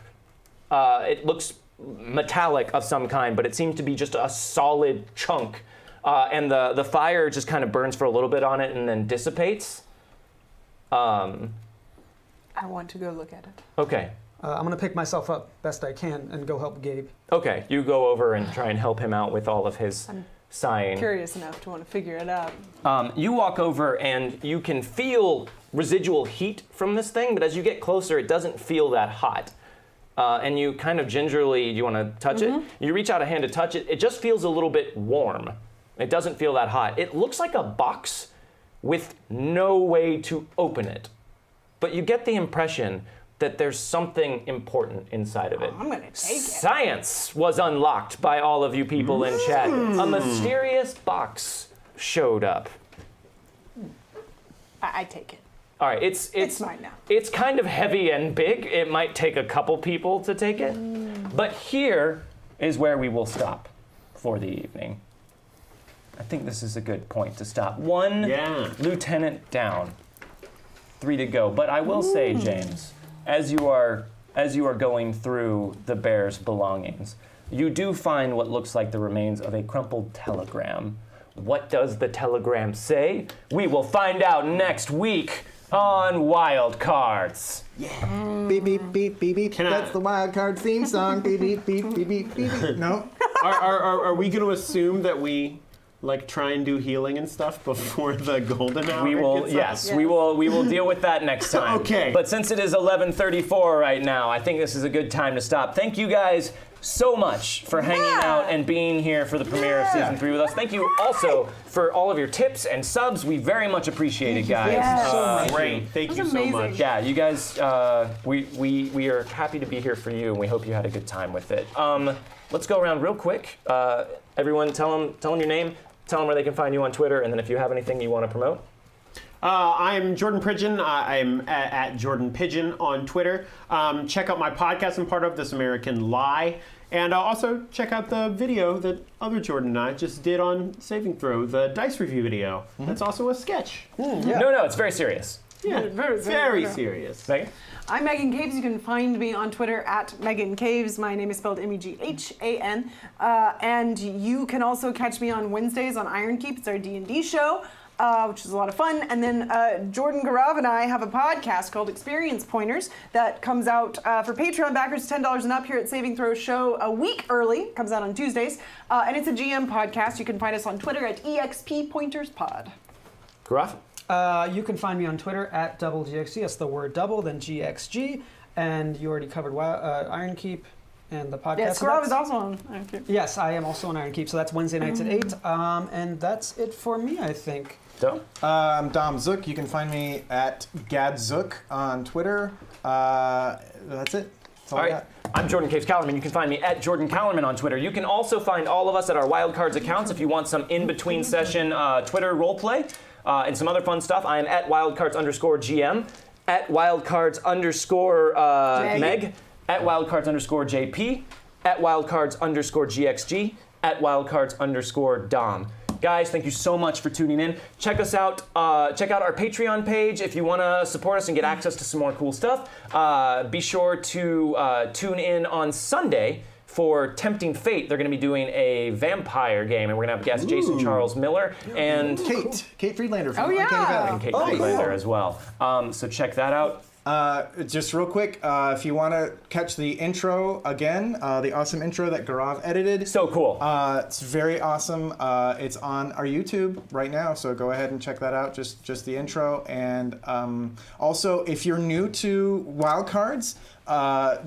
It looks metallic of some kind, but it seems to be just a solid chunk. And the fire just kind of burns for a little bit on it and then dissipates. I want to go look at it. Okay. I'm going to pick myself up best I can and go help Gabe. Okay, you go over and try and help him out with all of his sighing. Curious enough to want to figure it out. You walk over and you can feel residual heat from this thing, but as you get closer, it doesn't feel that hot. And you kind of gingerly, you want to touch it? You reach out a hand to touch it. It just feels a little bit warm. It doesn't feel that hot. It looks like a box with no way to open it. But you get the impression that there's something important inside of it. I'm gonna take it. Science was unlocked by all of you people in chat. A mysterious box showed up. I take it. All right, it's mine now. It's kind of heavy and big. It might take a couple people to take it. But here is where we will stop for the evening. I think this is a good point to stop. One lieutenant down. 3 to go. But I will say, James, as you are going through the bear's belongings, you do find what looks like the remains of a crumpled telegram. What does the telegram say? We will find out next week on Wildcards. Beep beep beep beep beep. That's the wild card theme song. Beep beep beep beep beep beep. No. Are we going to assume that we like try and do healing and stuff before the golden hour? We will, gets yes, up? we will deal with that next time. Okay. But since it is 11:34 right now, I think this is a good time to stop. Thank you guys so much for hanging out and being here for the premiere of season 3 with us. Thank you also for all of your tips and subs. We very much appreciate it, guys. Yes. Great. Thank you so amazing. much. Yeah, you guys, we are happy to be here for you, and we hope you had a good time with it. Let's go around real quick. Everyone, tell them your name, tell them where they can find you on Twitter, and then if you have anything you want to promote. I'm Jordan Pigeon. I'm at Jordan Pigeon on Twitter. Check out my podcast I'm part of, This American Lie. And also check out the video that other Jordan and I just did on Saving Throw, the dice review video. That's also a sketch. No, it's very serious. Yeah, very serious. Megan? I'm Meghan Caves. You can find me on Twitter at Meghan Caves. My name is spelled Meghan. And you can also catch me on Wednesdays on Iron Keep. It's our D&D show, which is a lot of fun. And then Jordan Garav and I have a podcast called Experience Pointers that comes out for Patreon backers, $10 and up here at Saving Throw Show a week early. Comes out on Tuesdays. And it's a GM podcast. You can find us on Twitter at EXP Pointers Pod. Garaf? You can find me on Twitter at DoubleGXG. That's the word double, then GXG. And you already covered Iron Keep and the podcast. Yes, So Garav that's- is also on Iron Keep. Yes, I am also on Iron Keep. So that's Wednesday nights at 8. And that's it for me, I think. Dom? I'm Dom Zook. You can find me at GadZook on Twitter. That's it. That's all All I right. got. I'm Jordan Caves-Callarman. You can find me at Jordan Callarman on Twitter. You can also find all of us at our Wildcards accounts if you want some in-between session Twitter roleplay and some other fun stuff. I am at Wildcards_GM, at Wildcards_Meg, at Wildcards_JP, at Wildcards_GXG, at Wildcards_Dom. Guys, thank you so much for tuning in. Check us out. Check out our Patreon page if you want to support us and get access to some more cool stuff. Be sure to tune in on Sunday for Tempting Fate. They're going to be doing a vampire game, and we're going to have guest Jason Charles Miller and Kate Friedlander from yeah. Uncanny Valley. Kate Friedlander as well. So check that out. Just real quick, if you want to catch the intro again, the awesome intro that Garav edited. So cool. It's very awesome. It's on our YouTube right now, so go ahead and check that out, just the intro. And also, if you're new to Wildcards,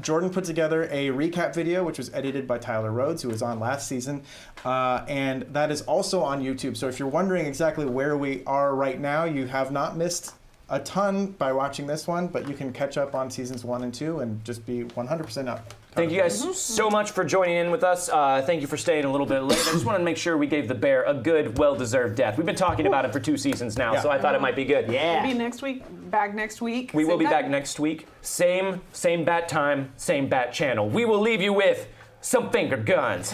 Jordan put together a recap video, which was edited by Tyler Rhodes, who was on last season. And that is also on YouTube. So if you're wondering exactly where we are right now, you have not missed a ton by watching this one, but you can catch up on seasons 1 and 2 and just be 100% up. Thank you guys so much for joining in with us. Thank you for staying a little bit late. I just wanted to make sure we gave the bear a good, well-deserved death. We've been talking about it for 2 seasons now, so I thought it might be good. We'll be next week. Back next week. We will be Same back time. next week. Same bat time, same bat channel. We will leave you with some finger guns.